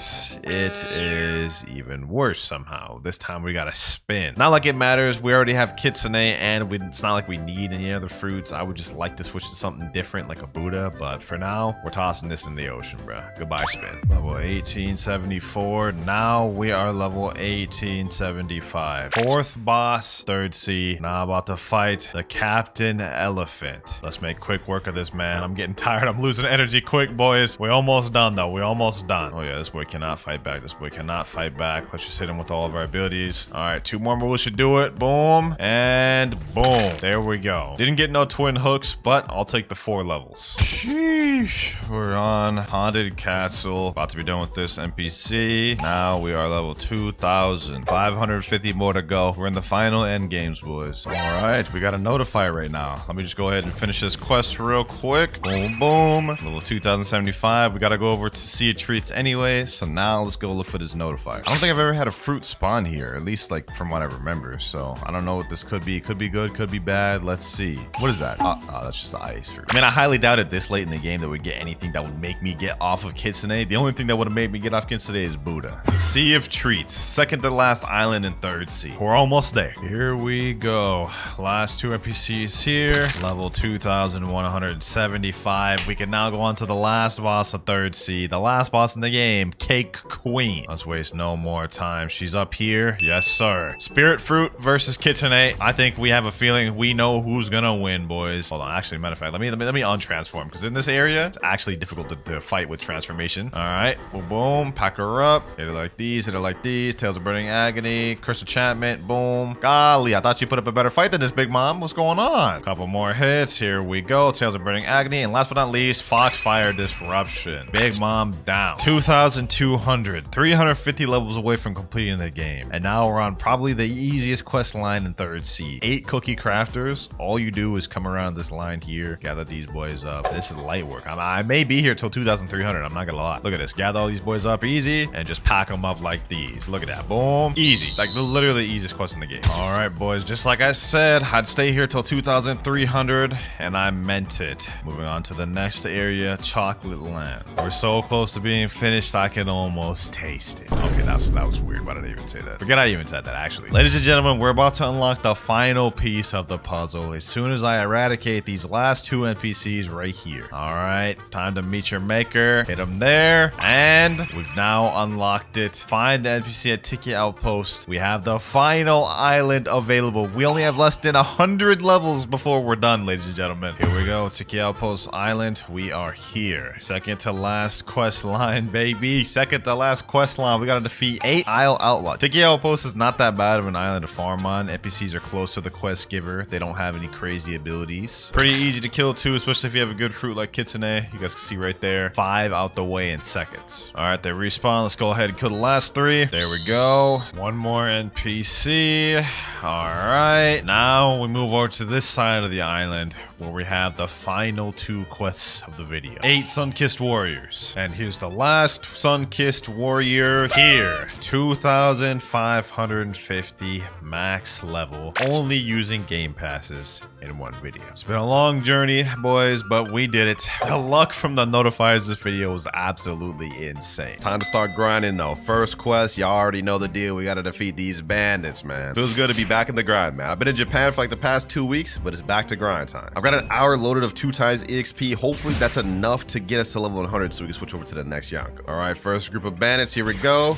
it is even worse somehow. This time we got a spin. Not like it matters. We already have Kitsune, and it's not like we need any other fruits. I would just like to switch to something different like a Buddha, but for now, we're tossing this in the ocean, bro. Goodbye, spin. Level 1874. Now we are level 1875. Fourth boss, third sea. Now about to fight the Captain Elephant. Let's make quick work of this, man. I'm getting tired. I'm losing energy quick, boys. We're almost done, though. We're almost done. Oh, yeah, this boy cannot fight back. This boy cannot fight back. Let's just hit him with all of our abilities. All right, 2 more moves should do it. Boom. And boom. There we go. Didn't get no twin hooks, but I'll take the 4 levels. Sheesh. We're on Haunted Castle. About to be done with this NPC. Now we are level 2000. 550 more to go. We're in the final end games, boys. All right, we got a notifier right now. Let me just go ahead and finish this quest real quick. Boom, boom. Level 2075. We got to go over to Sea of Treats anyway. So now let's go look for this notifier. I don't think I've ever had a fruit spawn here, at least like from what I remember. So I don't know what this could be. Could be good, could be bad. Let's see. What is that? Oh, that's just the ice fruit. I mean, I highly doubted this late in the game that we'd get anything that would make me get off of Kitsune. The only thing that would have made me get off Kitsune is Buddha. The Sea of Treats. Second to last island in third sea. We're almost there. Here we go. Last 2 NPCs here. Level 2175. We can now go on to the last boss of third sea. The last boss in the game, Cake Queen. Let's waste no more time. She's up here. Yes, sir. Spirit Fruit versus Kitsune. I think we have a feeling we know who's gonna win, boys. Hold on. Actually, matter of fact, let me untransform, because in this area, it's actually difficult to fight with transformation. All right. Boom, boom. Pack her up. Hit her like these. Hit her like these. Tales of Burning Agony. Curse Enchantment. Boom. Golly, I thought you put up a better fight than this, Big Mom. What's going on? Couple more hits. Here we go. Tales of Burning Agony. And last but not least, Foxfire Disruption. Big Mom down. 2,200. 350 levels away from completing the game. And now we're on probably the easiest quest line in third sea. 8 cookie crafters. All you do is come around this line here, gather these boys up. This is light work. I may be here till 2,300. I'm not gonna lie. Look at this. Gather all these boys up easy and just pack them up like these. Look at that. Boom. Easy. Like literally the easiest quest in the game. All right, boys. Just like I said, I'd stay here till 2,300, and I meant it. Moving on to the next area, Chocolate Land. We're so close to being finished, I can almost taste it. Okay, that was weird. Why did I even say that? Forget I even said that, actually. Ladies and gentlemen, we're about to unlock the final piece of the puzzle as soon as I eradicate these last 2 NPCs right here. All right, time to meet your maker. Hit them there. And we've now unlocked it. Find the NPC at Tiki Outpost. We have the final island available. We only have less than 100 levels before we're done, ladies and gentlemen. Here we go, Tiki Outpost Island. We are here. Second to last quest line, baby. Second to last quest line. We gotta defeat 8 Isle Outlaws. Tiki Outpost is not that bad of an island to farm on. NPCs are close to the quest giver. They don't have any crazy abilities. Pretty easy to kill too, especially if you have a good fruit like Kitsune. You guys can see right there. 5 out the way in seconds. All right, they respawn. Let's go ahead and kill the last 3. There we go. One more NPC. All right, now we move over to this side of the island where we have the final 2 quests of the video. 8 Sun-Kissed Warriors. And here's the last Sun-Kissed Warrior here. 2,550 max level, only using game passes in 1 video. It's been a long journey, boys, but we did it. The luck from the notifiers this video was absolutely insane. Time to start grinding though. First quest, y'all already know the deal. We gotta defeat these bandits, man. Feels good to be back in the grind, man. I've been in Japan for like the past 2 weeks, but it's back to grind time. I've got an hour loaded of 2 times EXP. Hopefully that's enough to get us to level 100 so we can switch over to the next Yonk. All right, first group of bandits, here we go.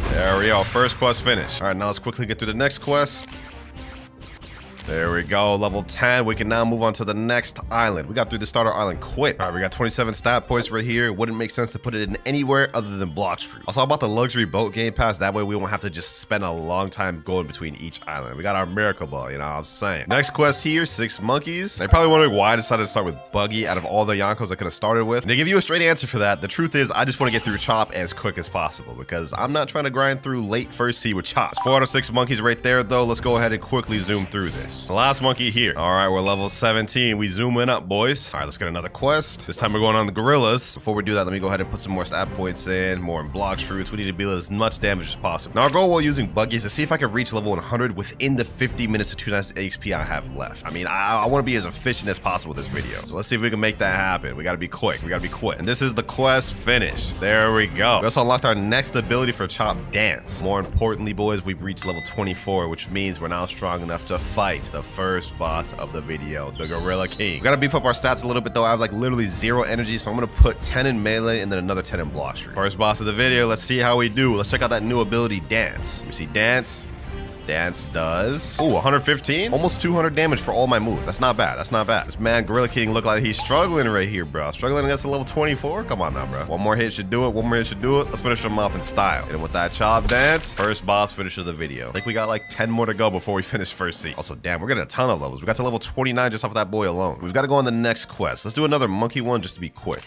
There we go, first quest finished. All right, now let's quickly get through the next quest. There we go, level 10. We can now move on to the next island. We got through the starter island quick. All right, we got 27 stat points right here. It wouldn't make sense to put it in anywhere other than Blox fruit. Also, I bought the luxury boat game pass. That way we won't have to just spend a long time going between each island. We got our miracle ball, you know what I'm saying? Next quest here, 6 monkeys. You're probably wondering why I decided to start with Buggy out of all the Yonkos I could have started with. And to give you a straight answer for that, the truth is I just want to get through Chop as quick as possible because I'm not trying to grind through late first sea with Chop. 4 out of 6 monkeys right there though. Let's go ahead and quickly zoom through this. The last monkey here. All right, we're level 17. We zooming up, boys. All right, let's get another quest. This time we're going on the gorillas. Before we do that, let me go ahead and put some more stat points in, more in Blox fruits. We need to deal as much damage as possible. Now our goal while using Buggy is to see if I can reach level 100 within the 50 minutes to 2 times XP I have left. I mean, I want to be as efficient as possible with this video. So let's see if we can make that happen. We got to be quick. We got to be quick. And this is the quest finished. There we go. We also unlocked our next ability for Chop Dance. More importantly, boys, we've reached level 24, which means we're now strong enough to fight the first boss of the video, the Gorilla King. We gotta beef up our stats a little bit though. I have like literally 0 energy, so I'm gonna put 10 in melee and then another 10 in Blox fruit. First boss of the video. Let's see how we do. Let's check out that new ability, Dance. We see Dance. Dance does 115, almost 200 damage for all my moves. That's not bad. That's not bad. This man Gorilla King look like he's struggling right here, bro. Struggling against a level 24. Come on now, bro. One more hit should do it. One more hit should do it. Let's finish him off in style. And with that Chop Dance, first boss finish of the video. I think we got like 10 more to go before we finish first seat. Also, damn, we're getting a ton of levels. We got to level 29 just off of that boy alone. We've got to go on the next quest. Let's do another monkey one just to be quick.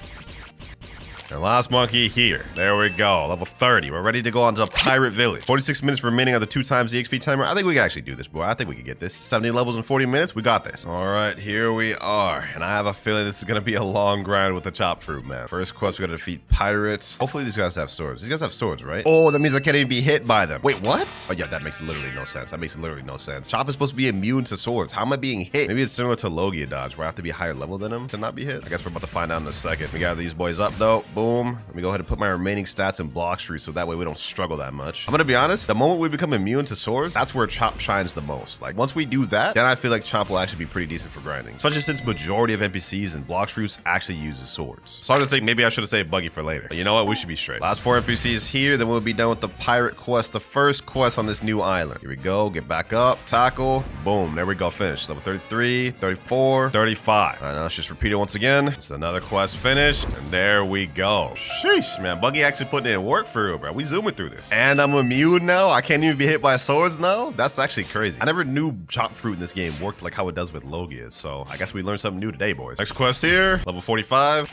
And last monkey here. There we go. Level 30. We're ready to go on to Pirate Village. 46 minutes remaining on the 2 times the XP timer. I think we can actually do this, boy. I think we can get this. 70 levels in 40 minutes. We got this. All right, here we are. And I have a feeling this is going to be a long grind with the Chop Fruit, man. First quest, we got to defeat pirates. Hopefully these guys have swords. These guys have swords, right? Oh, that means I can't even be hit by them. Wait, what? Oh, yeah, that makes literally no sense. That makes literally no sense. Chop is supposed to be immune to swords. How am I being hit? Maybe it's similar to Logia dodge, where I have to be higher level than him to not be hit. I guess we're about to find out in a second. We got these boys up, though. Boom. Let me go ahead and put my remaining stats in Blox fruit so that way we don't struggle that much. I'm gonna be honest, the moment we become immune to swords, that's where Chop shines the most. Like once we do that, then I feel like Chop will actually be pretty decent for grinding, especially since majority of NPCs and Blox fruits actually uses swords. Starting to think maybe I should have saved Buggy for later, but you know what, we should be straight. Last 4 NPCs here, then we'll be done with the pirate quest, the first quest on this new island. Here we go, get back up, tackle, boom, there we go, finish. Level 33, 34, 35. All right, now let's just repeat it once again. It's another quest finished, and there we go. Sheesh, man, Buggy actually putting in work for real, bro. We zooming through this. And I'm immune now. I can't even be hit by swords now. That's actually crazy. I never knew Chop Fruit in this game worked like how it does with Logia. So I guess we learned something new today, boys. Next quest here, level 45.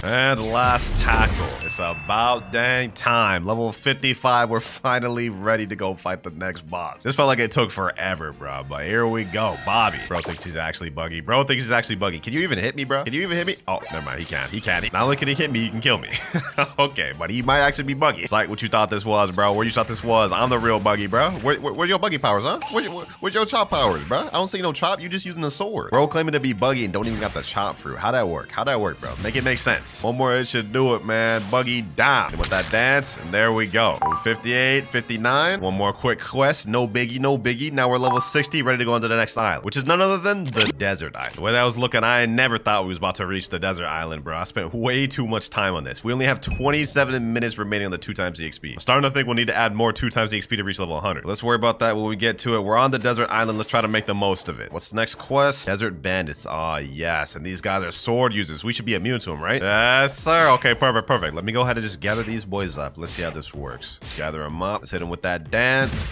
And last tackle. It's about dang time. Level 55. We're finally ready to go fight the next boss. This felt like it took forever, bro. But here we go. Bobby. Bro thinks he's actually Buggy. Bro thinks he's actually Buggy. Can you even hit me, bro? Can you even hit me? Oh, never mind. He can't. He can't. Not only can he hit me, he can kill me. Okay, but he might actually be Buggy. It's like what you thought this was, bro. Where you thought this was. I'm the real Buggy, bro. Where's your Buggy powers, huh? Where's your Chop powers, bro? I don't see no Chop. You just using the sword. Bro claiming to be Buggy and don't even got the Chop Fruit. How'd that work? How'd that work, bro? Make it make sense. One more hit should do it, man. Buggy down. And with that dance, and there we go. 58, 59. One more quick quest. No biggie, no biggie. Now we're level 60, ready to go on to the next island, which is none other than the desert island. The way that was looking, I never thought we was about to reach the desert island, bro. I spent way too much time on this. We only have 27 minutes remaining on the 2 times the XP. I'm starting to think we'll need to add more 2 times the XP to reach level 100. Let's worry about that when we get to it. We're on the desert island. Let's try to make the most of it. What's the next quest? Desert bandits. Ah, yes. And these guys are sword users. We should be immune to them, right? Yes, sir. Okay, perfect, perfect. Let me go ahead and just gather these boys up. Let's see how this works. Gather them up. Let's hit them with that dance.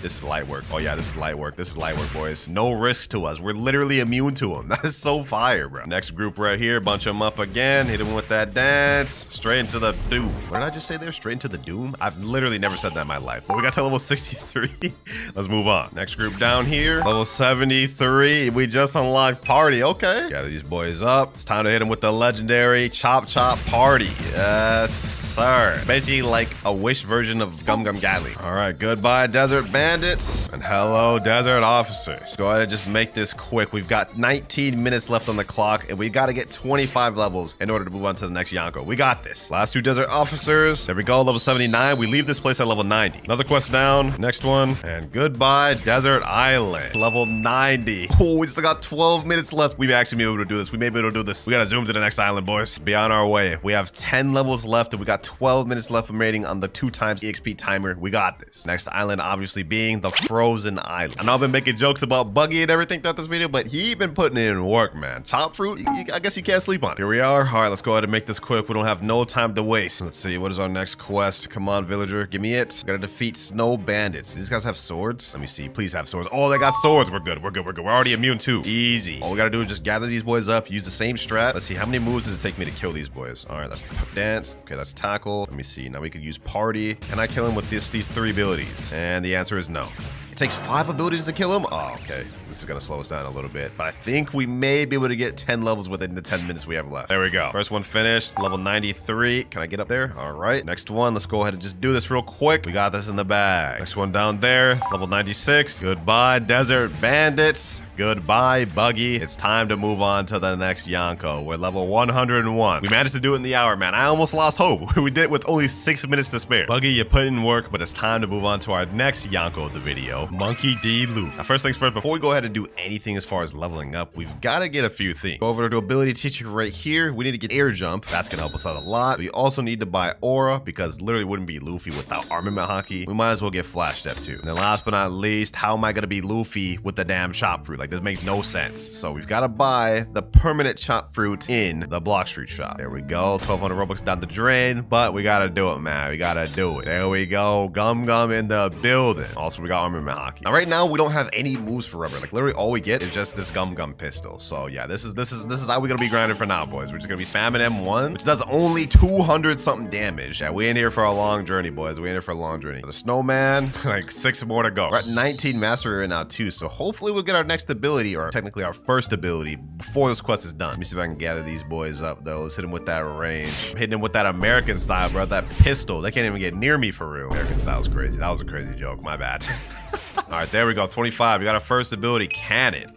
This is light work. Oh yeah, this is light work. This is light work, boys. No risk to us. We're literally immune to them. That is so fire, bro. Next group right here. Bunch them up again. Hit them with that dance. Straight into the doom. What did I just say there? Straight into the doom? I've literally never said that in my life. But we got to level 63. Let's move on. Next group down here. Level 73. We just unlocked party. Okay. Gather these boys up. It's time to hit them with the legendary Chop Chop Party. Yes, sir. Basically like a Wish version of Gum Gum Gatling. All right. Goodbye, Desert Bandits. And hello, Desert Officers. Go ahead and just make this quick. We've got 19 minutes left on the clock, and we got to get 25 levels in order to move on to the next Yonko. We got this. Last 2 Desert Officers. There we go. Level 79. We leave this place at level 90. Another quest down. Next one. And goodbye, Desert Island. Level 90. Oh, we still got 12 minutes left. We may actually be able to do this. We may be able to do this. We got to zoom to the next island, boys. Be on our way. We have 10 levels left, and we got 12 minutes left remaining on the 2 times EXP timer. We got this. Next island, obviously, being the Frozen Island. I know I've been making jokes about Buggy and everything throughout this video, but he been putting in work, man. Chop fruit, I guess you can't sleep on it. Here we are. All right, let's go ahead and make this quick. We don't have no time to waste. Let's see, what is our next quest? Come on, villager, give me it. Gotta defeat snow bandits. These guys have swords? Let me see. Please have swords. Oh, they got swords. We're good. We're good. We're good. We're already immune too. Easy. All we gotta do is just gather these boys up, use the same strat. Let's see, how many moves does it take me to kill these boys? All right, let's dance. Okay, that's tackle. Let me see. Now we could use party. Can I kill him with these 3 abilities? And the answer is no. It takes 5 abilities to kill him? Oh, okay. This is gonna slow us down a little bit. But I think we may be able to get 10 levels within the 10 minutes we have left. There we go. First one finished. Level 93. Can I get up there? All right. Next one. Let's go ahead and just do this real quick. We got this in the bag. Next one down there. Level 96. Goodbye, Desert Bandits. Goodbye, Buggy. It's time to move on to the next Yonko. We're level 101. We managed to do it in the hour, man. I almost lost hope. We did it with only 6 minutes to spare. Buggy, you put in work, but it's time to move on to our next Yonko of the video, Monkey D. Luke. Now, first things first, before we go ahead and do anything as far as leveling up, we've got to get a few things. Go over to ability teacher right here. We need to get air jump. That's going to help us out a lot. We also need to buy aura, because literally wouldn't be Luffy without armament hockey. We might as well get flash step too. And then last but not least, how am I going to be Luffy with the damn chop fruit? Like, this makes no sense. So we've got to buy the permanent chop fruit in the Blox fruit shop. There we go. 1,200 Robux down the drain, but we got to do it, man. We got to do it. There we go. Gum Gum in the building. Also, we got armament hockey. Now, right now, we don't have any moves for rubber. Like, literally all we get is just this Gum Gum pistol. So yeah, this is how we're going to be grinding for now, boys. We're just going to be spamming M1, which does only 200 something damage. Yeah, we in here for a long journey, boys. We in here for a long journey. The snowman, like 6 more to go. We're at 19 mastery right now too. So hopefully we'll get our next ability, or technically our first ability, before this quest is done. Let me see if I can gather these boys up though. Let's hit them with that range. I'm hitting them with that American style, bro. That pistol. They can't even get near me for real. American style is crazy. That was a crazy joke. My bad. All right, there we go. 25. We got our first ability, cannon.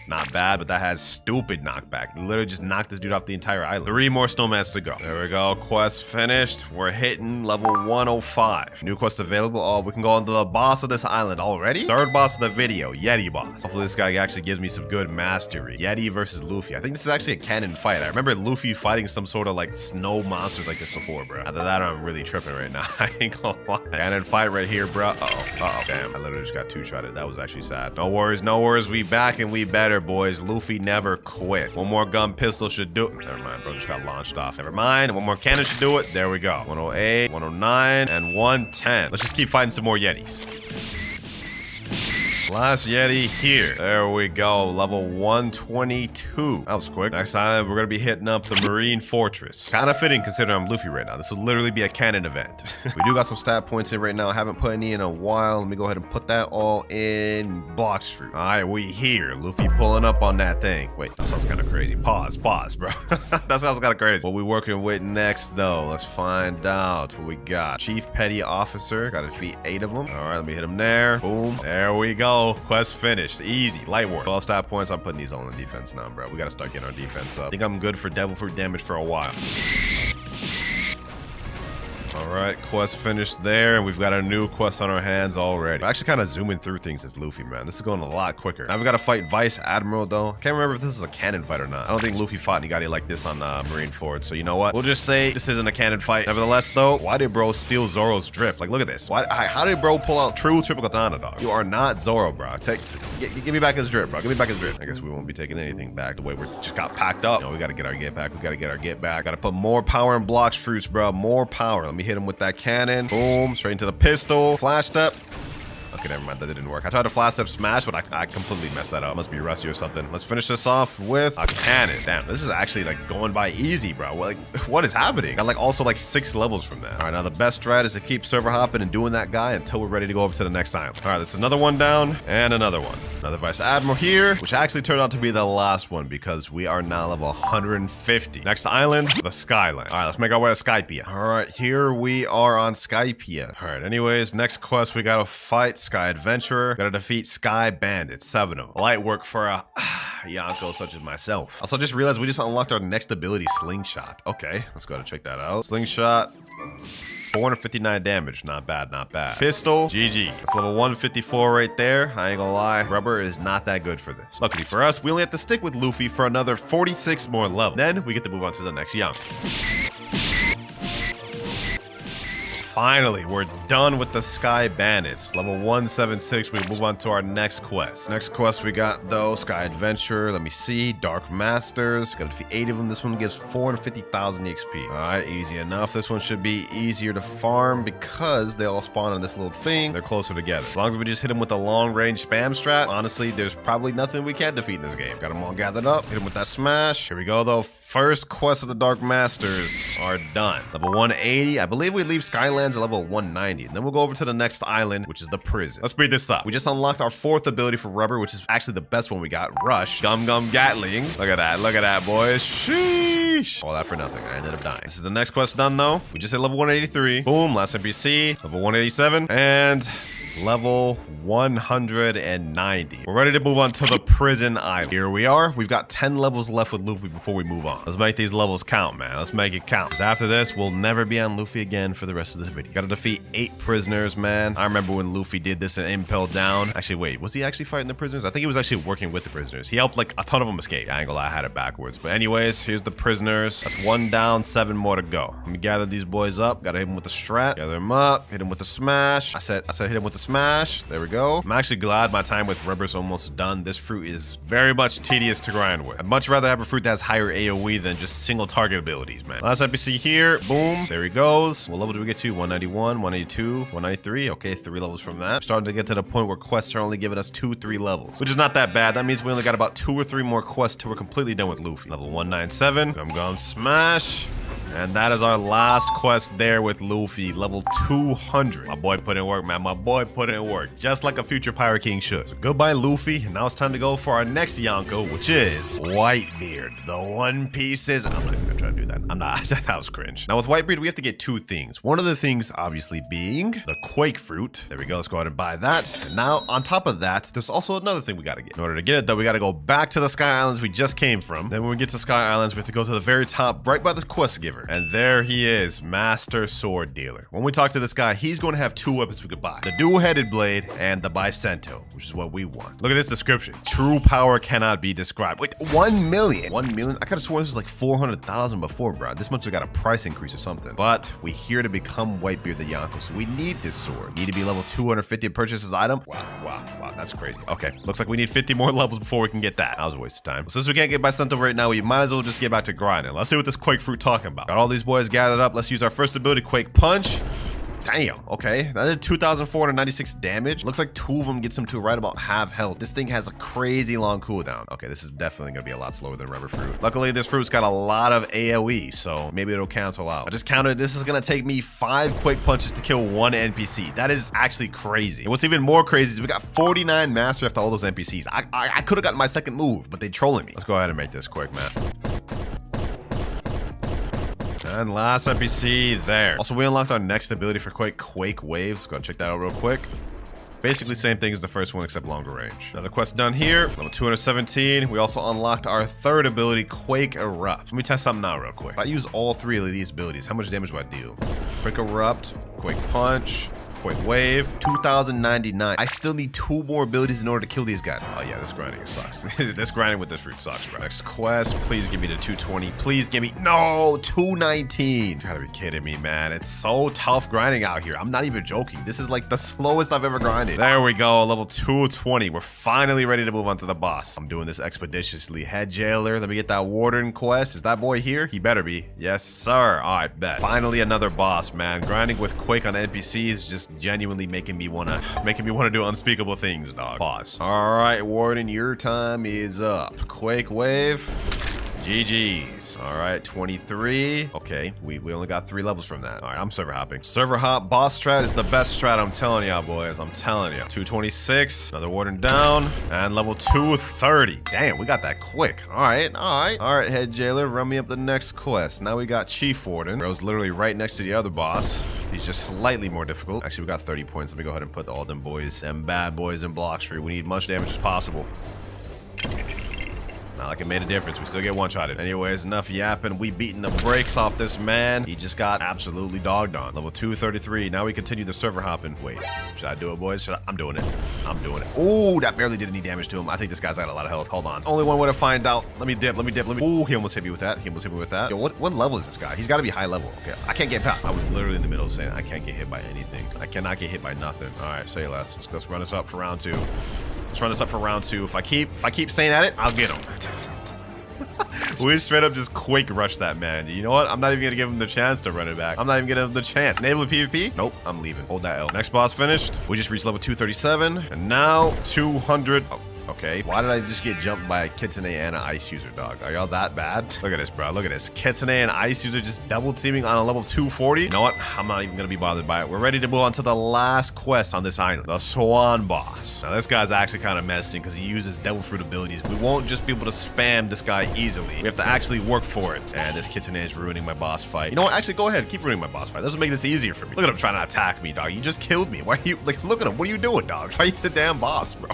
Not bad, but that has stupid knockback. Literally just knocked this dude off the entire island. 3 more snowmans to go. There we go. Quest finished. We're hitting level 105. New quest available. Oh, we can go on to the boss of this island already. 3rd boss of the video, Yeti boss. Hopefully this guy actually gives me some good mastery. Yeti versus Luffy. I think this is actually a canon fight. I remember Luffy fighting some sort of like snow monsters like this before, bro. After that, I'm really tripping right now. I ain't gonna lie. Canon fight right here, bro. Uh-oh. Damn, I literally just got 2-shotted. That was actually sad. No worries, no worries. We back and we better, boys. Luffy never quits. One more gun pistol should do it. Never mind, bro. Just got launched off. Never mind. One more cannon should do it. There we go. 108, 109, and 110. Let's just keep fighting some more Yetis. Last Yeti here. There we go. Level 122. That was quick. Next time, we're going to be hitting up the Marine Fortress. Kind of fitting considering I'm Luffy right now. This will literally be a canon event. We do got some stat points in right now. I haven't put any in a while. Let me go ahead and put that all in Blox fruit. All right, we here. Luffy pulling up on that thing. Wait, that sounds kind of crazy. Pause, bro. That sounds kind of crazy. What we working with next, though? Let's find out what we got. Chief Petty Officer. Got to defeat 8 of them. All right, let me hit him there. Boom. There we go. go. Quest finished. Easy. Light work. All stat points. I'm putting these all in defense now, bro. We got to start getting our defense up. I think I'm good for devil fruit damage for a while. All right, quest finished there, and we've got a new quest on our hands already. We're actually kind of zooming through things as Luffy, man. This is going a lot quicker. Now we got to fight Vice Admiral, though. Can't remember if this is a canon fight or not. I don't think Luffy fought anybody like this on Marineford, so you know what? We'll just say this isn't a canon fight. Nevertheless, though, why did bro steal Zoro's drip? Like, look at this. How did bro pull out true triple katana, dog? You are not Zoro, bro. Give me back his drip, bro. Give me back his drip. I guess we won't be taking anything back the way we just got packed up. You know, we got to get our get back. We got to get our get back. Got to put more power in Blox fruits, bro. More power. Let me hit him with that cannon. Boom, straight into the pistol. Flash step. Okay, never mind. That didn't work. I tried to flash step smash, but I completely messed that up. Must be rusty or something. Let's finish this off with a cannon. Damn, this is actually like going by easy, bro. Like, what is happening? Got like also like 6 levels from that. All right, now the best strat is to keep server hopping and doing that guy until we're ready to go over to the next island. All right, that's another one down and another one. Another Vice Admiral here, which actually turned out to be the last one because we are now level 150. Next island, the Skyline. All right, let's make our way to Skypia. All right, here we are on Skypia. All right, anyways, next quest, we gotta fight Sky Adventurer. Gotta defeat Sky Bandit, 7 of them. Light work for a Yonko such as myself. Also, just realized we just unlocked our next ability, Slingshot. Okay, let's go ahead and check that out. Slingshot. 459 damage. Not bad, not bad. Pistol, GG. That's level 154 right there. I ain't gonna lie. Rubber is not that good for this. Luckily for us, we only have to stick with Luffy for another 46 more levels. Then we get to move on to the next Yonko. Finally, we're done with the Sky Bandits. Level 176, we move on to our next quest. Next quest we got, though, Sky Adventure. Let me see. Dark Masters. Gotta defeat 8 of them. This one gives 450,000 EXP. All right, easy enough. This one should be easier to farm because they all spawn on this little thing. They're closer together. As long as we just hit them with a long-range spam strat, honestly, there's probably nothing we can't defeat in this game. Got them all gathered up. Hit them with that smash. Here we go, though. First quest of the Dark Masters are done. Level 180. I believe we leave Skylands at level 190. And then we'll go over to the next island, which is the prison. Let's speed this up. We just unlocked our 4th ability for Rubber, which is actually the best one we got. Rush. Gum Gum Gatling. Look at that. Look at that, boys. Sheesh. All that for nothing. I ended up dying. This is the next quest done, though. We just hit level 183. Boom. Last NPC. Level 187. And level 190. We're ready to move on to the prison island. Here we are. We've got 10 levels left with Luffy before we move on. Let's make these levels count, man. Let's make it count. Because after this, we'll never be on Luffy again for the rest of this video. Gotta defeat 8 prisoners, man. I remember when Luffy did this in Impel Down. Actually, wait, was he actually fighting the prisoners? I think he was actually working with the prisoners. He helped like a ton of them escape. I ain't gonna lie, I had it backwards. But anyways, here's the prisoners. That's 1 down, 7 more to go. Let me gather these boys up. Gotta hit them with the strat. Gather them up. Hit them with the smash. I said hit them with the smash. There we go. I'm actually glad my time with Rubber's almost done. This fruit is very much tedious to grind with. I'd much rather have a fruit that has higher AoE than just single target abilities, man. Last NPC here. Boom. There he goes. What level do we get to? 191, 182, 193. Okay, 3 levels from that. We're starting to get to the point where quests are only giving us 2-3 levels, which is not that bad. That means we only got about 2 or 3 more quests till we're completely done with Luffy. Level 197. Gum Gum Smash. And that is our last quest there with Luffy, level 200. My boy put in work, man. My boy put in work, just like a future Pirate King should. So goodbye, Luffy. And now it's time to go for our next Yonko, which is Whitebeard. The One Pieces. I'm not even gonna try to do that. I'm not. That was cringe. Now with Whitebeard, we have to get 2 things. One of the things, obviously, being the Quake Fruit. There we go. Let's go ahead and buy that. And now, on top of that, there's also another thing we gotta get. In order to get it, though, we gotta go back to the Sky Islands we just came from. Then when we get to Sky Islands, we have to go to the very top, right by the quest giver. And there he is, Master Sword Dealer. When we talk to this guy, he's going to have 2 weapons we could buy. The dual-headed blade and the Bicento, which is what we want. Look at this description. True power cannot be described. Wait, 1 million? 1 million? I could have sworn this was like 400,000 before, bro. This must have got a price increase or something. But we're here to become Whitebeard the Yonko, so we need this sword. Need to be level 250 to purchase this item. Wow, that's crazy. Okay, looks like we need 50 more levels before we can get that. That was a waste of time. Since we can't get Bicento right now, we might as well just get back to grinding. Let's see what this Quake Fruit talking about. Got all these boys gathered up. Let's use our first ability, Quake Punch. Damn, okay. That did 2,496 damage. Looks like 2 of them gets him to right about half health. This thing has a crazy long cooldown. Okay, this is definitely gonna be a lot slower than Rubber Fruit. Luckily, this fruit's got a lot of AoE, so maybe it'll cancel out. I just counted, this is gonna take me 5 Quake Punches to kill 1 NPC. That is actually crazy. And what's even more crazy is we got 49 Mastery after all those NPCs. I could have gotten my second move, but they trolling me. Let's go ahead and make this quick, man. And last NPC there. Also, we unlocked our next ability for Quake Waves. Let's go check that out real quick. Basically same thing as the first one except longer range. Another quest done here. Level 217. We also unlocked our third ability, Quake Erupt. Let me test something out real quick. If I use all three of these abilities, how much damage do I deal? Quake Erupt, Quake Punch, Quake Wave, 2,099. I still need 2 more abilities in order to kill these guys. Oh yeah, this grinding sucks. This grinding with this fruit sucks, bro. Next quest, please give me the 220. Please give me, no, 219. You gotta be kidding me, man. It's so tough grinding out here. I'm not even joking. This is like the slowest I've ever grinded. There we go, level 220. We're finally ready to move on to the boss. I'm doing this expeditiously. Head jailer, let me get that warden quest. Is that boy here? He better be. Yes, sir. All right, bet. Finally another boss, man. Grinding with Quake on NPC is just genuinely making me wanna do unspeakable things, dog. Pause. All right, Warden, your time is up. Quake Wave. GG's. All right, 23. Okay, we only got 3 levels from that. All right, I'm server hopping. Server hop boss strat is the best strat, I'm telling y'all, boys. I'm telling you. 226. Another warden down. And level 230. Damn, we got that quick. All right, all right. All right, head jailer, run me up the next quest. Now we got Chief Warden. Bro's literally right next to the other boss. He's just slightly more difficult. Actually, we got 30 points. Let me go ahead and put all them boys, them bad boys in Blox free. We need much damage as possible. Not like it made a difference. We still get one-shotted. Anyways, enough yapping. We beating the brakes off this man. He just got absolutely dogged on. Level 233. Now we continue the server hopping. Wait, should I do it, boys? I'm doing it. I'm doing it. Ooh, that barely did any damage to him. I think this guy's got a lot of health. Hold on. Only one way to find out. Let me dip. Let me dip. Let me. Ooh, he almost hit me with that. He almost hit me with that. Yo, what level is this guy? He's got to be high level. Okay, I can't get past. I was literally in the middle of saying I can't get hit by anything. I cannot get hit by nothing. All right, say less. Let's run this up for round 2. Let's run this up for round 2. If I keep saying at it, I'll get him. We straight up just Quake rush that man. You know what? I'm not even gonna give him the chance to run it back. I'm not even gonna give him the chance. Enable PvP? Nope, I'm leaving. Hold that L. Next boss finished. We just reached level 237. And now 200. Oh, okay. Why did I just get jumped by a Kitsune and an Ice User, dog? Are y'all that bad? Look at this, bro. Look at this. Kitsune and Ice User just double teaming on a level 240. You know what? I'm not even gonna be bothered by it. We're ready to move on to the last quest on this island. The Swan Boss. Now, this guy's actually kind of menacing because he uses Devil Fruit abilities. We won't just be able to spam this guy easily. We have to actually work for it. And this Kitsune is ruining my boss fight. You know what? Actually, go ahead. Keep ruining my boss fight. This will make this easier for me. Look at him trying to attack me, dog. You just killed me. Why are you, like, look at him. What are you doing, dog? Fight the damn boss, bro.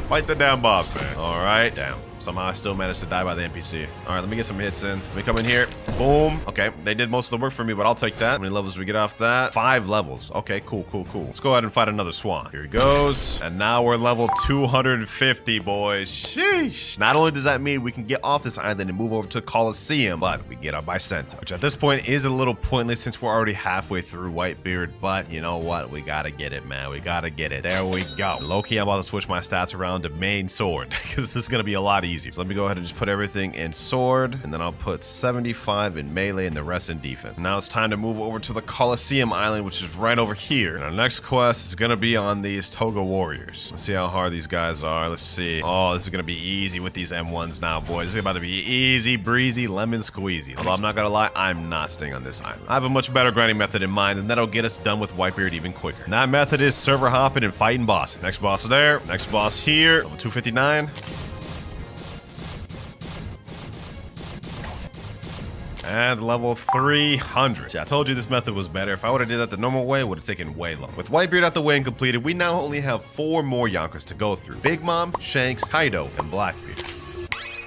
Fight the damn boss, man. All right. Damn. Somehow I still managed to die by the NPC. All right, let me get some hits in. Let me come in here. Boom. Okay, they did most of the work for me, but I'll take that. How many levels do we get off that? 5 levels. Okay, cool, cool, cool. Let's go ahead and fight another swan. Here he goes. And now we're level 250, boys. Sheesh. Not only does that mean we can get off this island and move over to Coliseum, but we get our Bicenta, which at this point is a little pointless since we're already halfway through Whitebeard. But you know what? We gotta get it, man. We gotta get it. There we go. Low-key, I'm about to switch my stats around to main sword because this is gonna be a lot easier. So let me go ahead and just put everything in sword, and then I'll put 75 in melee and the rest in defense. Now it's time to move over to the Coliseum Island, which is right over here. And our next quest is gonna be on these Toga Warriors. Let's see how hard these guys are. Let's see. Oh, this is gonna be easy with these M1s now, boys. This is about to be easy breezy lemon squeezy. Although I'm not gonna lie, I'm not staying on this island. I have a much better grinding method in mind, and that'll get us done with Whitebeard even quicker. And that method is server hopping and fighting bosses. Next boss there. Next boss here. Level 259. And level 300. See, I told you this method was better. If I would have did that the normal way, it would have taken way longer. With Whitebeard out the way and completed, we now only have 4 more Yonkers to go through. Big Mom, Shanks, Kaido, and Blackbeard.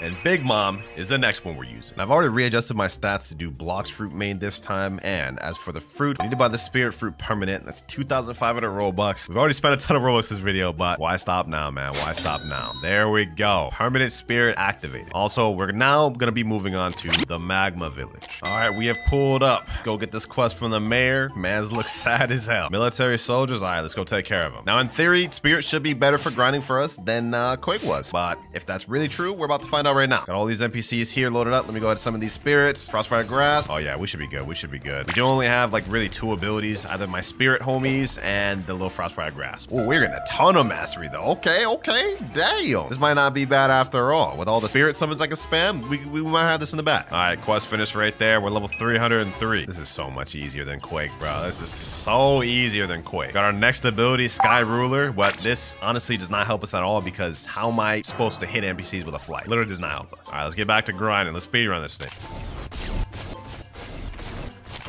And Big Mom is the next one we're using. And I've already readjusted my stats to do Blox fruit main this time. And as for the fruit, I need to buy the Spirit Fruit permanent. That's 2,500 Robux. We've already spent a ton of Robux this video, but why stop now, man? Why stop now? There we go. Permanent Spirit activated. Also, we're now gonna be moving on to the Magma Village. All right, we have pulled up. Go get this quest from the mayor. Mans looks sad as hell. Military soldiers. All right, let's go take care of them. Now, in theory, Spirit should be better for grinding for us than Quake was. But if that's really true, we're about to find out right now. Got all these NPCs here loaded up. Let me go ahead and summon these spirits. Crossfire Grass. Oh yeah, we should be good. We should be good. We do only have like really 2 abilities, either my spirit homies and the little Frostfire Grass. Oh, we're getting a ton of mastery though. Okay, okay. Damn. This might not be bad after all. With all the spirit summons I can spam, we might have this in the back. All right, quest finished right there. We're level 303. This is so much easier than Quake, bro. This is so easier than Quake. Got our next ability, Sky Ruler, but this honestly does not help us at all because how am I supposed to hit NPCs with a flight? Literally does not help us. All right, let's get back to grinding. Let's speedrun this thing.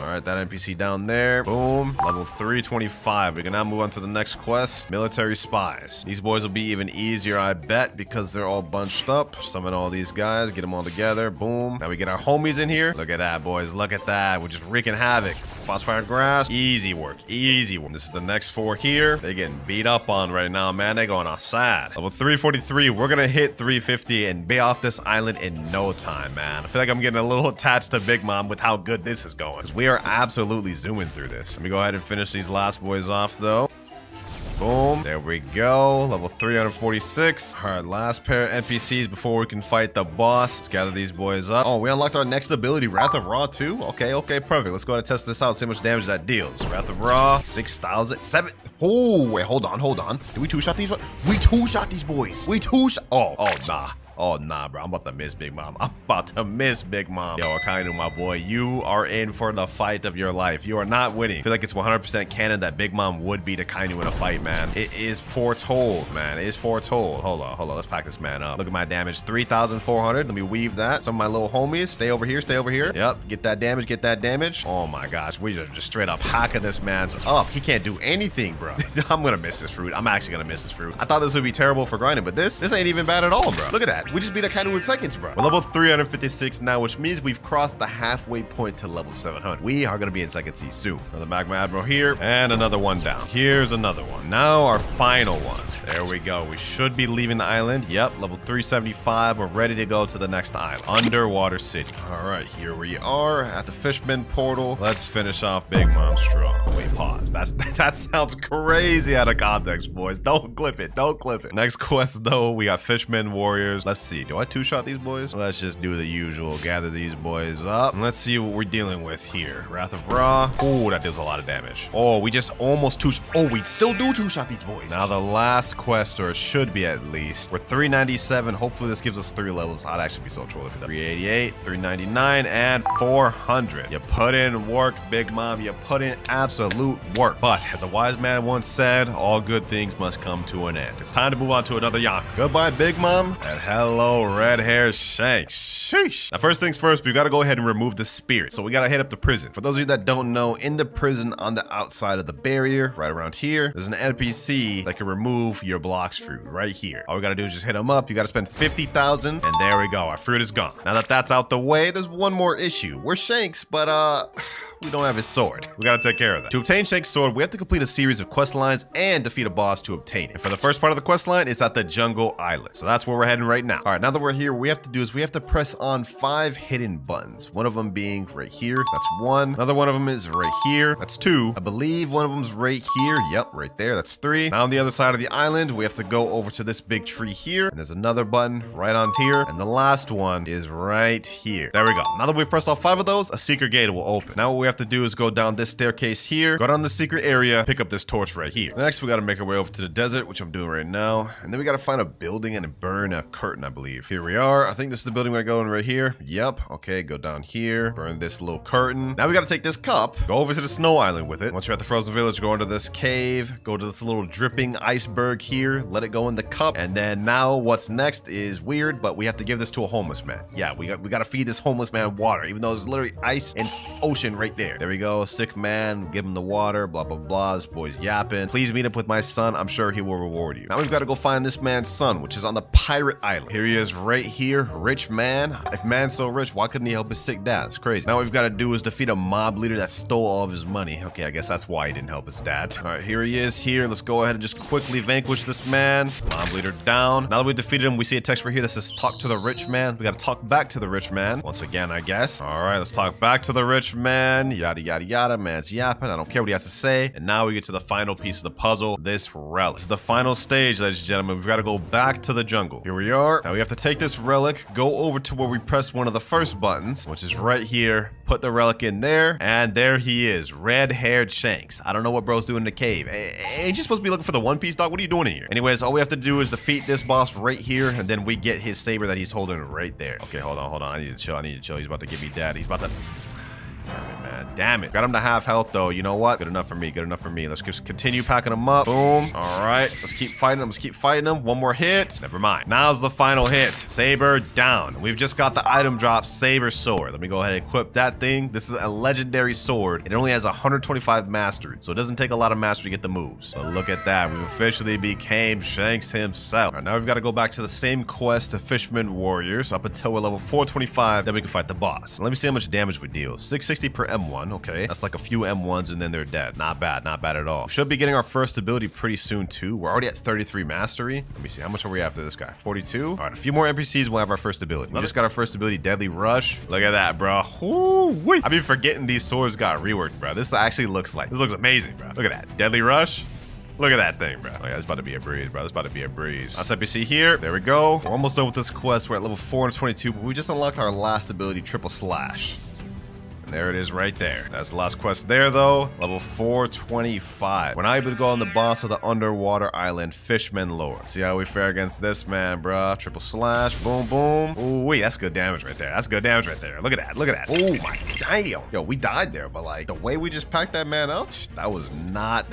All right, that NPC down there. Boom. Level 325. We can now move on to the next quest. Military spies. These boys will be even easier, I bet, because they're all bunched up. Summon all these guys. Get them all together. Boom. Now we get our homies in here. Look at that, boys. Look at that. We're just wreaking havoc. Phosphide grass. Easy work. Easy work. This is the next 4 here. They're getting beat up on right now, man. They're going outside. Level 343. We're going to hit 350 and be off this island in no time, man. I feel like I'm getting a little attached to Big Mom with how good this is going. Because we are absolutely zooming through this. Let me go ahead and finish these last boys off, though. Boom. There we go. Level 346. All right, last pair of NPCs before we can fight the boss. Let's gather these boys up. Oh, we unlocked our next ability, Wrath of Ra, too? Okay, perfect. Let's go ahead and test this out, see how much damage that deals. Wrath of Ra, 6,000, 7. Oh, wait, hold on. Did we two-shot these boys? We two-shot these boys. Oh, nah. Oh, nah, bro. I'm about to miss Big Mom. Yo, Akainu, my boy, you are in for the fight of your life. You are not winning. I feel like it's 100% canon that Big Mom would beat Akainu in a fight, man. It is foretold, man. It is foretold. Hold on. Let's pack this man up. Look at my damage. 3,400. Let me weave that. Some of my little homies. Stay over here. Yep. Get that damage. Oh, my gosh. We are just straight up hacking this man's up. He can't do anything, bro. I'm going to miss this fruit. I'm actually going to miss this fruit. I thought this would be terrible for grinding, but this ain't even bad at all, bro. Look at that. We just beat Akainu in seconds, bro. We're level 356 now, which means we've crossed the halfway point to level 700. We are going to be in second sea soon. Another Magma Admiral here, and another one down. Here's another one. Now our final one. There we go. We should be leaving the island. Yep, level 375. We're ready to go to the next island. Underwater City. All right, here we are at the Fishman portal. Let's finish off Big Mom strong. Wait, pause. That sounds crazy out of context, boys. Don't clip it. Next quest, though, we got Fishman Warriors. Let's see. Do I two-shot these boys? Let's just do the usual. Gather these boys up. And let's see what we're dealing with here. Wrath of Ra. Oh, that deals a lot of damage. Oh, we just almost we still do two-shot these boys. Now the last quest, or it should be at least. We're 397. Hopefully this gives us 3 levels. I'd actually be so trolled if it does. 388, 399, and 400. You put in work, Big Mom. You put in absolute work. But as a wise man once said, all good things must come to an end. It's time to move on to another yacht. Goodbye, Big Mom, and hello, red-haired Shanks. Sheesh. Now, first things first, we gotta go ahead and remove the spirit. So we gotta hit up the prison. For those of you that don't know, in the prison on the outside of the barrier, right around here, there's an NPC that can remove your Blox fruit right here. All we gotta do is just hit him up. You gotta spend 50,000, and there we go. Our fruit is gone. Now that that's out the way, there's one more issue. We're Shanks, but we don't have his sword. We gotta take care of that. To obtain Shank's sword, we have to complete a series of quest lines and defeat a boss to obtain it. And for the first part of the quest line, it's at the Jungle Island. So that's where we're heading right now. All right, now that we're here, what we have to do is we have to press on 5 hidden buttons. One of them being right here. That's 1. Another one of them is right here. That's 2. I believe one of them's right here. Yep, right there. That's 3. Now on the other side of the island, we have to go over to this big tree here. And there's another button right on here. And the last one is right here. There we go. Now that we've pressed all 5 of those, a secret gate will open. Now what we have to do is go down this staircase here, go down the secret area, pick up this torch right here. Next, we got to make our way over to the desert, which I'm doing right now. And then we got to find a building and burn a curtain, I believe. Here we are. I think this is the building we're going right here. Yep. Okay, go down here, burn this little curtain. Now we got to take this cup, go over to the snow island with it. Once you're at the frozen village, go into this cave, go to this little dripping iceberg here, let it go in the cup. And then now what's next is weird, but we have to give this to a homeless man. Yeah, we got to feed this homeless man water, even though there's literally ice and ocean right there. There we go. Sick man, give him the water, blah, blah, blah. This boy's yapping. Please meet up with my son. I'm sure he will reward you. Now we've got to go find this man's son, which is on the pirate island. Here he is right here. Rich man. If man's so rich, why couldn't he help his sick dad? It's crazy. Now what we've got to do is defeat a mob leader that stole all of his money. Okay, I guess that's why he didn't help his dad. All right, here he is here. Let's go ahead and just quickly vanquish this man. Mob leader down. Now that we defeated him, we see a text right here that says talk to the rich man. We got to talk back to the rich man once again, I guess. All right, let's talk back to the rich man. Yada, yada, yada. Man's yapping. I don't care what he has to say. And now we get to the final piece of the puzzle, this relic. This is the final stage, ladies and gentlemen. We've got to go back to the jungle. Here we are. Now we have to take this relic, go over to where we press one of the first buttons, which is right here. Put the relic in there, and there he is, red-haired Shanks. I don't know what bro's doing in the cave. Ain't you supposed to be looking for the One Piece, dog? What are you doing in here? Anyways, all we have to do is defeat this boss right here, and then we get his saber that he's holding right there. Okay, hold on. I need to chill. He's about to give me that. He's about to... Damn it, man. And damn it. Got him to half health, though. You know what? Good enough for me. Good enough for me. Let's just continue packing him up. Boom. All right. Let's keep fighting him. Let's keep fighting him. One more hit. Never mind. Now's the final hit. Saber down. We've just got the item drop, Saber Sword. Let me go ahead and equip that thing. This is a legendary sword. It only has 125 mastery, so it doesn't take a lot of mastery to get the moves. So look at that. We've officially became Shanks himself. All right, now we've got to go back to the same quest to Fisherman Warriors up until we're level 425. Then we can fight the boss. Let me see how much damage we deal. 660 per M1. Okay, that's like a few M1s and then they're dead. Not bad. Not bad at all. Should be getting our first ability pretty soon too. We're already at 33 mastery. Let me see. How much are we after this guy? 42. All right, a few more NPCs. We'll have our first ability. We just got our first ability, Deadly Rush. Look at that, bro. Woo-wee. I've been forgetting these swords got reworked, bro. This actually looks amazing, bro. Look at that. Deadly Rush. Look at that thing, bro. Oh, yeah, it's about to be a breeze, bro. It's about to be a breeze. Last NPC here. There we go. We're almost done with this quest. We're at level 422, but we just unlocked our last ability, Triple Slash. There it is right there. That's the last quest there, though. Level 425. We're not able to go on the boss of the underwater island, Fishman Lord. Let's see how we fare against this man, bruh. Triple slash. Boom, boom. Ooh, wait, that's good damage right there. That's good damage right there. Look at that. Look at that. Oh, my damn. Yo, we died there, but like the way we just packed that man out, that was not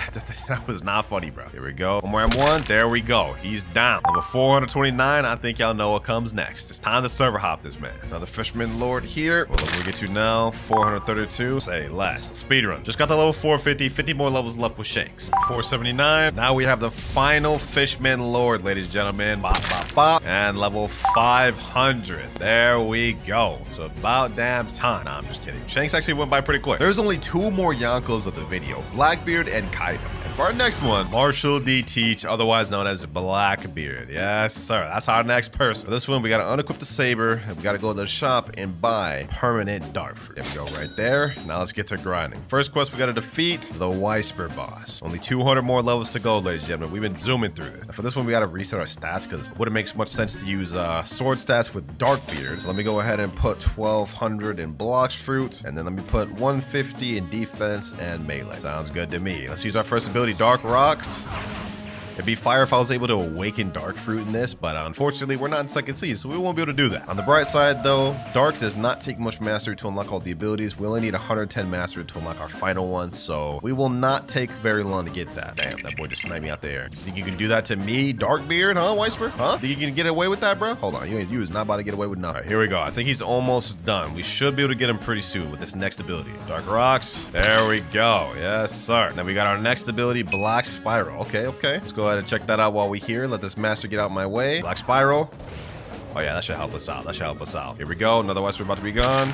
funny, bro. Here we go. One more M1. There we go. He's down. Level 429. I think y'all know what comes next. It's time to server hop this man. Another Fishman Lord here. What level we get to now? 432. Say less. Speedrun. Just got the level 450. 50 more levels left with Shanks. 479. Now we have the final Fishman Lord, ladies and gentlemen. Bop, bop, bop. And level 500. There we go. So about damn time. Nah, I'm just kidding. Shanks actually went by pretty quick. There's only two more Yonkos of the video. Blackbeard and Kaido. And for our next one, Marshall D. Teach, otherwise known as Blackbeard. Yes, sir. That's our next person. For this one, we got to unequip the saber. And we got to go to the shop and buy permanent dark fruit. There we go right there. Now let's get to grinding. First quest, we got to defeat the Weisper boss. Only 200 more levels to go, ladies and gentlemen. We've been zooming through this. For this one, we got to reset our stats because it wouldn't make much sense to use sword stats with Darkbeard. So let me go ahead and put 1200 in Blox fruit, and then let me put 150 in defense and melee. Sounds good to me. Let's use our first ability, Dark Rocks. It'd be fire if I was able to awaken Dark Fruit in this, but unfortunately, we're not in second seed, so we won't be able to do that. On the bright side, though, Dark does not take much mastery to unlock all the abilities. We only need 110 mastery to unlock our final one, so we will not take very long to get that. Damn, that boy just sniped me out there. You think you can do that to me, Darkbeard, huh, Weisper? Huh? Think you can get away with that, bro? Hold on, you is not about to get away with nothing. All right, here we go. I think he's almost done. We should be able to get him pretty soon with this next ability. Dark Rocks. There we go. Yes, sir. Then we got our next ability, Black Spiral. Okay. Let's go ahead and check that out while we here. Let this master get out my way. Black Spiral. Oh yeah, that should help us out. Here we go. Another Weisper about to be gone.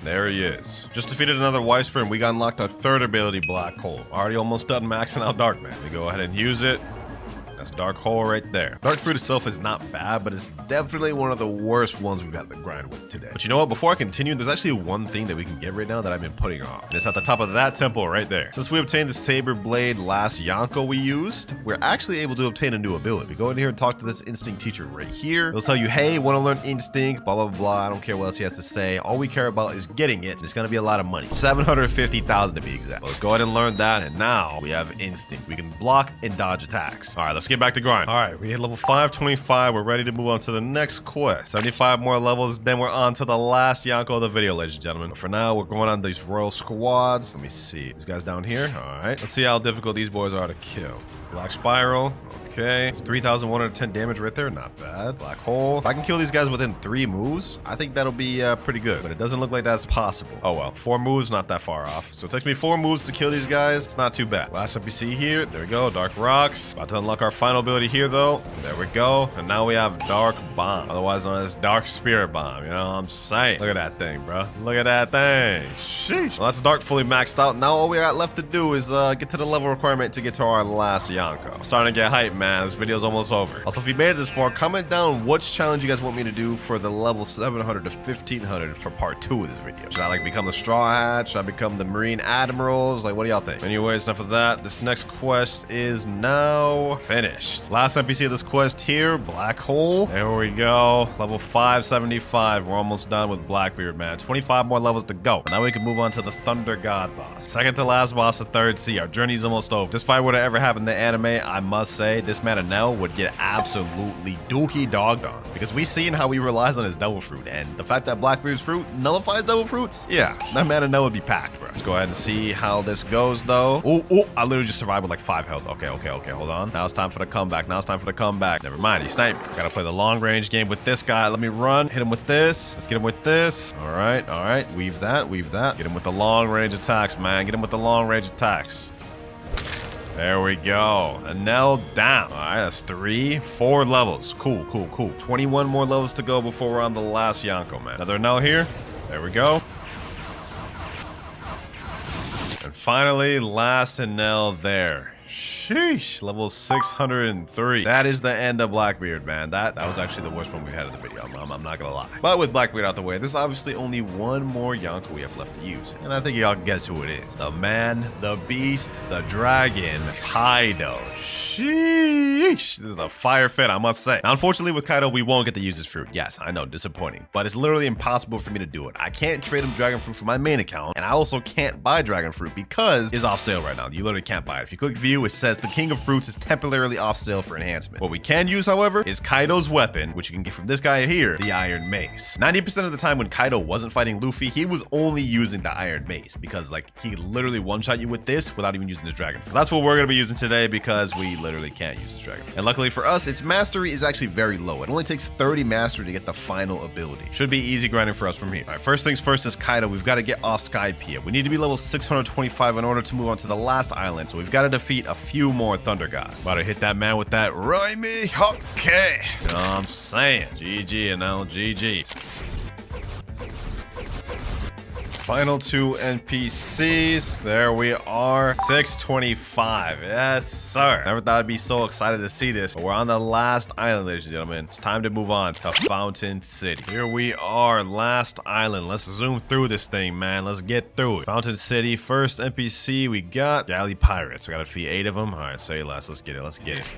There he is. Just defeated another Weisper and we got unlocked our third ability, Black Hole. Already almost done maxing out Dark Man. We go ahead and use it. That's Dark Hole right there. Dark Fruit itself is not bad, but it's definitely one of the worst ones we've got to grind with today. But you know what? Before I continue, there's actually one thing that we can get right now that I've been putting off. And it's at the top of that temple right there. Since we obtained the Saber Blade last Yonko we used, we're actually able to obtain a new ability. We go in here and talk to this Instinct teacher right here. He'll tell you, hey, want to learn Instinct, blah, blah, blah. I don't care what else he has to say. All we care about is getting it. It's going to be a lot of money. 750,000 to be exact. Well, let's go ahead and learn that. And now we have Instinct. We can block and dodge attacks. All right, let's get back to grind. All right, we hit level 525. We're ready to move on to the next quest. 75 more levels, then we're on to the last Yonko of the video, ladies and gentlemen. But for now, we're going on these royal squads. Let me see. These guys down here. All right. Let's see how difficult these boys are to kill. Black Spiral. Okay. It's 3,110 damage right there. Not bad. Black Hole. If I can kill these guys within 3 moves, I think that'll be pretty good. But it doesn't look like that's possible. Oh, well. 4 moves, not that far off. So it takes me 4 moves to kill these guys. It's not too bad. Last NPC here. There we go. Dark Rocks. About to unlock our final ability here, though. There we go. And now we have Dark Bomb. Otherwise known as Dark Spirit Bomb. You know what I'm saying? Look at that thing, bro. Look at that thing. Sheesh. Well, that's Dark fully maxed out. Now all we got left to do is get to the level requirement to get to our last Yonko. I'm starting to get hyped, man. This video's almost over. Also, if you made it this far, comment down which challenge you guys want me to do for the level 700 to 1500 for part 2 of this video. Should I like become the Straw Hat? Should I become the Marine Admirals? Like, what do y'all think? Anyways, enough of that. This next quest is now finished. finished. Last NPC of this quest here, Black Hole. There we go. Level 575. We're almost done with Blackbeard, man. 25 more levels to go. Now we can move on to the Thunder God boss. Second to last boss of third sea. Our journey's almost over. If this fight would have ever happened in the anime, I must say, this man Enel would get absolutely dookie dogged on. Because we seen how he relies on his devil fruit. And the fact that Blackbeard's fruit nullifies devil fruits, yeah, that man Enel would be packed, bro. Let's go ahead and see how this goes, though. Oh, I literally just survived with like 5 health. Okay, hold on. Now it's time for the comeback. Never mind, he sniped. Gotta play the long range game with this guy. Let me run. Hit him with this. Let's get him with this. All right. Weave that. Get him with the long range attacks, man. Get him with the long range attacks. There we go. Enel down. All right, that's 4 levels. Cool. 21 more levels to go before we're on the last Yonko, man. Another Enel here. There we go. And finally, last Enel there. Sheesh, level 603. That is the end of Blackbeard, man. That was actually the worst one we've had in the video. I'm not gonna lie. But with Blackbeard out the way, there's obviously only one more Yonko we have left to use. And I think y'all can guess who it is. The man, the beast, the dragon, Kaido. Sheesh. This is a fire fit, I must say. Now, unfortunately, with Kaido, we won't get to use his fruit. Yes, I know, disappointing. But it's literally impossible for me to do it. I can't trade him dragon fruit for my main account. And I also can't buy dragon fruit because it's off sale right now. You literally can't buy it. If you click view, it says the King of Fruits is temporarily off sale for enhancement. What we can use, however, is Kaido's weapon, which you can get from this guy here, the Iron Mace. 90% of the time when Kaido wasn't fighting Luffy, he was only using the Iron Mace because, like, he could literally one-shot you with this without even using his dragon. So that's what we're going to be using today because we literally can't use his dragon. And luckily for us, its mastery is actually very low. It only takes 30 mastery to get the final ability. Should be easy grinding for us from here. All right, first things first is Kaido. We've got to get off Skypiea. We need to be level 625 in order to move on to the last island. So we've got to defeat a few more Thunder Gods. About to hit that man with that Raimi. Okay. You know what I'm saying? GG and LGG. Final 2 NPCs. There we are. 625. Yes, sir. Never thought I'd be so excited to see this. But we're on the last island, ladies and gentlemen. It's time to move on to Fountain City. Here we are. Last island. Let's zoom through this thing, man. Let's get through it. Fountain City. First NPC we got. Galley Pirates. I gotta defeat 8 of them. All right, say less. Let's get it.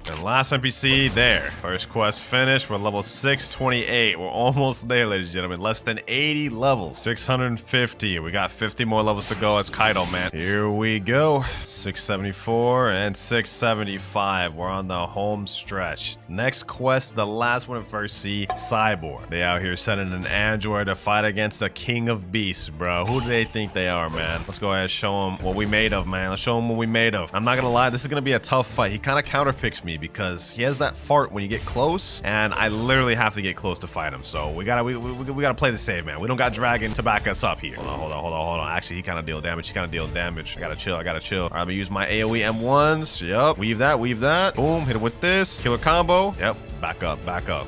And last NPC there. First quest finished. We're level 628. We're almost there, ladies and gentlemen. Less than 80 levels. 650. We got 50 more levels to go as Kaido, man. Here we go. 674 and 675. We're on the home stretch. Next quest, the last one in First Sea, Cyborg. They out here sending an android to fight against the King of Beasts, bro. Who do they think they are, man? Let's go ahead and show them what we made of, man. Let's show them what we made of. I'm not gonna lie, this is gonna be a tough fight. He kind of counterpicks me because he has that fart when you get close, and I literally have to get close to fight him. So we gotta play the save, man. We don't got dragon to back us up here. Hold on. Actually, he kind of deal damage. I gotta chill. All right, I'm gonna use my AoE M1s. Yep. Weave that. Boom. Hit him with this. Killer combo. Yep. Back up.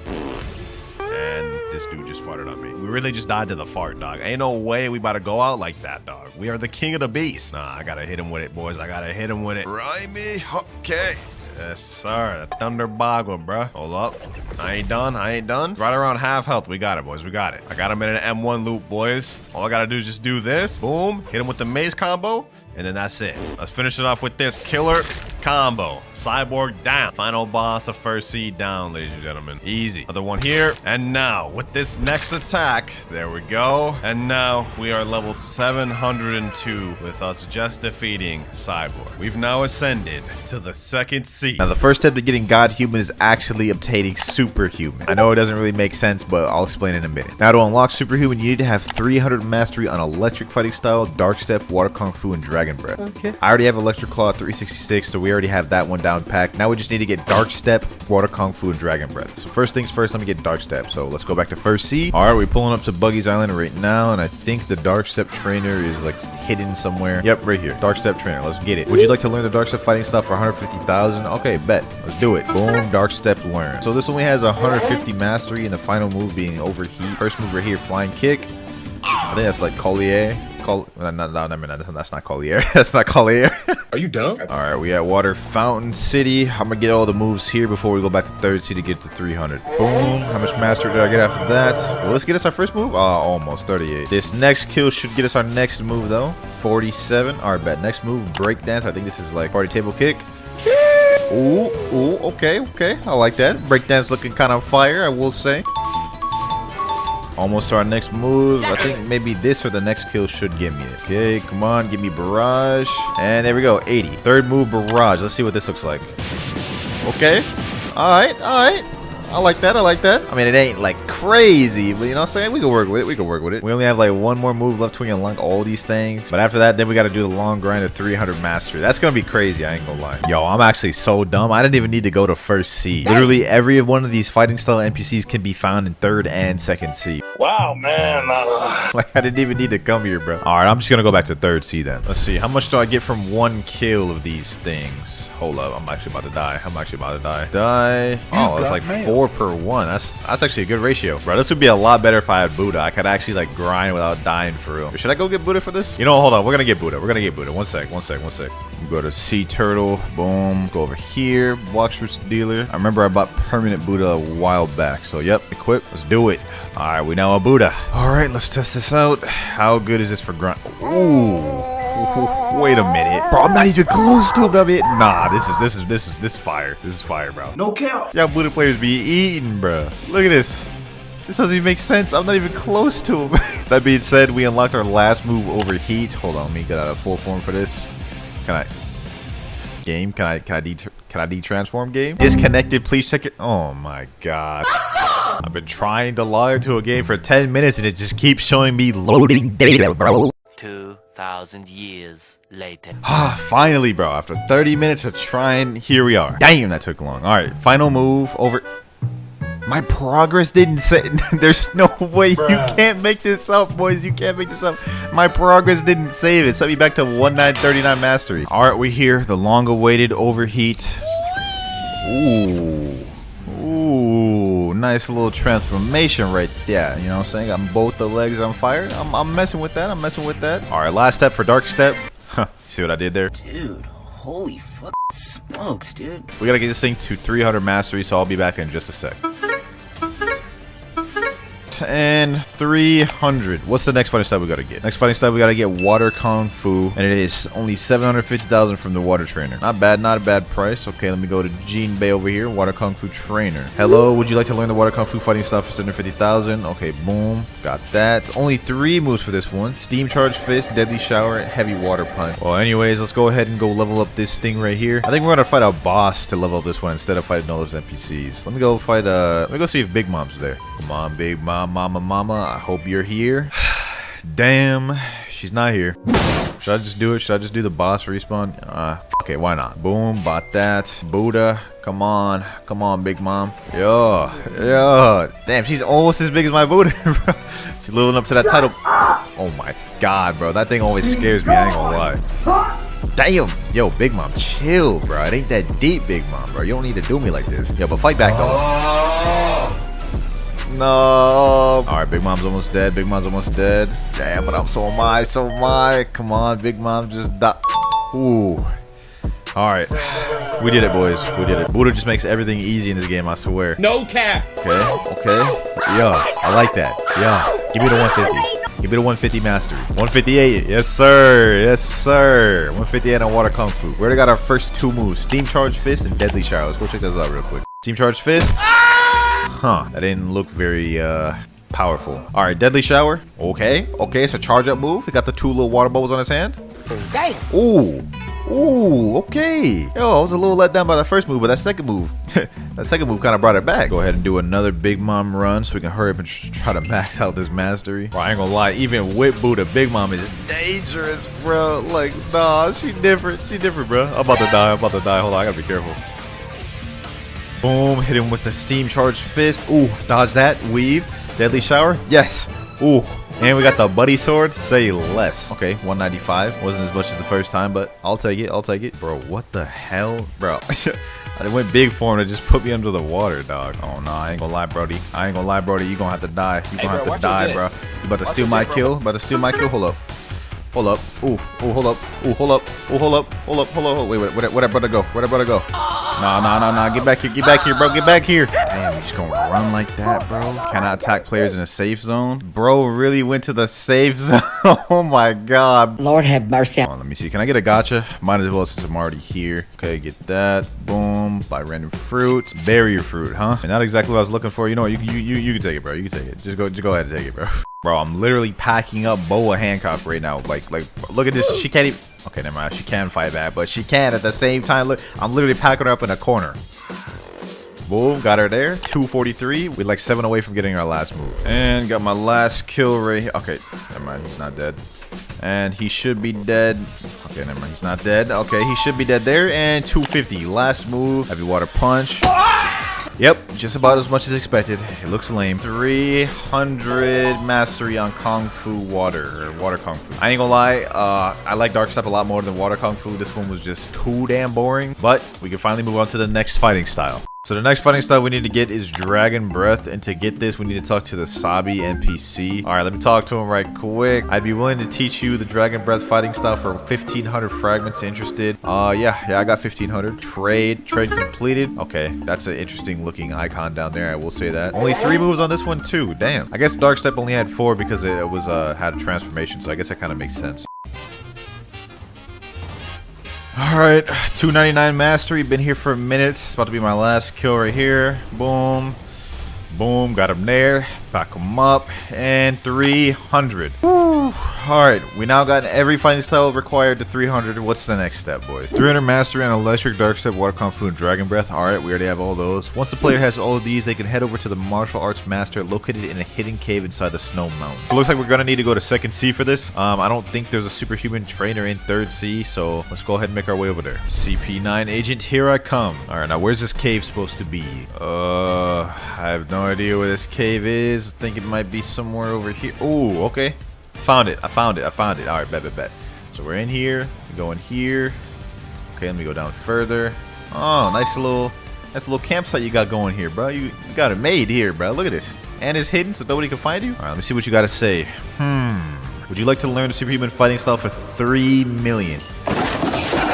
And this dude just farted on me. We really just died to the fart, dog. Ain't no way we about to go out like that, dog. We are the king of the beast. Nah, I gotta hit him with it, boys. Right me. Okay. Yes, sir. The Thunder Bagua, bruh. Hold up. I ain't done. Right around half health. We got it, boys. I got him in an M1 loop, boys. All I gotta do is just do this. Boom. Hit him with the mace combo. And then that's it. Let's finish it off with this killer combo. Cyborg down. Final boss of First Sea down, ladies and gentlemen. Easy. Another one here. And now, with this next attack, there we go. And now, we are level 702 with us just defeating Cyborg. We've now ascended to the second sea. Now, the first step to getting God Human is actually obtaining Superhuman. I know it doesn't really make sense, but I'll explain in a minute. Now, to unlock Superhuman, you need to have 300 mastery on Electric Fighting Style, Dark Step, Water Kung Fu, and Dragon Breath. Okay. I already have Electric Claw 366, so we already have that one down packed. Now we just need to get Dark Step, Water Kung Fu, and Dragon Breath. So first things first, let me get Dark Step. So let's go back to First Sea. All right, we're pulling up to Buggy's Island right now, and I think the Dark Step trainer is like hidden somewhere. Yep, right here. Dark Step trainer. Let's get it. Would you like to learn the Dark Step fighting stuff for 150,000? Okay, bet. Let's do it. Boom, Dark Step learn. So this only has 150 mastery, and the final move being Overheat. First move right here, Flying Kick. I think that's like Collier. call. No, never mind. That's not Collier. That's not Collier. Are you dumb? All right, we at Water Fountain City. I'm gonna get all the moves here before we go back to third city to get to 300. Boom. How much mastery did I get after that? Well, let's get us our first move. Oh, almost 38. This next kill should get us our next move though. 47. All right, bet. Next move, breakdance. I think this is like party table kick. Ooh, okay. I like that. Breakdance looking kind of fire, I will say. Almost to our next move. I think maybe this or the next kill should get me it. Okay, come on, give me barrage. And there we go, 80. Third move, barrage. Let's see what this looks like. Okay. All right. I like that. I mean, it ain't like crazy, but you know what I'm saying? We can work with it. We only have like one more move left to unlock all these things. But after that, then we got to do the long grind of 300 mastery. That's going to be crazy. I ain't going to lie. Yo, I'm actually so dumb. I didn't even need to go to first seed. Literally every one of these fighting style NPCs can be found in third and second seed. Wow, man. Like, I didn't even need to come here, bro. All right, I'm just going to go back to third seed then. Let's see. How much do I get from one kill of these things? Hold up. I'm actually about to die. Oh, it's like 4 per 1. That's actually a good ratio, bro. This would be a lot better if I had Buddha. I could actually like grind without dying for real. Should I go get Buddha for this? You know, hold on. We're gonna get Buddha. One sec. Go to Sea Turtle. Boom. Go over here. Blox Roots Dealer. I remember I bought permanent Buddha a while back. So yep, equip. Let's do it. All right, we now a Buddha. All right, let's test this out. How good is this for grind? Ooh. Wait a minute, bro. I'm not even close to him. Nah, this is fire. This is fire, bro. No count. Y'all Buddha players be eating, bro. Look at this. This doesn't even make sense. I'm not even close to him. That being said, we unlocked our last move, Overheat. Hold on, let me get out of full form for this. Can I de-transform game? Disconnected, please check it. Oh my god. I've been trying to log into a game for 10 minutes and it just keeps showing me loading data, bro. 2,000 years later. Finally, bro. After 30 minutes of trying, here we are. Damn, that took long. All right, final move over. My progress didn't say. There's no way. You can't make this up, boys. You can't make this up. My progress didn't save it. Set me back to 1939 mastery. All right, we here. The long-awaited Overheat. Ooh, nice little transformation right there. You know what I'm saying? Got both the legs on fire. I'm messing with that. All right, last step for Dark Step. Huh, see what I did there? Dude, holy fuck smokes, dude. We gotta get this thing to 300 mastery, so I'll be back in just a sec. And 300. What's the next fighting style we gotta get? Next fighting style we gotta get Water Kung Fu, and it is only 750,000 from the water trainer. Not bad, not a bad price. Okay, let me go to Jean Bay over here. Water Kung Fu trainer. Hello, would you like to learn the Water Kung Fu fighting style for 750,000? Okay, boom, got that. It's only 3 moves for this one: Steam Charge Fist, Deadly Shower, and Heavy Water Punch. Well, anyways, let's go ahead and go level up this thing right here. I think we're gonna fight a boss to level up this one instead of fighting all those NPCs. Let me go fight. Let me go see if Big Mom's there. Come on, Big Mom. Mama, I hope you're here. Damn, she's not here. Should I just do it? Should I just do the boss respawn? Okay, why not? Boom, bought that. Buddha, come on, Big Mom. Yo. Damn, she's almost as big as my Buddha, bro. She's living up to that title. Oh my god, bro, that thing always scares me. I ain't gonna lie. Damn, yo, Big Mom, chill, bro. It ain't that deep, Big Mom, bro. You don't need to do me like this. Yo, but fight back though. No. All right, Big Mom's almost dead. Damn, but so am I. Come on, Big Mom, just die. Ooh. All right, we did it, boys. We did it. Buddha just makes everything easy in this game, I swear. No cap. Okay. Yeah, I like that. Yeah, give me the 150. Give me the 150 mastery. 158. Yes, sir. 158 on Water Kung Fu. We already got our first 2 moves: Steam Charge Fist and Deadly Shower. Let's go check those out real quick. Steam Charge Fist. Huh, that didn't look very powerful. All right, Deadly Shower. Okay, it's a charge up move. He got the 2 little water bubbles on his hand. Damn. Ooh, okay. Yo, I was a little let down by the first move, but that second move kind of brought it back. Go ahead and do another Big Mom run so we can hurry up and try to max out this mastery. Bro, I ain't gonna lie, even with Buddha, Big Mom is dangerous, bro. Like, nah, she different, bro. I'm about to die. Hold on, I gotta be careful. Boom, hit him with the Steam Charge Fist. Ooh, dodge that, weave, Deadly Shower. Yes. Ooh, and we got the Buddy Sword. Say less. Okay, 195. Wasn't as much as the first time, but I'll take it. Bro, what the hell? Bro, I went big for him to just put me under the water, dog. Oh, no, I ain't gonna lie, Brody. You gonna have to die. You gonna have to die, bro. You about to steal my kill? Hold up. Hold up. Ooh, hold up. Ooh, hold up. Ooh, hold up. Hold up. Hold up. Wait, where'd that brother go? Where'd that brother go? Nah. Get back here. Get back here, bro. Get back here. Damn, you just gonna run like that, bro? Cannot attack players in a safe zone. Bro really went to the safe zone. Oh my god. Lord have mercy. Hold on, let me see. Can I get a gotcha? Might as well since I'm already here. Okay, get that. Boom. Buy random fruit. Barrier fruit, huh? And not exactly what I was looking for. You know what? You can take it, bro. You can take it. Just go ahead and take it, bro. Bro, I'm literally packing up Boa Hancock right now. Like, look at this. She can't even. Okay, never mind. She can fight back, but she can at the same time. Look, I'm literally packing her up in a corner. Boom, got her there. 243. We're like 7 away from getting our last move. And got my last kill right here. Okay, never mind. He's not dead. And he should be dead. Okay, never mind. He's not dead. Okay, he should be dead there. And 250. Last move. Heavy water punch. Yep, just about as much as expected. It looks lame. 300 mastery on Kung Fu water, or water Kung Fu. I ain't gonna lie, I like Dark Step a lot more than water Kung Fu. This one was just too damn boring, but we can finally move on to the next fighting style. So the next fighting style we need to get is Dragon Breath, and to get this we need to talk to the Sabi NPC. Alright, let me talk to him right quick. I'd be willing to teach you the Dragon Breath fighting style for 1500 fragments. Interested? Yeah, I got 1500. Trade completed. Okay, that's an interesting looking icon down there, I will say that. Only 3 moves on this one too, damn. I guess Dark Step only had 4 because it was had a transformation, so I guess that kind of makes sense. Alright, 299 mastery, been here for a minute. It's about to be my last kill right here. Boom. Boom, got him there. Back him up. And 300. Woo. Alright, we now got every fighting style required to 300. What's the next step, boys? 300 mastery on Electric, Dark Step, Water Kung Fu, and Dragon Breath. Alright, we already have all those. Once the player has all of these, they can head over to the Martial Arts Master located in a hidden cave inside the Snow Mountain. So it looks like we're gonna need to go to 2nd C for this. I don't think there's a superhuman trainer in 3rd C, so let's go ahead and make our way over there. CP9 agent, here I come. Alright, now where's this cave supposed to be? I have no idea where this cave is. I think it might be somewhere over here. Ooh, okay. Found it. I found it. Alright, bet. So we're in here. We go in here. Okay, let me go down further. Oh, nice little campsite you got going here, bro. You got it made here, bro. Look at this. And it's hidden so nobody can find you. Alright, let me see what you gotta say. Would you like to learn the superhuman fighting style for 3 million?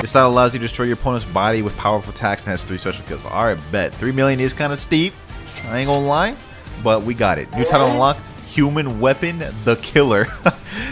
This style allows you to destroy your opponent's body with powerful attacks and has 3 special kills. Alright, bet. 3 million is kind of steep. I ain't gonna lie. But we got it. New title unlocked. Human Weapon, the Killer.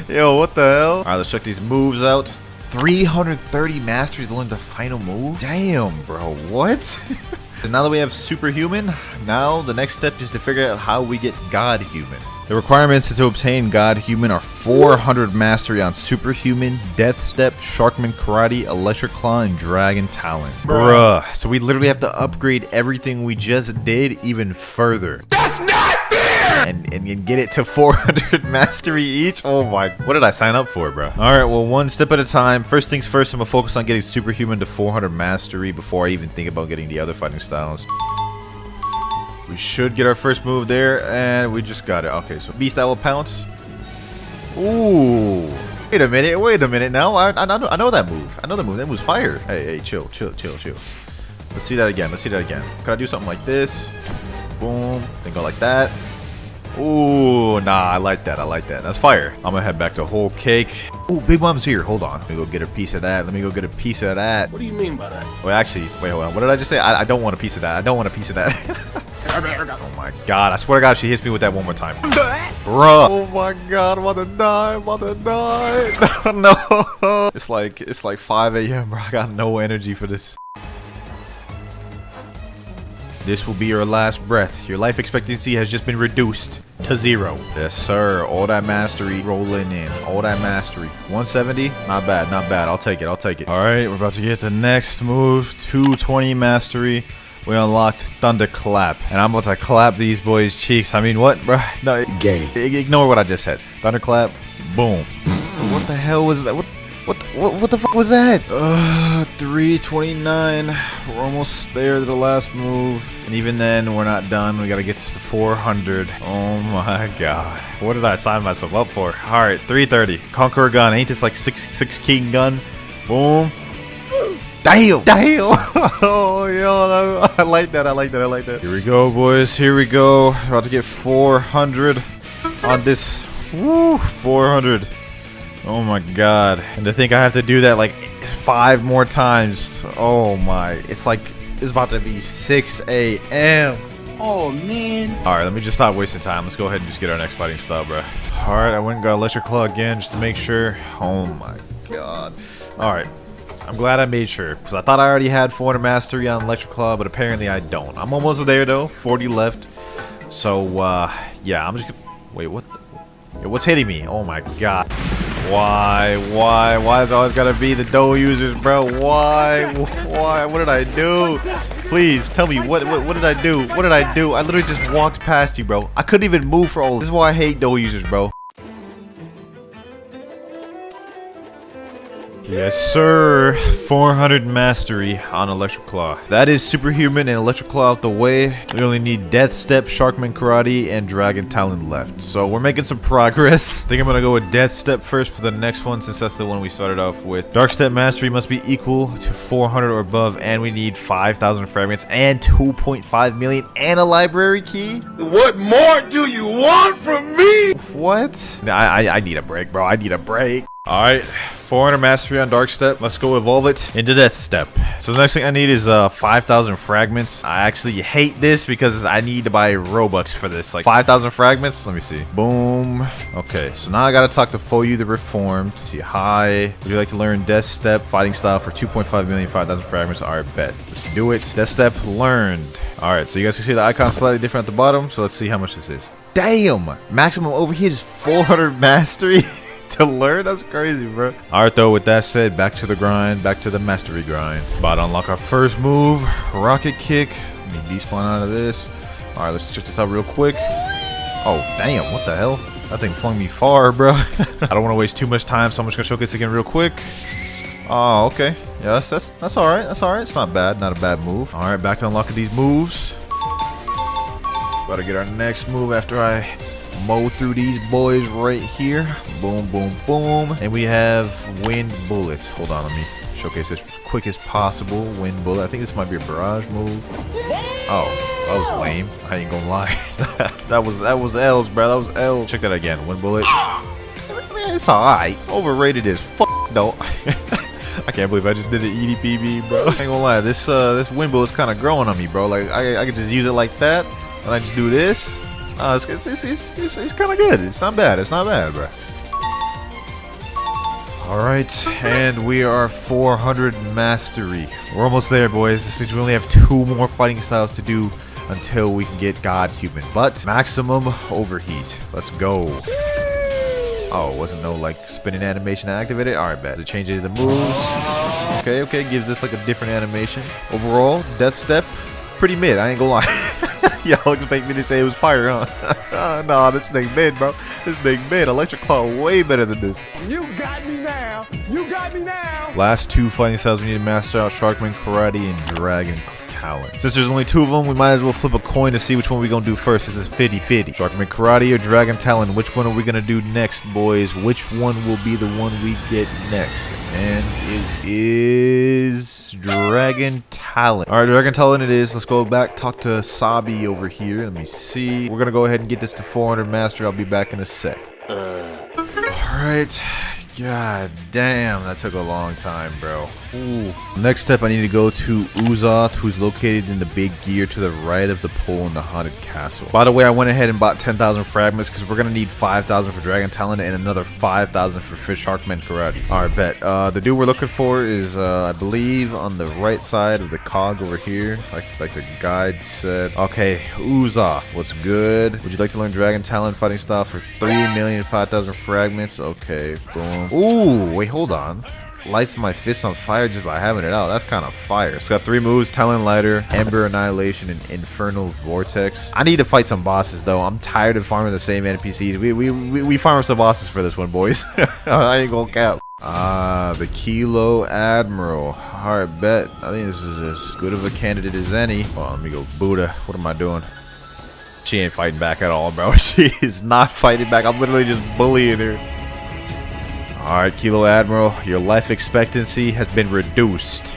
Yo, what the hell? Alright, let's check these moves out. 330 mastery to learn the final move? Damn, bro. What? So now that we have Superhuman, now the next step is to figure out how we get God Human. The requirements to obtain God Human are 400 mastery on Superhuman, Death Step, Sharkman Karate, Electric Claw, and Dragon Talon. Bruh. So we literally have to upgrade everything we just did even further. That's not fair! And get it to 400 mastery each? Oh my. What did I sign up for, bro? Alright, well, one step at a time. First things first, I'm gonna focus on getting Superhuman to 400 mastery before I even think about getting the other fighting styles. We should get our first move there, and we just got it. Okay, so Beast Owl Pounce. Ooh. Wait a minute now. I know that move. That move's fire. Hey, chill. Let's see that again. Can I do something like this? Boom. Then go like that. Ooh, nah, I like that. That's fire. I'm gonna head back to Whole Cake. Ooh, Big Mom's here. Hold on. Let me go get a piece of that. What do you mean by that? Wait, actually, wait, hold on. What did I just say? I don't want a piece of that. Oh my god, I swear to god, she hits me with that one more time. Bruh. Oh my god, I'm about to die. No. It's like 5 a.m, bro. I got no energy for this. This will be your last breath. Your life expectancy has just been reduced to 0. Yes, sir. All that mastery rolling in. All that mastery. 170? Not bad. I'll take it. Alright, we're about to get the next move. 220 mastery. We unlocked Thunderclap. And I'm about to clap these boys' cheeks. I mean, what, bro? No, Gay. Ignore what I just said. Thunderclap. Boom. What the hell was that? What the fuck was that? 329. We're almost there to the last move. And even then, we're not done. We gotta get this to 400. Oh my god. What did I sign myself up for? Alright, 330. Conqueror gun. Ain't this like 6 king gun? Boom. Damn. Oh, yo, I like that. Here we go, boys. Here we go. About to get 400 on this. Woo, 400. Oh my god. And to think I have to do that like 5 more times. Oh my. It's like, it's about to be 6 a.m. Oh, man. Alright, let me just stop wasting time. Let's go ahead and just get our next fighting style, bro. Alright, I went and got Electric Claw again just to make sure. Oh my god. Alright. I'm glad I made sure, because I thought I already had 400 mastery on Electric Claw, but apparently I don't. I'm almost there though, 40 left. So, yeah, I'm just gonna... Wait, what the... Yo, what's hitting me? Oh my god. Why is it always gotta be the dough users, bro? Why? What did I do? Please, tell me, what did I do? What did I do? I literally just walked past you, bro. I couldn't even move for all this. This is why I hate dough users, bro. Yes, sir. 400 mastery on Electric Claw. That is superhuman and Electric Claw out the way. We only need Death Step, Sharkman Karate, and Dragon Talon left. So we're making some progress. I think I'm going to go with Death Step first for the next one, since that's the one we started off with. Dark Step mastery must be equal to 400 or above, and we need 5,000 fragments and 2.5 million and a library key. What more do you want from me? What? I need a break, bro. I need a break. All right. 400 mastery on Dark Step. Let's go evolve it into Death Step. So the next thing I need is 5,000 fragments. I actually hate this because I need to buy Robux for this. Like 5,000 fragments. Let me see. Boom. Okay, so now I gotta talk to Foyu the Reformed. See, hi. Would you like to learn Death Step fighting style for 2.5 million, 5,000 fragments? All right, bet. Let's do it. Death Step learned. All right, so you guys can see the icon slightly different at the bottom. So let's see how much this is. Damn. Maximum overheat is 400 mastery. To learn? That's crazy, bro. Alright, though, with that said, back to the grind, back to the mastery grind. About to unlock our first move, rocket kick. Let me despawn out of this. Alright, let's check this out real quick. Oh, damn, what the hell? That thing flung me far, bro. I don't want to waste too much time, so I'm just gonna showcase again real quick. Oh, okay. Yeah, that's alright. That's alright. It's not bad. Not a bad move. Alright, back to unlocking these moves. About to get our next move after I mow through these boys right here. Boom, boom, boom. And we have Wind Bullet. Hold on, let me showcase this as quick as possible. Wind Bullet. I think this might be a barrage move. Oh, that was lame. I ain't gonna lie. that was L's, bro. That was L. Check that again. Wind Bullet. I mean, it's alright. Overrated as fuck, though. I can't believe I just did an EDPB, bro. I ain't gonna lie. This Wind Bullet's kind of growing on me, bro. Like I could just use it like that, and I just do this. It's kind of good. It's not bad. It's not bad, bro. Alright, and we are 400 mastery. We're almost there, boys. This means we only have 2 more fighting styles to do until we can get God Human. But maximum overheat. Let's go. Oh, wasn't no like spinning animation activated? Alright, bet. It changes the moves. Okay, gives us like a different animation. Overall, Death Step, pretty mid. I ain't gonna lie. Y'all expect me to say it was fire, huh? Nah, this thing mid, bro. This thing mid. Electric Claw way better than this. You got me now. You got me now. Last 2 fighting styles we need to master out: Sharkman Karate and Dragon Talon. Since there's only 2 of them, we might as well flip a coin to see which one we're gonna do first. This is 50-50. Sharkman Karate or Dragon Talon? Which one are we gonna do next, boys? Which one will be the one we get next? And it is Dragon Talon. Alright, Dragon Talon it is. Let's go back, talk to Sabi over here. Let me see. We're gonna go ahead and get this to 400 mastery. I'll be back in a sec. Alright. God damn, that took a long time, bro. Ooh. Next step, I need to go to Uzoth, who's located in the big gear to the right of the pole in the haunted castle. By the way, I went ahead and bought 10,000 fragments because we're gonna need 5,000 for Dragon Talon and another 5,000 for Fish Sharkman Karate. Alright, bet. The dude we're looking for is, I believe, on the right side of the cog over here, like the guide said. Okay, Uzoth, what's good? Would you like to learn Dragon Talon fighting style for 3,005,000 fragments? Okay, boom. Ooh, wait, hold on. Lights my fist on fire just by having it out. That's kind of fire. It's got 3 moves: Talon Lighter, Ember Annihilation, and Infernal Vortex. I need to fight some bosses though. I'm tired of farming the same NPCs. We farm some bosses for this one, boys. I ain't gonna cap. The Kilo Admiral. Alright, bet. I think this is as good of a candidate as any. Hold on, let me go. Buddha. What am I doing? She ain't fighting back at all, bro. She is not fighting back. I'm literally just bullying her. Alright, Kilo Admiral, your life expectancy has been reduced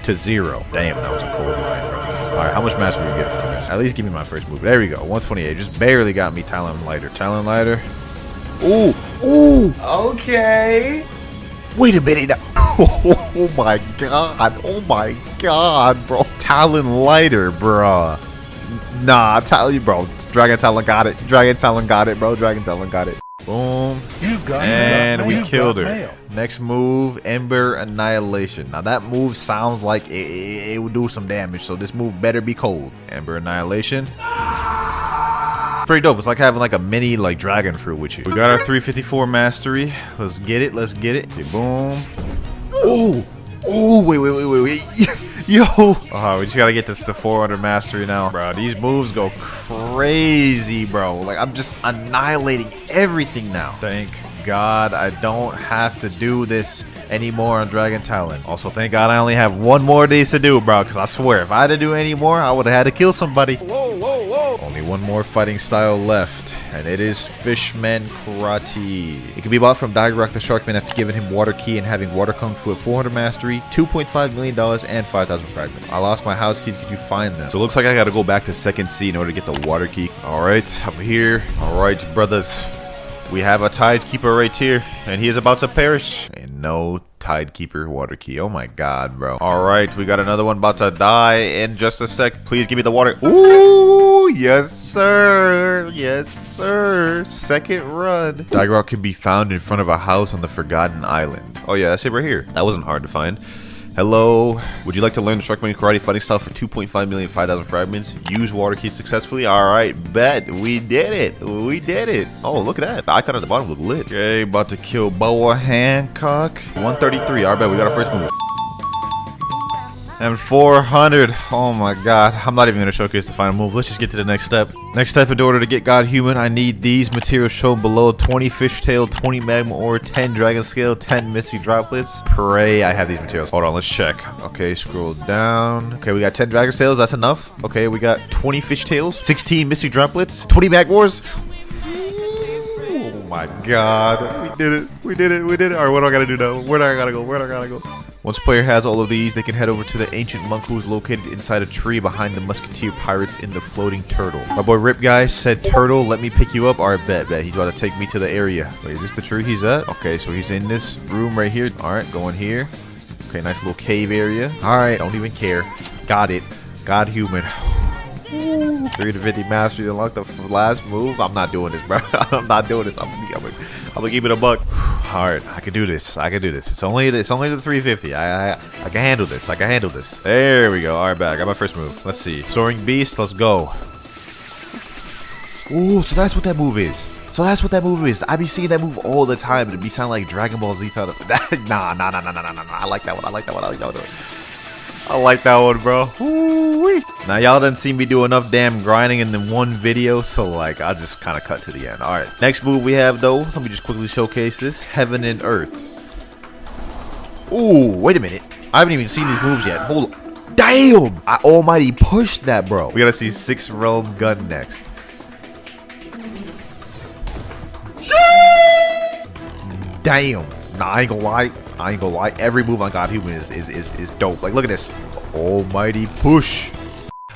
to 0. Damn, that was a cold line, bro. Alright, how much mastery we get from this? At least give me my first move. There we go, 128. Just barely got me Talon Lighter. Talon Lighter. Ooh. Ooh. Okay. Wait a minute. Oh my god. Oh my god, bro. Talon lighter, bro. Nah, I tell you, bro. Dragon Talon got it. Dragon Talon got it, bro. Dragon Talon got it. Boom. And we killed her. Next move, Ember Annihilation. Now that move sounds like it would do some damage, so this move better be cold. Ember Annihilation. Pretty dope. It's like having like a mini like dragon fruit with you. We got our 354 mastery. Let's get it. Let's get it. Okay, boom. Oh. Oh, wait. Yo. We just gotta get this to 400 mastery now. Bro, these moves go crazy, bro. Like, I'm just annihilating everything now. Thank God I don't have to do this anymore on Dragon Talon. Also, thank God I only have one more of these to do, bro. Because I swear, if I had to do any more, I would have had to kill somebody. Whoa. Only one more fighting style left. And it is Fishman Karate. It can be bought from Dagrok the Sharkman after giving him Water Key and having Water Kung Fu at 400 mastery, $2.5 million, and 5,000 fragments. I lost my house keys. Could you find them? So it looks like I gotta go back to second C in order to get the Water Key. Alright, I'm here. Alright, brothers. We have a Tidekeeper right here, and he is about to perish. And no Tidekeeper Water Key. Oh my god, bro. Alright, we got another one about to die in just a sec. Please give me the water. Ooh, yes, sir. Yes, sir. Second run. Dagrok can be found in front of a house on the Forgotten Island. Oh yeah, that's it right here. That wasn't hard to find. Hello, would you like to learn the Sharkman Karate fighting style for 2.5 million 5,000 fragments? Use Water Key successfully? Alright, bet. We did it. We did it. Oh, look at that. The icon at the bottom look lit. Okay, about to kill Boa Hancock. 133. Alright, bet. We got our first move. And 400. Oh my god. I'm not even going to showcase the final move. Let's just get to the next step. Next step, in order to get God Human, I need these materials shown below. 20 fishtail, 20 magma ore, 10 dragon scale, 10 misty droplets. Pray I have these materials. Hold on, let's check. Okay, scroll down. Okay, we got 10 dragon scales. That's enough. Okay, we got 20 fishtails, 16 misty droplets, 20 magma ores. Oh my god. We did it. We did it. We did it. Alright, what do I gotta do now? Where do I gotta go? Where do I gotta go? Once player has all of these, they can head over to the ancient monk who is located inside a tree behind the musketeer pirates in the floating turtle. My boy Rip Guy said, turtle, let me pick you up. Alright, bet. He's about to take me to the area. Wait, is this the tree he's at? Okay, so he's in this room right here. Alright, going here. Okay, nice little cave area. Alright, don't even care. Got it. God Human. 350 mastery to unlock the last move. I'm not doing this, bro. I'm not doing this. I'm gonna keep it a buck. Alright, I can do this. I can do this. It's only the 350. I can handle this. I can handle this. There we go. Alright, back. I got my first move. Let's see. Soaring Beast. Let's go. Ooh, so that's what that move is. I be seeing that move all the time. It'd be sound like Dragon Ball Z. Nah. I like that one. I like that one, bro. Ooh-wee. Now, y'all done seen me do enough damn grinding in the one video, so, like, I'll just kind of cut to the end. All right. Next move we have, though. Let me just quickly showcase this. Heaven and Earth. Ooh, wait a minute. I haven't even seen these moves yet. Hold on. Damn! I almighty pushed that, bro. We gotta see 6 Realm Gun next. Damn. Nah, I ain't gonna lie. Every move on God Human is dope. Like, look at this. Almighty push.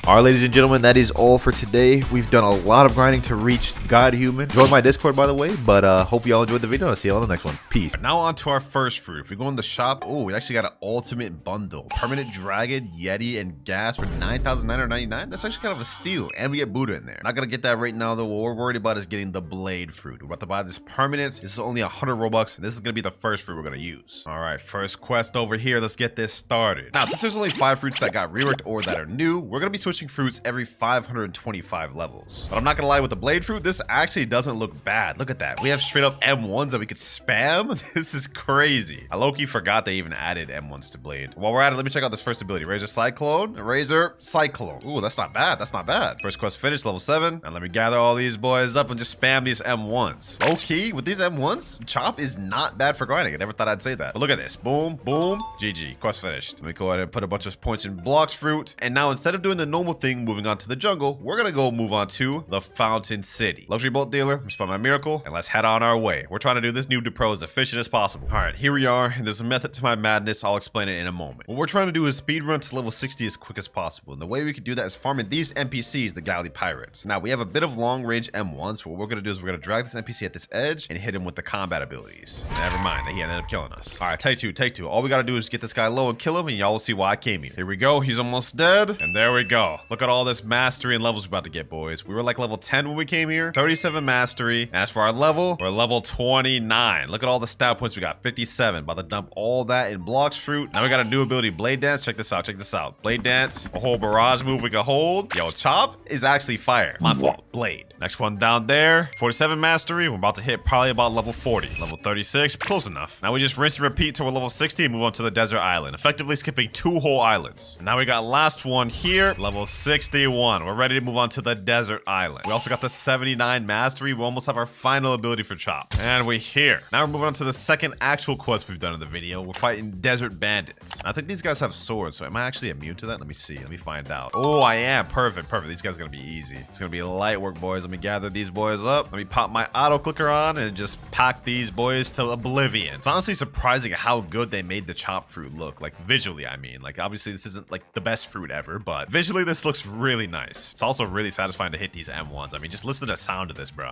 Alright, ladies and gentlemen, that is all for today. We've done a lot of grinding to reach God Human. Join my Discord, by the way, but hope y'all enjoyed the video. I'll see y'all in the next one. Peace. Now on to our first fruit. If we go in the shop, oh, we actually got an ultimate bundle. Permanent Dragon, Yeti, and Gas for $9,999. That's actually kind of a steal. And we get Buddha in there. Not gonna get that right now, though. What we're worried about is getting the Blade fruit. We're about to buy this permanent. This is only 100 Robux, and this is gonna be the first fruit we're gonna use. Alright, first quest over here. Let's get this started. Now, since there's only 5 fruits that got reworked or that are new, we're gonna be switching fruits every 525 levels. But I'm not gonna lie, with the Blade fruit, this actually doesn't look bad. Look at that. We have straight up M1s that we could spam. This is crazy. I low-key forgot they even added M1s to Blade. While we're at it, let me check out this first ability. Razor Cyclone. Razor Cyclone. Ooh, that's not bad. That's not bad. First quest finished, level 7. And let me gather all these boys up and just spam these M1s. Low-key, with these M1s, Chop is not bad for grinding. I never thought I'd say that. But look at this. Boom, boom, GG. Quest finished. Let me go ahead and put a bunch of points in Blox fruit. And now instead of doing the normal normal thing, moving on to the jungle, we're gonna go move on to the Fountain City. Luxury boat dealer, respond my miracle, and let's head on our way. We're trying to do this noob to pro as efficient as possible. All right, here we are, and there's a method to my madness. I'll explain it in a moment. What we're trying to do is speed run to level 60 as quick as possible, and the way we can do that is farming these NPCs, the Galley Pirates. Now, we have a bit of long-range M1, so what we're gonna do is we're gonna drag this NPC at this edge and hit him with the combat abilities. Never mind, he ended up killing us. All right, take two. All we gotta do is get this guy low and kill him, and y'all will see why I came here. Here we go, he's almost dead, and there we go. Look at all this mastery and levels we're about to get, boys. We were like level 10 when we came here, 37 mastery, and as for our level, we're level 29. Look at all the stat points we got, 57. About to dump all that in Blox fruit. Now we got a new ability, Blade Dance. Check this out. Blade Dance, a whole barrage move we can hold. Yo, Chop is actually fire. My fault, Blade. Next one down there, 47 mastery. We're about to hit probably about level 40. Level 36, close enough. Now we just rinse and repeat till we're level 60 and move on to the desert island, effectively skipping 2 whole islands. And now we got last one here, level 61. We're ready to move on to the desert island. We also got the 79 mastery. We almost have our final ability for Chop. And we're here. Now we're moving on to the second actual quest we've done in the video. We're fighting desert bandits. I think these guys have swords, so am I actually immune to that? Let me see. Let me find out. Oh, I am. Perfect. These guys are gonna be easy. It's gonna be light work, boys. Let me gather these boys up. Let me pop my auto clicker on and just pack these boys to oblivion. It's honestly surprising how good they made the Chop fruit look. Like visually, I mean. Like obviously this isn't like the best fruit ever, but visually this looks really nice. It's also really satisfying to hit these M1s. I mean, just listen to the sound of this, bro.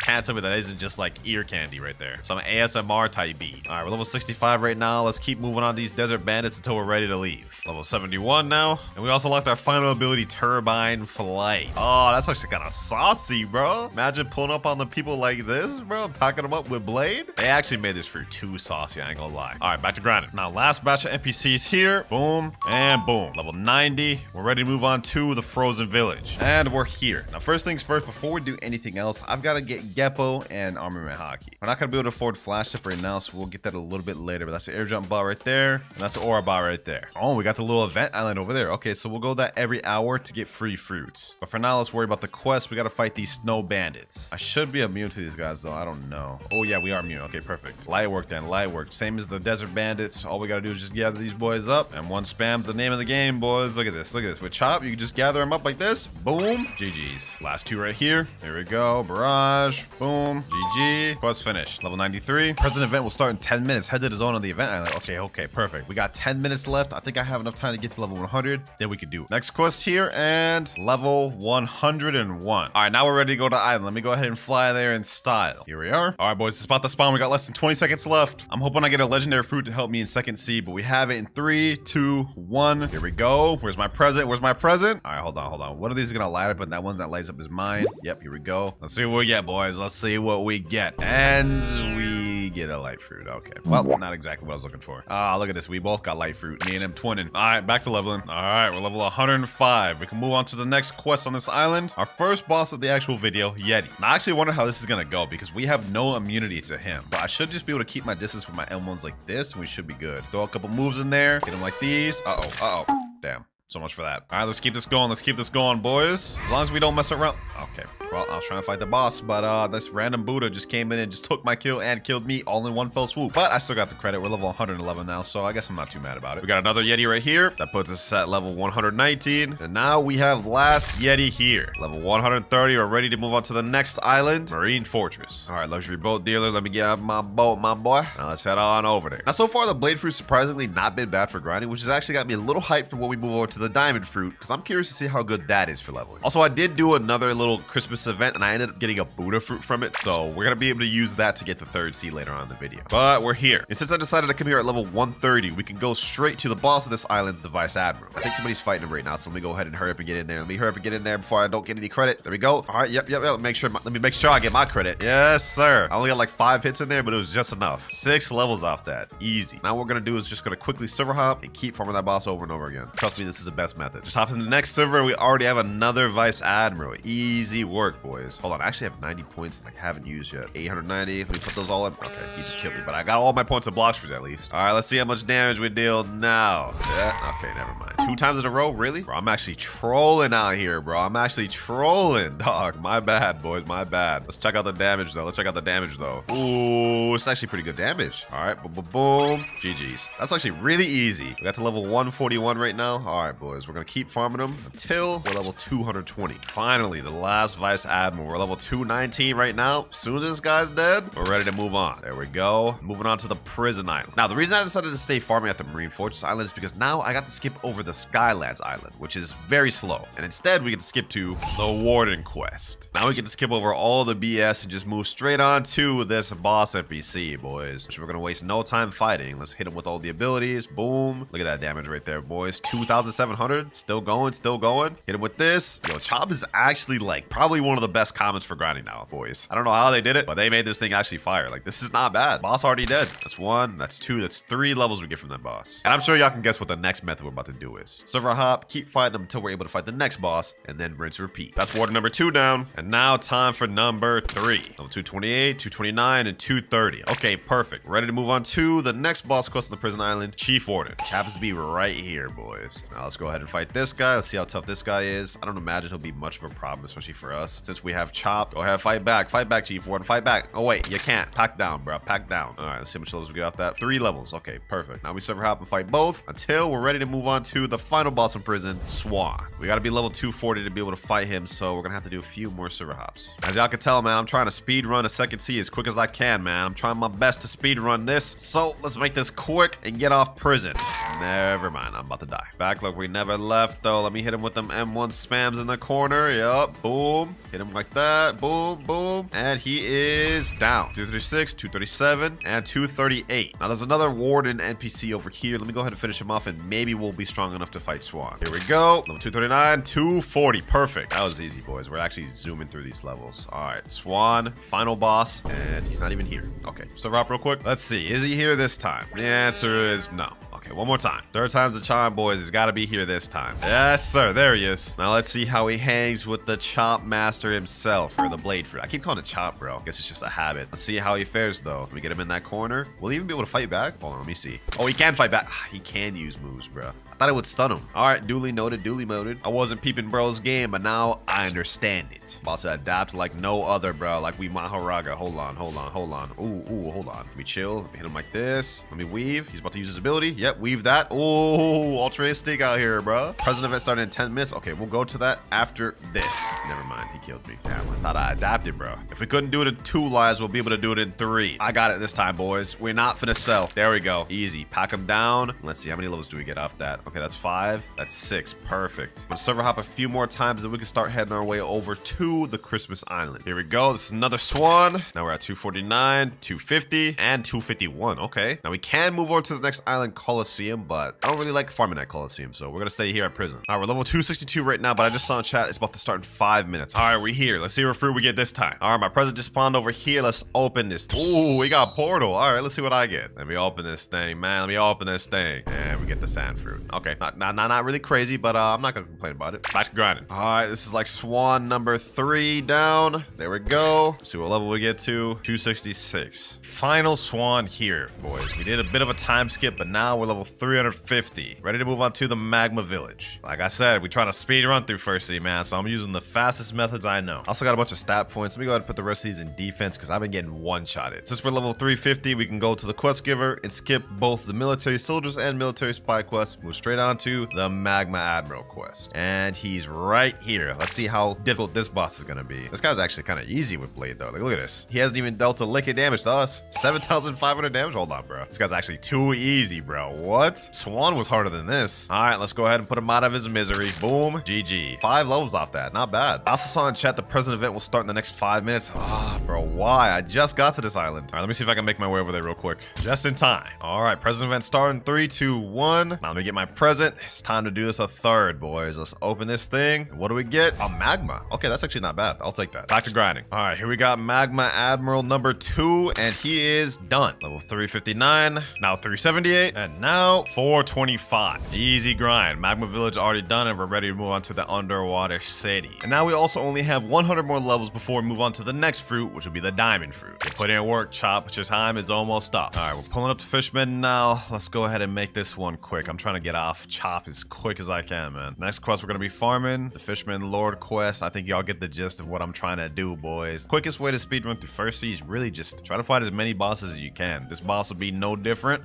Can't tell me that isn't just like ear candy right there. Some ASMR type beat. All right, we're level 65 right now. Let's keep moving on these desert bandits until we're ready to leave. Level 71 now. And we also locked our final ability, Turbine Flight. Oh, that's actually kind of saucy, bro. Imagine pulling up on the people like this, bro. Packing them up with Blade. They actually made this fruit too saucy, I ain't gonna lie. All right, back to grinding. Now, last batch of NPCs here. Boom and boom. Level 90. We're ready to move on to the Frozen Village. And we're here. Now, first things first, before we do anything else, I've got to get Geppo and Armament Hockey. We're not gonna be able to afford Flash Step right now, so we'll get that a little bit later. But that's the air jump bot right there, and that's the aura bot right there. Oh, we got the little event island over there. Okay, so we'll go that every hour to get free fruits. But for now, let's worry about the quest. We gotta fight these snow bandits. I should be immune to these guys though. I don't know. Oh yeah, we are immune. Okay, perfect. Light work then. Light work. Same as the desert bandits. All we gotta do is just gather these boys up, and one spam's the name of the game, boys. Look at this. Look at this. With Chop, you can just gather them up like this. Boom. GG's. Last 2 right here. Here we go. Barrage. Boom. GG. Quest finished. Level 93. Present event will start in 10 minutes. Head to the zone on the event island. Okay, perfect. We got 10 minutes left. I think I have enough time to get to level 100. Then we can do it. Next quest here and level 101. All right, now we're ready to go to the island. Let me go ahead and fly there in style. Here we are. All right, boys, it's about to spawn. We got less than 20 seconds left. I'm hoping I get a legendary fruit to help me in second C, but we have it in 3, 2, 1. Here we go. Where's my present? All right, hold on. What are these gonna light up? And that one that lights up is mine. Yep, here we go. Let's see what we get, boys. Let's see what we get. And we get a light fruit. Okay. Well, not exactly what I was looking for. Ah, look at this. We both got light fruit. Me and him twinning. All right, back to leveling. All right, we're level 105. We can move on to the next quest on this island. Our first boss of the actual video, Yeti. Now, I actually wonder how this is gonna go because we have no immunity to him. But I should just be able to keep my distance from my M1s like this, and we should be good. Throw a couple moves in there. Get him like these. Uh-oh. Damn. So much for that. All right, let's keep this going, boys. As long as we don't mess around. Okay. Well, I was trying to fight the boss, but this random Buddha just came in and just took my kill and killed me all in one fell swoop. But I still got the credit. We're level 111 now, so I guess I'm not too mad about it. We got another Yeti right here. That puts us at level 119. And now we have last Yeti here. Level 130. We're ready to move on to the next island, Marine Fortress. All right, luxury boat dealer. Let me get out of my boat, my boy. Now let's head on over there. Now, so far, the blade fruit surprisingly not been bad for grinding, which has actually got me a little hyped for when we move over to the diamond fruit, because I'm curious to see how good that is for leveling. Also, I did do another little Christmas event, and I ended up getting a Buddha fruit from it, so we're gonna be able to use that to get the third C later on in the video. But we're here, and since I decided to come here at level 130, we can go straight to the boss of this island, the Vice Admiral. I think somebody's fighting him right now, so let me go ahead and hurry up and get in there. Let me hurry up and get in there before I don't get any credit. There we go. All right, yep. Let me make sure I get my credit. Yes, sir. I only got like 5 hits in there, but it was just enough. 6 levels off that. Easy. Now what we're gonna do is just gonna quickly server hop and keep farming that boss over and over again. Trust me, this is the best method. Just hop in the next server, and we already have another Vice Admiral. Easy work, boys. Hold on, I actually have 90 points that I haven't used yet. 890. Let me put those all in. Okay, he just killed me, but I got all my points of Blox fruit at least. All right, let's see how much damage we deal now. Yeah, okay, never mind. 2 times in a row, really? Bro, I'm actually trolling out here, bro. I'm actually trolling, dog. My bad, boys, my bad. Let's check out the damage, though. Ooh, it's actually pretty good damage. All right, boom. GG's. That's actually really easy. We got to level 141 right now. All right, boys. We're gonna keep farming them until we're level 220. Finally, the last Vice Admiral. We're level 219 right now. As soon as this guy's dead, we're ready to move on. There we go. Moving on to the prison island. Now, the reason I decided to stay farming at the Marine Fortress Island is because now I got to skip over the Skylands Island, which is very slow. And instead, we get to skip to the Warden quest. Now we get to skip over all the BS and just move straight on to this boss NPC, boys. Which we're gonna waste no time fighting. Let's hit him with all the abilities. Boom. Look at that damage right there, boys. 2,700. Still going, still going. Hit him with this. Yo, Chop is actually like probably one of the best comments for grinding now, boys. I don't know how they did it, but they made this thing actually fire. Like, this is not bad. Boss already dead. That's 1, that's 2, that's 3 levels we get from that boss. And I'm sure y'all can guess what the next method we're about to do is. Server hop, keep fighting them until we're able to fight the next boss, and then rinse and repeat. That's warden number 2 down. And now time for number 3. Level 228, 229, and 230. Okay, perfect. Ready to move on to the next boss quest on the prison island, Chief Warden. Which happens to be right here, boys. Now let's go ahead and fight this guy. Let's see how tough this guy is. I don't imagine he'll be much of a problem, especially for us. Since we have Chop, go ahead, fight back, Chief Warden, fight back. Oh wait, you can't. Pack down, bro, pack down. All right, let's see how much levels we get off that. 3 levels. Okay, perfect. Now we server hop and fight both until we're ready to move on to the final boss in prison, Swan. We got to be level 240 to be able to fight him, so we're gonna have to do a few more server hops. As y'all can tell, man, I'm trying to speed run a second C as quick as I can, man. I'm trying my best to speed run this, so let's make this quick and get off prison. Never mind, I'm about to die. Back like we never left, though. Let me hit him with them M1 spams in the corner. Yup, boom. Hit him like that. Boom, boom. And he is down. 236, 237, and 238. Now there's another warden NPC over here. Let me go ahead and finish him off, and maybe we'll be strong enough to fight Swan. Here we go. Level 239, 240. Perfect. That was easy, boys. We're actually zooming through these levels. All right, Swan, final boss, and he's not even here. Okay, server hop real quick. Let's see. Is he here this time? The answer is no. Okay, one more time. 3rd time's the charm, boys. He's got to be here this time. Yes, sir. There he is. Now let's see how he hangs with the Chop Master himself, or the Blade Fruit. I keep calling it Chop, bro. I guess it's just a habit. Let's see how he fares, though. Let me get him in that corner. Will he even be able to fight back? Hold on, let me see. Oh, he can fight back. He can use moves, bro. I thought it would stun him. All right, duly noted, duly noted. I wasn't peeping bro's game, but now I understand it. About to adapt like no other, bro. Like we Maharaga. Hold on, hold on, hold on. Ooh, hold on. Let me chill. Let me hit him like this. Let me weave. He's about to use his ability. Yep, weave that. Ooh, ultra instinct out here, bro. Present event started in 10 minutes. Okay, we'll go to that after this. Never mind, he killed me. Damn, I thought I adapted, bro. If we couldn't do it in 2 lives, we'll be able to do it in 3. I got it this time, boys. We're not finna sell. There we go. Easy. Pack him down. Let's see, how many levels do we get off that? Okay, that's 5. That's 6. Perfect. I'm gonna server hop a few more times, and we can start heading our way over to the Christmas Island. Here we go. This is another Swan. Now we're at 249, 250, and 251. Okay. Now we can move over to the next island, Coliseum, but I don't really like farming at Coliseum, so we're gonna stay here at prison. All right, we're level 262 right now, but I just saw in chat it's about to start in 5 minutes. All right, we're here. Let's see what fruit we get this time. All right, my present just spawned over here. Let's open this. Ooh, we got portal. All right, let's see what I get. Let me open this thing, man. Let me open this thing. And we get the sand fruit. Okay, not really crazy, but I'm not gonna complain about it. Back to grinding. All right, this is like Swan number 3 down. There we go. Let's see what level we get to. 266. Final Swan here, boys. We did a bit of a time skip, but now we're level 350. Ready to move on to the Magma Village. Like I said, we try to speed run through First City, man, so I'm using the fastest methods I know. Also got a bunch of stat points. Let me go ahead and put the rest of these in defense because I've been getting one-shotted. Since we're level 350, we can go to the quest giver and skip both the military soldiers and military spy quests. Move straight on to the Magma Admiral quest. And he's right here. Let's see how difficult this boss is gonna be. This guy's actually kind of easy with Blade, though. Like, look at this. He hasn't even dealt a lick of damage to us. 7,500 damage? Hold on, bro. This guy's actually too easy, bro. What? Swan was harder than this. All right, let's go ahead and put him out of his misery. Boom. GG. 5 levels off that. Not bad. I also saw in chat the present event will start in the next 5 minutes. Ah, bro, why? I just got to this island. All right, let me see if I can make my way over there real quick. Just in time. All right, present event starting 3, 2, 1. Now let me get my present. It's time to do this a third, boys. Let's open this thing. What do we get? A magma. Okay, that's actually not bad. I'll take that. Back to grinding. All right, here we got Magma Admiral number 2, and he is done. Level 359, now 378, and now 425. Easy grind. Magma Village already done, and we're ready to move on to the underwater city. And now we also only have 100 more levels before we move on to the next fruit, which will be the diamond fruit. You put in work, Chop, but your time is almost up. All right, we're pulling up the Fishman now. Let's go ahead and make this one quick. I'm trying to get off Chop as quick as I can, man. Next quest, we're going to be farming the Fishman Lord quest. I think y'all get the gist of what I'm trying to do, boys. Quickest way to speedrun through First Sea is really just try to fight as many bosses as you can. This boss will be no different.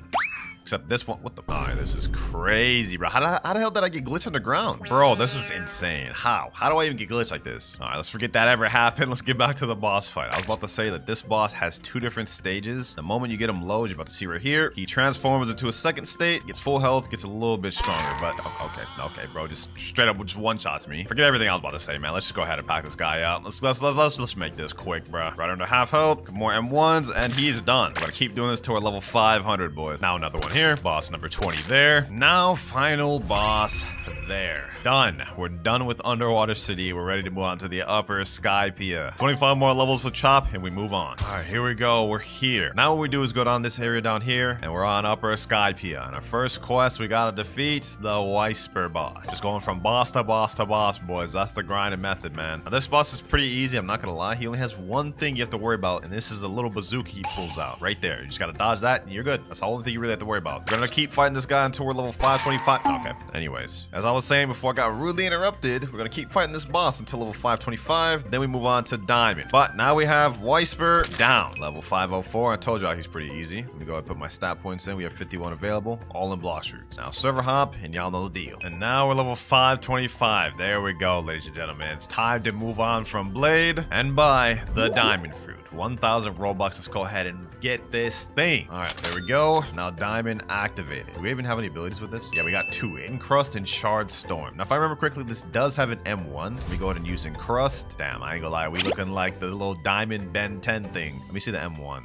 Except this one. What the? Alright, this is crazy, bro. How the hell did I get glitched underground? Bro, this is insane. How? How do I even get glitched like this? Alright, let's forget that ever happened. Let's get back to the boss fight. I was about to say that this boss has 2 different stages. The moment you get him low, you're about to see right here, he transforms into a second state, gets full health, gets a little bit stronger. But okay, bro, just straight up just one-shots me. Forget everything I was about to say, man. Let's just go ahead and pack this guy out. Let's make this quick, bro. Right under half health, more M1s, and he's done. We're gonna keep doing this till we're level 500, boys. Now another one here. Boss number 20 there. Now final boss there. Done. We're done with Underwater City. We're ready to move on to the Upper Skypea. 25 more levels with Chop, and we move on. All right, here we go. We're here. Now what we do is go down this area down here, and we're on Upper Skypea. And our first quest, we gotta defeat the Whisper boss. Just going from boss to boss to boss, boys. That's the grinding method, man. Now, this boss is pretty easy. I'm not gonna lie. He only has one thing you have to worry about, and this is a little bazooka he pulls out right there. You just gotta dodge that, and you're good. That's the only thing you really have to worry about. We're gonna keep fighting this guy until we're level 525. Okay. Anyways, as I was saying before I got rudely interrupted, we're gonna keep fighting this boss until level 525. Then we move on to Diamond. But now we have Whisper down. Level 504. I told y'all he's pretty easy. Let me go ahead and put my stat points in. We have 51 available, all in Blox roots. Now server hop, and y'all know the deal. And now we're level 525. There we go, ladies and gentlemen. It's time to move on from Blade and buy the Diamond fruit. 1,000 Robux. Let's go ahead and get this thing. All right, there we go. Now Diamond activated. Do we even have any abilities with this? Yeah, we got 2. Encrust and Shard Storm. Now, if I remember correctly, this does have an M1. Let me go ahead and use Encrust. Damn, I ain't gonna lie. We looking like the little Diamond Ben 10 thing. Let me see the M1.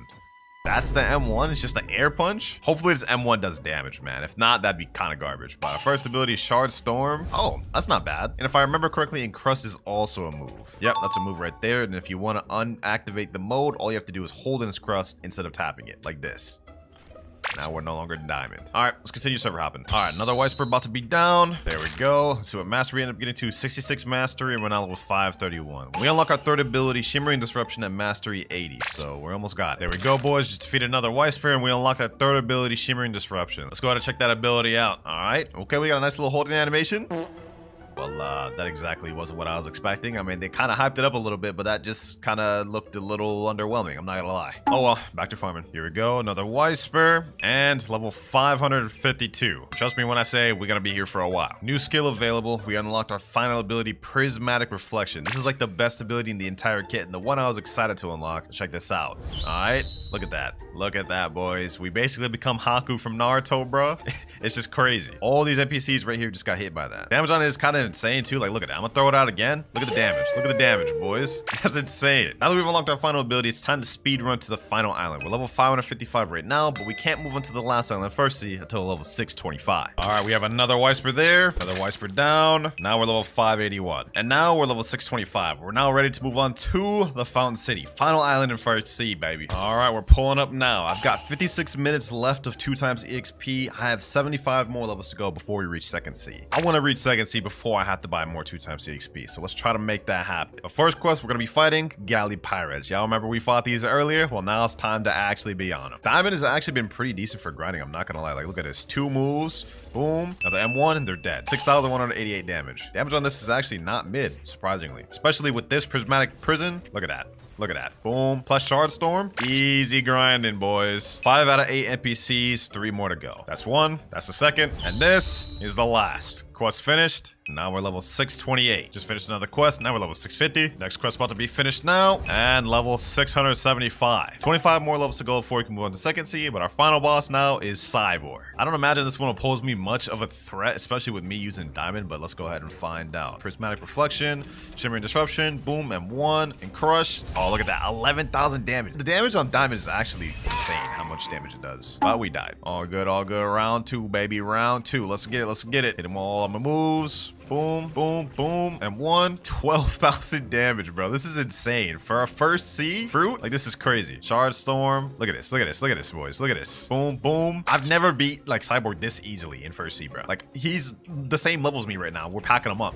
That's the M1. It's just the air punch. Hopefully this M1 does damage, man. If not, that'd be kind of garbage. But our first ability is Shard Storm. Oh, that's not bad. And if I remember correctly, Encrust is also a move. Yep, that's a move right there. And if you want to unactivate the mode, all you have to do is hold Encrust instead of tapping it, like this. Now we're no longer Diamond. All right, let's continue server hopping. All right, another Whisper about to be down. There we go. Let's see what mastery we end up getting to. 66 mastery, and we're now level 531. We unlock our third ability, Shimmering Disruption, at mastery 80. So we're almost got it. There we go, boys. Just defeated another Whisper, and we unlocked our third ability, Shimmering Disruption. Let's go ahead and check that ability out. All right. Okay, we got a nice little holding animation. Well, that exactly wasn't what I was expecting. I mean, they kind of hyped it up a little bit, but that just kind of looked a little underwhelming. I'm not gonna lie. Oh well, back to farming. Here we go, another Whisper, and level 552. Trust me when I say we're gonna be here for a while. New skill available. We unlocked our final ability, Prismatic Reflection. This is like the best ability in the entire kit, and the one I was excited to unlock. Check this out. All right, look at that. Look at that, boys. We basically become Haku from Naruto, bro. It's just crazy. All these NPCs right here just got hit by that. Damage on it is kind of insane too. Like, look at that. I'm gonna throw it out again. Look at the damage. Look at the damage, boys. That's insane. Now that we've unlocked our final ability, it's time to speed run to the final island. We're level 555 right now, but we can't move on to the last island first until level 625. All right, we have another Whisper there. Another Whisper down. Now we're level 581. And now we're level 625. We're now ready to move on to the Fountain City. Final island in First Sea, baby. All right, we're pulling up now. I've got 56 minutes left of 2 times EXP. I have 75 more levels to go before we reach Second Sea. I want to reach Second Sea before I have to buy more 2 times EXP. So let's try to make that happen. The first quest, we're going to be fighting Galley Pirates. Y'all remember we fought these earlier? Well, now it's time to actually be on them. Diamond has actually been pretty decent for grinding. I'm not going to lie. Like, look at this. 2 moves. Boom. Now the M1, and they're dead. 6,188 damage. Damage on this is actually not mid, surprisingly. Especially with this Prismatic Prison. Look at that. Look at that. Boom. Plus Shard Storm. Easy grinding, boys. 5 out of 8 NPCs. 3 more to go. That's 1. That's the second. And this is the last. Quest finished. Now we're level 628. Just finished another quest. Now we're level 650. Next quest about to be finished now. And level 675. 25 more levels to go before we can move on to Second Sea. But our final boss now is Cyborg. I don't imagine this one will pose me much of a threat, especially with me using Diamond. But let's go ahead and find out. Prismatic Reflection. Shimmering Disruption. Boom. M1. And Crushed. Oh, look at that. 11,000 damage. The damage on Diamond is actually insane how much damage it does. But we died. All good. All good. Round 2, baby. Round 2. Let's get it. Let's get it. Hit them all on my moves. Boom, boom, boom, and 12,000 damage, bro. This is insane. For a First Sea fruit, like, this is crazy. Shard Storm. Look at this, look at this, look at this, boys. Look at this. Boom, boom. I've never beat, like, Cyborg this easily in First Sea, bro. Like, he's the same level as me right now. We're packing him up.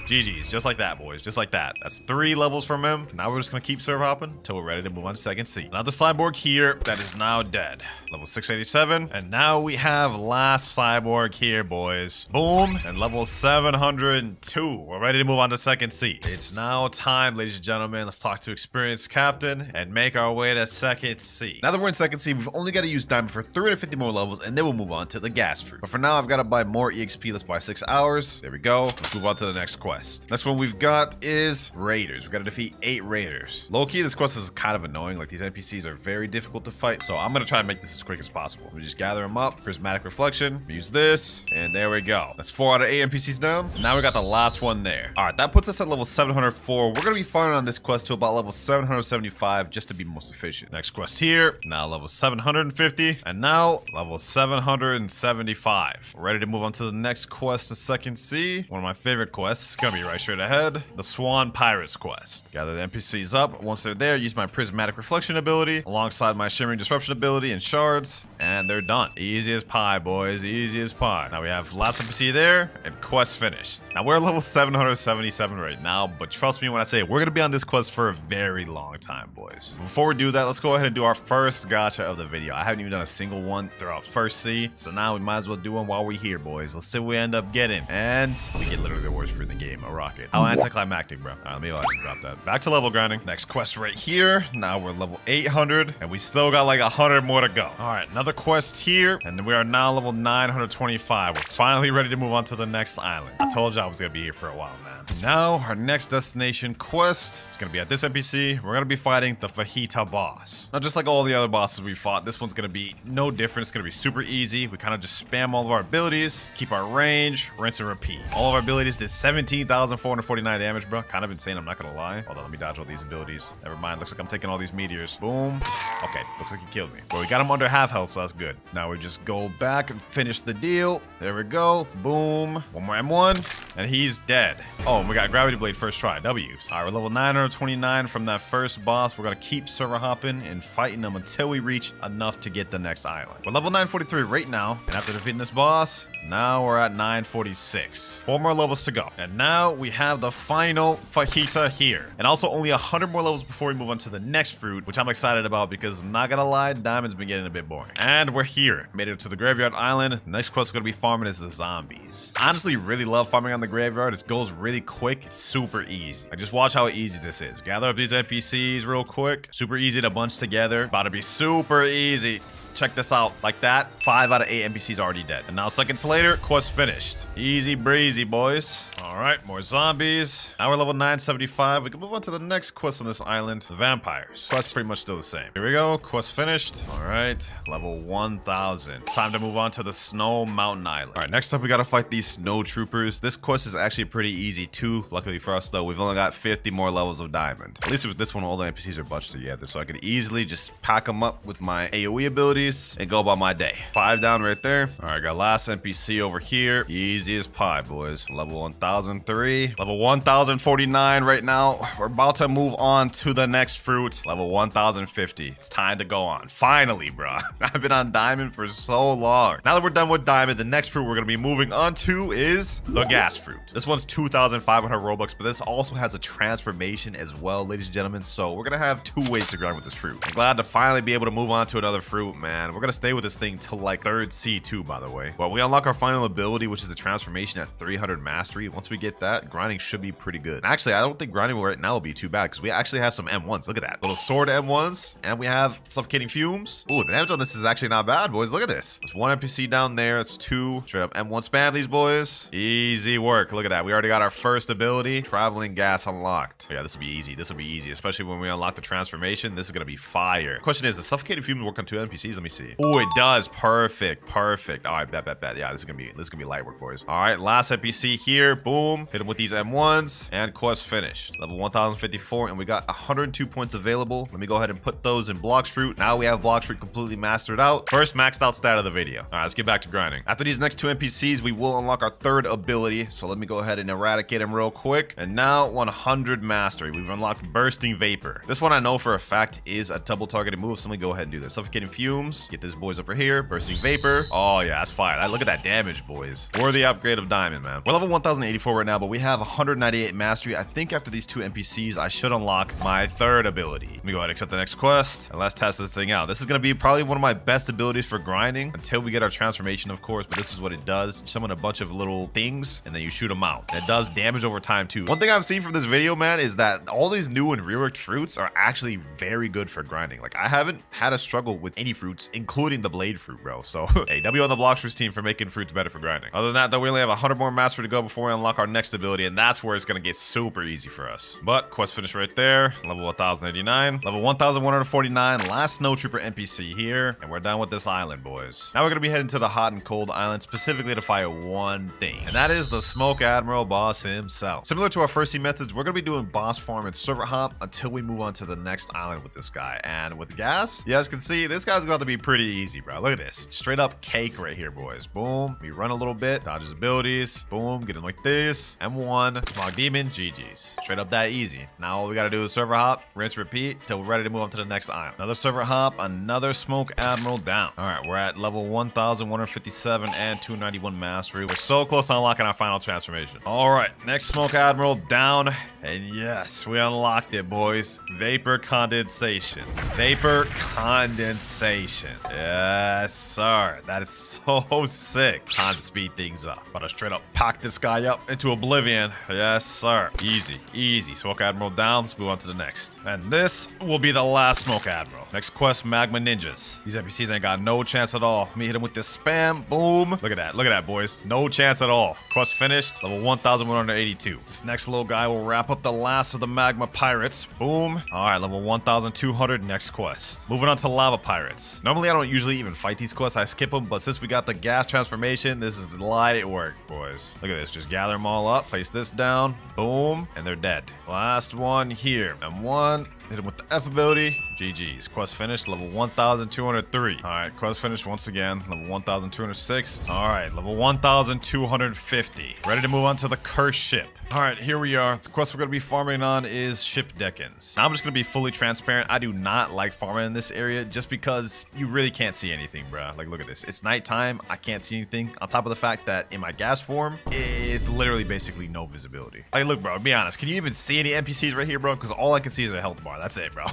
GG's, just like that, boys. Just like that. That's 3 levels from him. Now we're just gonna keep server hopping until we're ready to move on to second seed. Another cyborg here that is now dead. Level 687. And now we have last cyborg here, boys. Boom. And level 702. We're ready to move on to second seed. It's now time, ladies and gentlemen. Let's talk to experienced captain and make our way to second seed. Now that we're in second seed, we've only got to use diamond for 350 more levels, and then we'll move on to the gas fruit. But for now, I've got to buy more EXP. Let's buy 6 hours. There we go. Let's move on to the next quest. Next one we've got is raiders. We've got to defeat 8 raiders. Low-key, this quest is kind of annoying. Like, these NPCs are very difficult to fight, so I'm going to try and make this as quick as possible. We just gather them up. Prismatic reflection. We use this, and there we go. That's 4 out of 8 NPCs down. Now we got the last one there. All right, that puts us at level 704. We're going to be farming on this quest to about level 775 just to be most efficient. Next quest here. Now level 750, and now level 775. We're ready to move on to the next quest, the second sea. One of my favorite quests. It's gonna be right straight ahead. The Swan Pirates quest. Gather the NPCs up. Once they're there, use my prismatic reflection ability alongside my shimmering disruption ability and shards, and they're done. Easy as pie, boys. Easy as pie. Now we have last NPC there, and quest finished. Now we're level 777 right now, but trust me when I say we're gonna be on this quest for a very long time, boys. Before we do that, let's go ahead and do our first gacha of the video. I haven't even done a single one throughout first sea, so now we might as well do one while we're here, boys. Let's see what we end up getting. And we get literally the worst fruit in the game, a rocket. How anticlimactic, bro. All right, let me drop that. Back to level grinding. Next quest right here. Now we're level 800, and we still got like 100 more to go. All right, another quest here, and we are now level 925. We're finally ready to move on to the next island. I told you I was gonna be here for a while, man. Now, our next destination quest is gonna be at this NPC. We're gonna be fighting the Fajita boss. Now, just like all the other bosses we fought, this one's gonna be no different. It's gonna be super easy. We kind of just spam all of our abilities, keep our range, rinse and repeat. All of our abilities did 17,449 damage, bro. Kind of insane, I'm not gonna lie. Hold on, let me dodge all these abilities. Never mind, looks like I'm taking all these meteors. Boom. Okay, looks like he killed me. But we got him under half health, so that's good. Now we just go back and finish the deal. There we go. Boom. One more M1, and he's dead. Oh, and we got Gravity Blade first try. W's. All right, we're level 929 from that first boss. We're gonna keep server hopping and fighting them until we reach enough to get the next island. We're level 943 right now, and after defeating this boss, now we're at 946. 4 more levels to go. And now we have the final Fajita here. And also only 100 more levels before we move on to the next fruit, which I'm excited about because I'm not gonna lie, Diamond's been getting a bit boring. And we're here. Made it to the Graveyard Island. The next quest we're gonna be farming is the zombies. I honestly really love farming on the Graveyard. It goes really quick. It's super easy. Like, just watch how easy this is. Gather up these NPCs real quick. Super easy to bunch together. About to be super easy. Check this out. Like that, 5 out of 8 NPCs already dead. And now seconds later, quest finished. Easy breezy, boys. All right, more zombies. Now we're level 975. We can move on to the next quest on this island, the vampires. Quest pretty much still the same. Here we go, quest finished. All right, level 1000. It's time to move on to the Snow Mountain Island. All right, next up, we gotta fight these snow troopers. This quest is actually pretty easy too. Luckily for us though, we've only got 50 more levels of diamond. At least with this one, all the NPCs are bunched together, so I could easily just pack them up with my AoE abilities and go about my day. 5 down right there. All right, got last NPC over here. Easy as pie, boys. Level 1003. Level 1049 right now. We're about to move on to the next fruit. Level 1050. It's time to go on. Finally, bro. I've been on diamond for so long. Now that we're done with diamond, the next fruit we're going to be moving on to is the gas fruit. This one's 2,500 Robux, but this also has a transformation as well, ladies and gentlemen. So we're going to have 2 ways to grind with this fruit. I'm glad to finally be able to move on to another fruit, man. We're gonna stay with this thing till like 3rd C2, by the way. But we unlock our final ability, which is the transformation at 300 mastery. Once we get that, grinding should be pretty good. And actually, I don't think grinding right now will be too bad because we actually have some M1s. Look at that. Little sword M1s. And we have suffocating fumes. Ooh, the damage on this is actually not bad, boys. Look at this. There's 1 NPC down there. It's 2. Straight up M1 spam these boys. Easy work. Look at that. We already got our first ability. Traveling gas unlocked. Yeah, this will be easy. This will be easy, especially when we unlock the transformation. This is gonna be fire. Question is, does suffocating fumes work on 2 NPCs? Let me see. Oh, it does. Perfect. Perfect. All right, bet. Yeah, this is gonna be light work, boys. All right, last NPC here. Boom. Hit him with these M1s, and quest finished. Level 1054, and we got 102 points available. Let me go ahead and put those in Blox fruit. Now we have Blox fruit completely mastered out. First maxed out stat of the video. All right, let's get back to grinding. After these next 2 NPCs, we will unlock our 3rd ability. So let me go ahead and eradicate him real quick. And now 100 mastery. We've unlocked Bursting Vapor. This one I know for a fact is a double targeted move. So let me go ahead and do this. Suffocating fumes. bombs. Get this boys over here. Bursting vapor. Oh yeah, that's fire. Look at that damage, boys. Worthy upgrade of diamond, man. We're level 1084 right now, but we have 198 mastery. I think after these 2 NPCs, I should unlock my 3rd ability. Let me go ahead and accept the next quest, and let's test this thing out. This is going to be probably one of my best abilities for grinding until we get our transformation, of course, but this is what it does. You summon a bunch of little things, and then you shoot them out. It does damage over time, too. One thing I've seen from this video, man, is that all these new and reworked fruits are actually very good for grinding. Like, I haven't had a struggle with any fruits, including the blade fruit, bro. So, hey, W on the Blox team for making fruits better for grinding. Other than that, though, we only have 100 more mastery to go before we unlock our next ability, and that's where it's going to get super easy for us. But, quest finished right there. Level 1089. Level 1149. Last Snow Trooper NPC here, and we're done with this island, boys. Now we're going to be heading to the hot and cold island, specifically to fight one thing, and that is the Smoke Admiral boss himself. Similar to our first team methods, we're going to be doing boss farm and server hop until we move on to the next island with this guy. And with gas, you guys can see this guy's about to be pretty easy, bro. Look at this. Straight up cake right here, boys. Boom. We run a little bit, dodge his abilities. Boom. Get him like this. M1. Smog Demon. GG's. Straight up that easy. Now all we got to do is server hop, rinse, repeat till we're ready to move on to the next island. Another server hop, another Smoke Admiral down. All right, we're at level 1157 and 291 mastery. We're so close to unlocking our final transformation. All right, next Smoke Admiral down. And yes, we unlocked it, boys. Vapor condensation. Vapor condensation. Yes, sir. That is so sick. Time to speed things up. About to straight up pack this guy up into oblivion. Yes, sir. Easy, easy. Smoke Admiral down. Let's move on to the next. And this will be the last Smoke Admiral. Next quest, Magma Ninjas. These NPCs ain't got no chance at all. Let me hit him with this spam. Boom. Look at that. Look at that, boys. No chance at all. Quest finished. Level 1182. This next little guy will wrap up the last of the Magma Pirates. Boom. All right, level 1200. Next quest. Moving on to Lava Pirates. Normally, I don't usually even fight these quests. I skip them, but since we got the gas transformation, this is light work, boys. Look at this. Just gather them all up. Place this down. Boom. And they're dead. Last one here. M1. Hit him with the F ability. GG's. Quest finished. Level 1203. All right. Quest finished once again. Level 1206. All right. Level 1250. Ready to move on to the cursed ship. All right. Here we are. The quest we're going to be farming on is Ship Deckens. Now, I'm just going to be fully transparent. I do not like farming in this area just because you really can't see anything, bro. Like, look at this. It's nighttime. I can't see anything. On top of the fact that in my gas form, it's literally basically no visibility. Like, look, bro. Be honest. Can you even see any NPCs right here, bro? Because all I can see is a health bar. That's it, bro.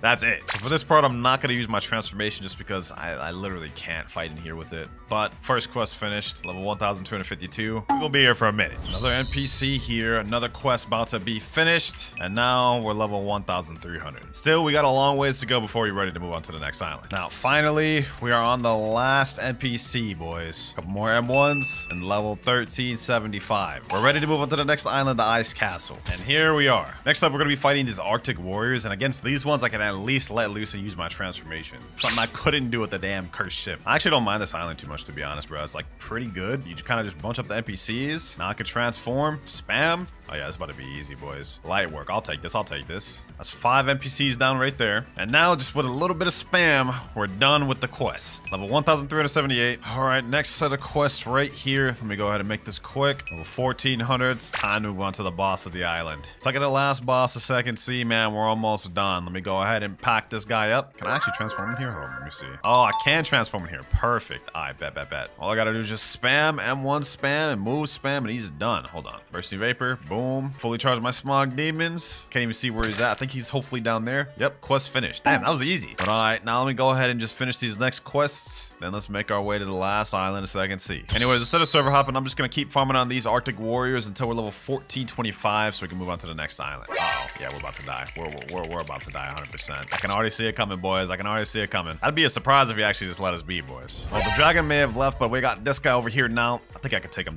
That's it. So for this part, I'm not going to use my transformation just because I literally can't fight in here with it. But first quest finished. Level 1252. We'll be here for a minute. Another NPC here. Another quest about to be finished. And now we're level 1300. Still, we got a long ways to go before we're ready to move on to the next island. Now, finally, we are on the last NPC, boys. Couple more M1s and level 1375. We're ready to move on to the next island, the Ice Castle. And here we are. Next up, we're going to be fighting these Arctic Warriors. And against these ones, I can at least let loose and use my transformation. Something I couldn't do with the damn cursed ship. I actually don't mind this island too much, to be honest, bro. It's like pretty good. You just kind of just bunch up the NPCs. Now I can transform, spam. Oh yeah, it's about to be easy, boys. Light work. I'll take this. I'll take this. That's 5 NPCs down right there. And now, just with a little bit of spam, we're done with the quest. Level 1378. All right, next set of quests right here. Let me go ahead and make this quick. Level 1400. It's time to move on to the boss of the island. Second to last boss of Second Sea, man. We're almost done. Let me go ahead and pack this guy up. Can I actually transform in here? Hold on, let me see. Oh, I can transform in here. Perfect. All right, bet. All I gotta do is just spam, M1 spam, and move spam, and he's done. Hold on. Bursting Vapor. Boom. Fully charged my Smog Demons. Can't even see where he's at. I think he's hopefully down there. Yep, quest finished. Damn, that was easy. But all right, now let me go ahead and just finish these next quests. Then let's make our way to the last island of Second Sea. Anyways, instead of server hopping, I'm just gonna keep farming on these Arctic Warriors until we're level 1425 so we can move on to the next island. Uh-oh. Yeah, we're about to die. We're about to die 100%. I can already see it coming, boys. I can already see it coming. That'd be a surprise if you actually just let us be, boys. Well, the dragon may have left, but we got this guy over here now. I think I can take him,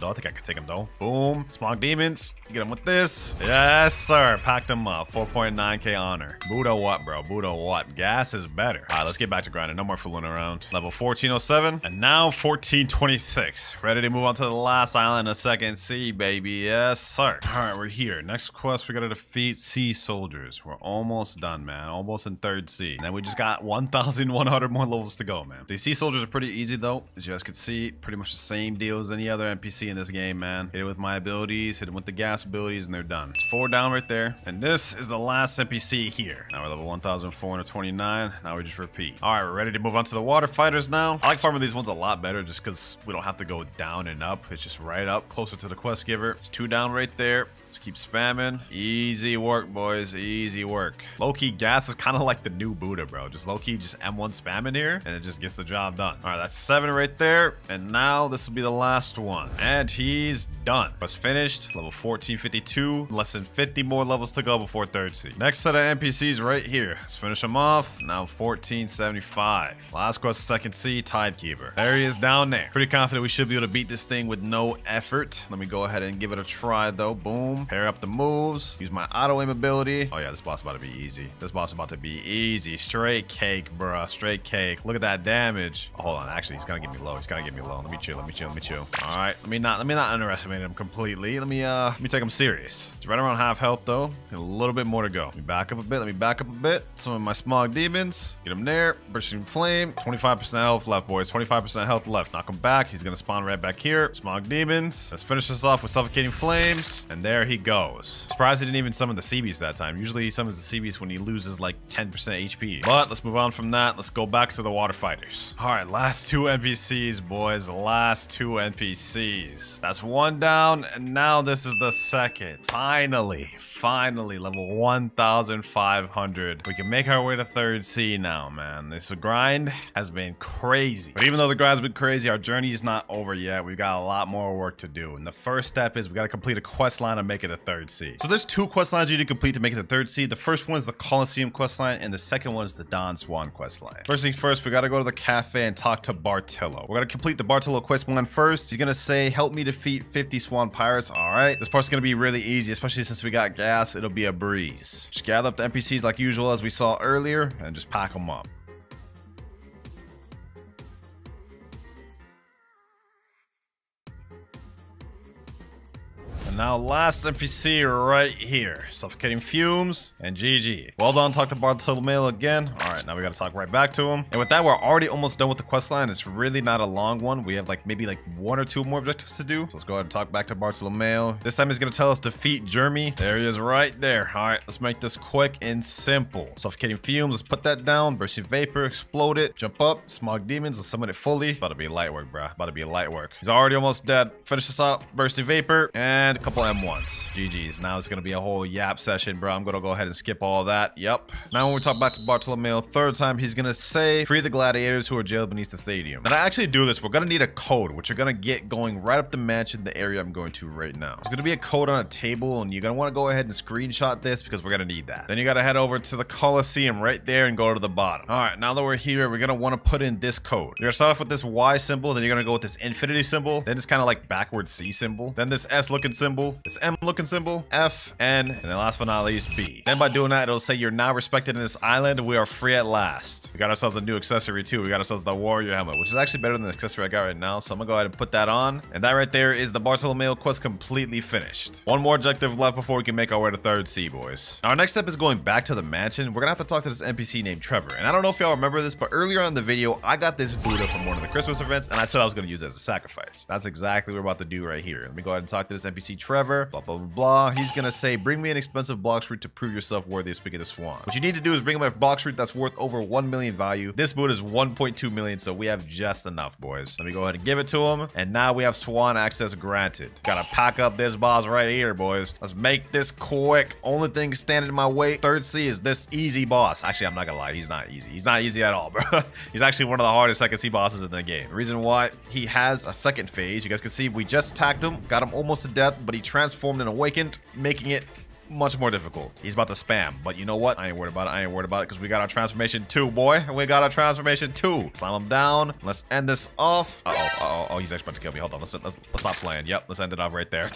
though. Boom. Smog Demons. Get him with this. Yes, sir. Packed him up. 4.9k honor. Buddha what, bro? Buddha what? Gas is better. All right, let's get back to grinding. No more fooling around. Level 1407. And now 1426. Ready to move on to the last island of Second second C, baby. Yes, sir. All right, we're here. Next quest, we gotta defeat sea soldiers. We're almost done, man. Almost in third C. And then we just got 1,100 more levels to go, man. These sea soldiers are pretty easy, though. As you guys can see, pretty much the same deal as any other NPC in this game, man. Hit it with my abilities, hit it with the gas abilities, and they're done. It's 4 down right there. And this is the last NPC here. Now we're level 1,429. Now we just repeat. All right, we're ready to move on to the water fighters now. I like farming these ones a lot better just because we don't have to go down and up. It's just right up, closer to the quest giver. It's 2 down right there. Just keep spamming. Easy work, boys. Easy work. Low-key gas is kind of like the new Buddha, bro. Just low-key just M1 spamming here, and it just gets the job done. All right, that's 7 right there. And now this will be the last one. And he's done. Quest finished. Level 1452. Less than 50 more levels to go before third C. Next set of NPCs right here. Let's finish them off. Now 1475. Last quest, second C, Tidekeeper. There he is down there. Pretty confident we should be able to beat this thing with no effort. Let me go ahead and give it a try, though. Boom. Pair up the moves. Use my auto aim ability. Oh yeah, this boss is about to be easy. This boss is about to be easy. Straight cake, bruh. Straight cake. Look at that damage. Oh, hold on. Actually, he's gonna get me low. He's gonna get me low. Let me chill. Let me chill. Let me chill. All right. Let me not underestimate him completely. Let me take him serious. It's right around half health though. Got a little bit more to go. Let me back up a bit. Let me back up a bit. Some of my smog demons. Get him there. Bursting flame. 25% health left, boys. 25% health left. Knock him back. He's gonna spawn right back here. Smog demons. Let's finish this off with suffocating flames. And there he goes. Surprised he didn't even summon the sea beast that time. Usually he summons the sea beast when he loses like 10% HP. But let's move on from that. Let's go back to the water fighters. All right, last 2 NPCs, boys. Last 2 NPCs. That's 1 down, and now this is the second. Finally, level 1,500. We can make our way to third C now, man. This grind has been crazy. But even though the grind's been crazy, our journey is not over yet. We've got a lot more work to do. And the first step is we got to complete a quest line and make it to third C. So there's 2 quest lines you need to complete to make it to third C. The first one is the Coliseum quest line, and the second one is the Don Swan quest line. First things first, we got to go to the cafe and talk to Bartillo. We're going to complete the Bartillo quest line first. He's going to say, help me defeat 50 Swan Pirates. All right. This part's going to be really easy, especially since we got gas. It'll be a breeze. Just gather up the NPCs like usual as we saw earlier and just pack them up. And now last NPC right here. Suffocating fumes and GG. Well done, talk to Bartolomeo again. All right, now we gotta talk right back to him. And with that, we're already almost done with the quest line. It's really not a long one. We have maybe 1 or 2 more objectives to do. So let's go ahead and talk back to Bartolomeo. This time he's gonna tell us defeat Jeremy. There he is right there. All right, let's make this quick and simple. Suffocating fumes, let's put that down. Bursting vapor, explode it. Jump up, smog demons, let's summon it fully. About to be light work, bruh. About to be light work. He's already almost dead. Finish this up. Bursting vapor and couple M1s. GG's. Now it's gonna be a whole yap session, bro. I'm gonna go ahead and skip all that. Yep. Now when we talk back to Bartolomeo third time, he's gonna say free the gladiators who are jailed beneath the stadium. And I actually do this, we're gonna need a code, which you're gonna get going right up the mansion, the area I'm going to right now. There's gonna be a code on a table, and you're gonna want to go ahead and screenshot this because we're gonna need that. Then you gotta head over to the Coliseum right there and go to the bottom. All right, now that we're here, we're gonna want to put in this code. You're gonna start off with this Y symbol, then you're gonna go with this infinity symbol, then it's kind of like backwards C symbol, then this S looking symbol, this M looking symbol, F, N, and then last but not least, B. Then by doing that, it'll say you're now respected in this island. We are free at last. We got ourselves a new accessory too. We got ourselves the warrior helmet, which is actually better than the accessory I got right now. So I'm gonna go ahead and put that on. And that right there is the Bartolomeo quest completely finished. 1 more objective left before we can make our way to third C, boys. Our next step is going back to the mansion. We're gonna have to talk to this NPC named Trevor. And I don't know if y'all remember this, but earlier on in the video, I got this Buddha from one of the Christmas events, and I said I was gonna use it as a sacrifice. That's exactly what we're about to do right here. Let me go ahead and talk to this NPC Trevor. Blah, blah, blah, blah. He's gonna say, bring me an expensive Blox fruit to prove yourself worthy of speaking to Swan. What you need to do is bring him a Blox fruit that's worth over 1 million value. This Buddha is 1.2 million, so we have just enough, boys. Let me go ahead and give it to him. And now we have Swan access granted. Gotta pack up this boss right here, boys. Let's make this quick. Only thing standing in my way, third C, is this easy boss. Actually, I'm not gonna lie, he's not easy. He's not easy at all, bro. He's actually one of the hardest second C bosses in the game. The reason why, he has a second phase. You guys can see we just attacked him, got him almost to death, but he transformed and awakened, making it much more difficult. He's about to spam, but you know what? I ain't worried about it. I ain't worried about it because we got our transformation 2, boy. We got our transformation 2. Slam him down. Let's end this off. Oh, he's actually about to kill me. Hold on. Let's stop playing. Yep, let's end it off right there.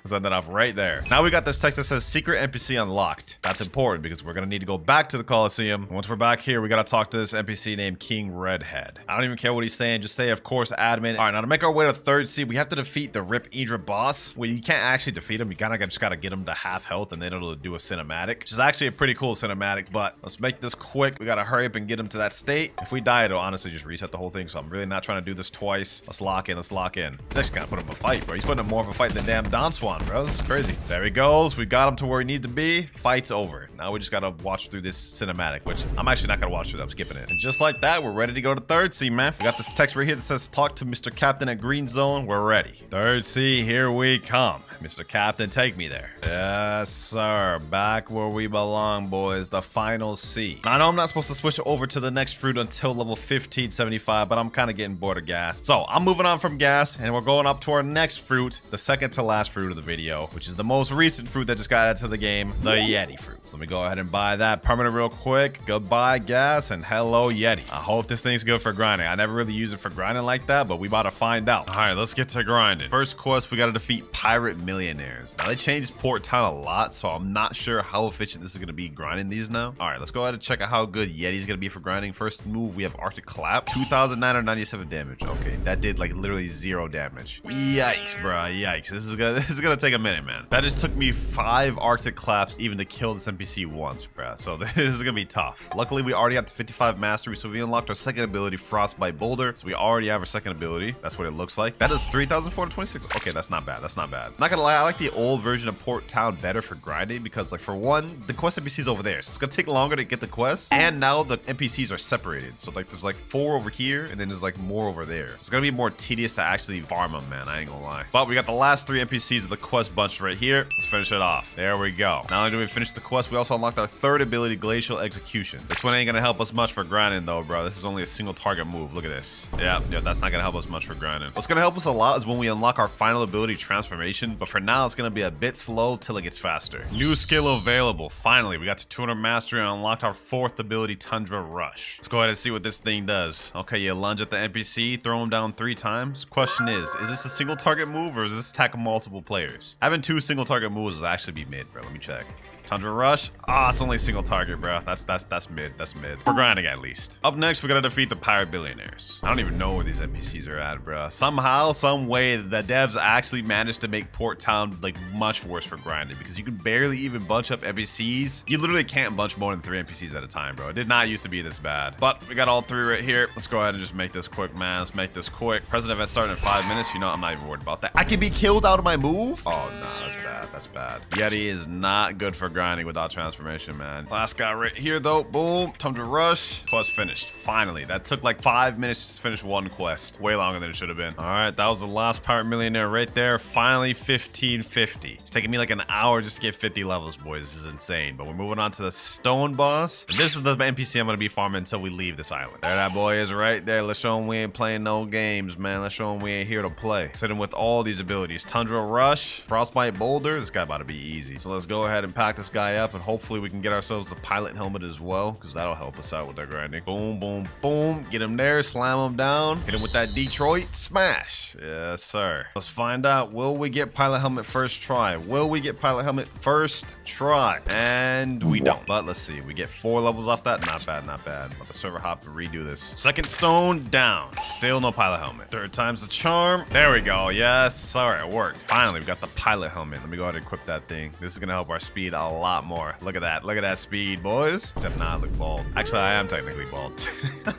Let's end that off right there. Now we got this text that says secret NPC unlocked. That's important because we're gonna need to go back to the Coliseum. Once we're back here, we gotta talk to this NPC named King Redhead. I don't even care what he's saying. Just say, of course, admin. All right, now to make our way to 3rd Sea, we have to defeat the Rip Idra boss. Well, you can't actually defeat him. You just gotta get him to half health and then it'll do a cinematic, which is actually a pretty cool cinematic, but let's make this quick. We gotta hurry up and get him to that state. If we die, it'll honestly just reset the whole thing, so I'm really not trying to do this twice. Let's lock in. Let's lock in. He's actually gonna put him in a fight, bro. He's putting him more of a fight than damn Don Swan, bro. This is crazy. There he goes. We got him to where he needs to be. Fight's over. Now we just gotta watch through this cinematic, which I'm actually not gonna watch through. I'm skipping it. And just like that, we're ready to go to 3rd Sea, man. We got this text right here that says, talk to Mr. Captain at Green Zone. We're ready. 3rd Sea, here we come. Mr. Captain, take me there. Yes, sir. Back where we belong, boys. The final sea. I know I'm not supposed to switch over to the next fruit until level 1575, but I'm kind of getting bored of gas. So I'm moving on from gas, and we're going up to our next fruit, the second to last fruit of the video, which is the most recent fruit that just got added to the game, the Yeti fruit. So let me go ahead and buy that permanent real quick. Goodbye, gas, and hello, Yeti. I hope this thing's good for grinding. I never really use it for grinding like that, but we about to find out. All right, let's get to grinding. First quest, we got to defeat pirate millionaires. Now, they changed Port Town a lot, so I'm not sure how efficient this is going to be grinding these now. All right, let's go ahead and check out how good Yeti's going to be for grinding. First move, we have Arctic Clap. 2,997 damage. Okay, that did like literally 0 damage. Yikes, bro. Yikes. This is gonna take a minute, man. That just took me 5 Arctic Claps even to kill this NPC once, bro. So this is gonna be tough. Luckily, we already got the 55 mastery, so we unlocked our second ability, Frostbite Boulder. So we already have our second ability. That's what it looks like. That is 3,426. Okay, that's not bad. That's not bad. Not gonna lie, I like the old version of Port Town better for grinding because, like, for one, the quest NPC's over there, so it's gonna take longer to get the quest. And now the NPCs are separated. So like, there's like 4 over here, and then there's like more over there. So it's gonna be more tedious to actually farm them, man. I ain't gonna lie. But we got the last 3 NPCs of the quest bunch right here. Let's finish it off. There we go. Not only do we finish the quest, we also unlocked our third ability, Glacial Execution. This one ain't gonna help us much for grinding though, bro. This is only a single target move. Look at this. Yeah, that's not gonna help us much for grinding. What's gonna help us a lot is when we unlock our final ability, Transformation. But for now, it's gonna be a bit slow till it gets faster. New skill available. Finally, we got to 200 mastery and unlocked our 4th ability, Tundra Rush. Let's go ahead and see what this thing does. Okay, you lunge at the NPC, throw him down 3 times. Question is this a single target move or is this attack multiple players? Having 2 single target moves will actually be mid, bro. Let me check. Tundra Rush. Ah, it's only a single target, bro. That's mid. That's mid. For grinding, at least. Up next, we gotta defeat the pirate billionaires. I don't even know where these NPCs are at, bro. Somehow, some way, the devs actually managed to make Port Town like much worse for grinding because you can barely even bunch up NPCs. You literally can't bunch more than 3 NPCs at a time, bro. It did not used to be this bad. But we got all 3 right here. Let's go ahead and just make this quick, man. Let's make this quick. Present event starting in 5 minutes. You know, I'm not even worried about that. I can be killed out of my move? Oh, nah, that's bad. That's bad. Yeti is not good for grinding without transformation, man. Last guy right here, though. Boom. Tundra Rush. Quest finished. Finally. That took like 5 minutes to finish one quest. Way longer than it should have been. All right, that was the last pirate millionaire right there. Finally, 1550. It's taking me like an hour just to get 50 levels, boys. This is insane. But we're moving on to the stone boss. And this is the NPC I'm going to be farming until we leave this island. There that boy is right there. Let's show him we ain't playing no games, man. Let's show him we ain't here to play. Hit him with all these abilities. Tundra Rush. Frostbite Boulder. This guy about to be easy. So let's go ahead and pack this guy up and hopefully we can get ourselves the pilot helmet as well, because that'll help us out with our grinding. Boom, boom, boom. Get him there, slam him down. Hit him with that Detroit smash. Yes, sir. Let's find out, will we get pilot helmet first try? Will we get pilot helmet first try? And we don't. But let's see. We get 4 levels off that. Not bad, not bad. Let the server hop and redo this. Second stone down. Still no pilot helmet. Third time's the charm. There we go. Yes, sir. It worked. Finally, we got the pilot helmet. Let me go ahead and equip that thing. This is going to help our speed a lot more. Look at that. Look at that speed, boys. Except now I look bald. Actually, I am technically bald.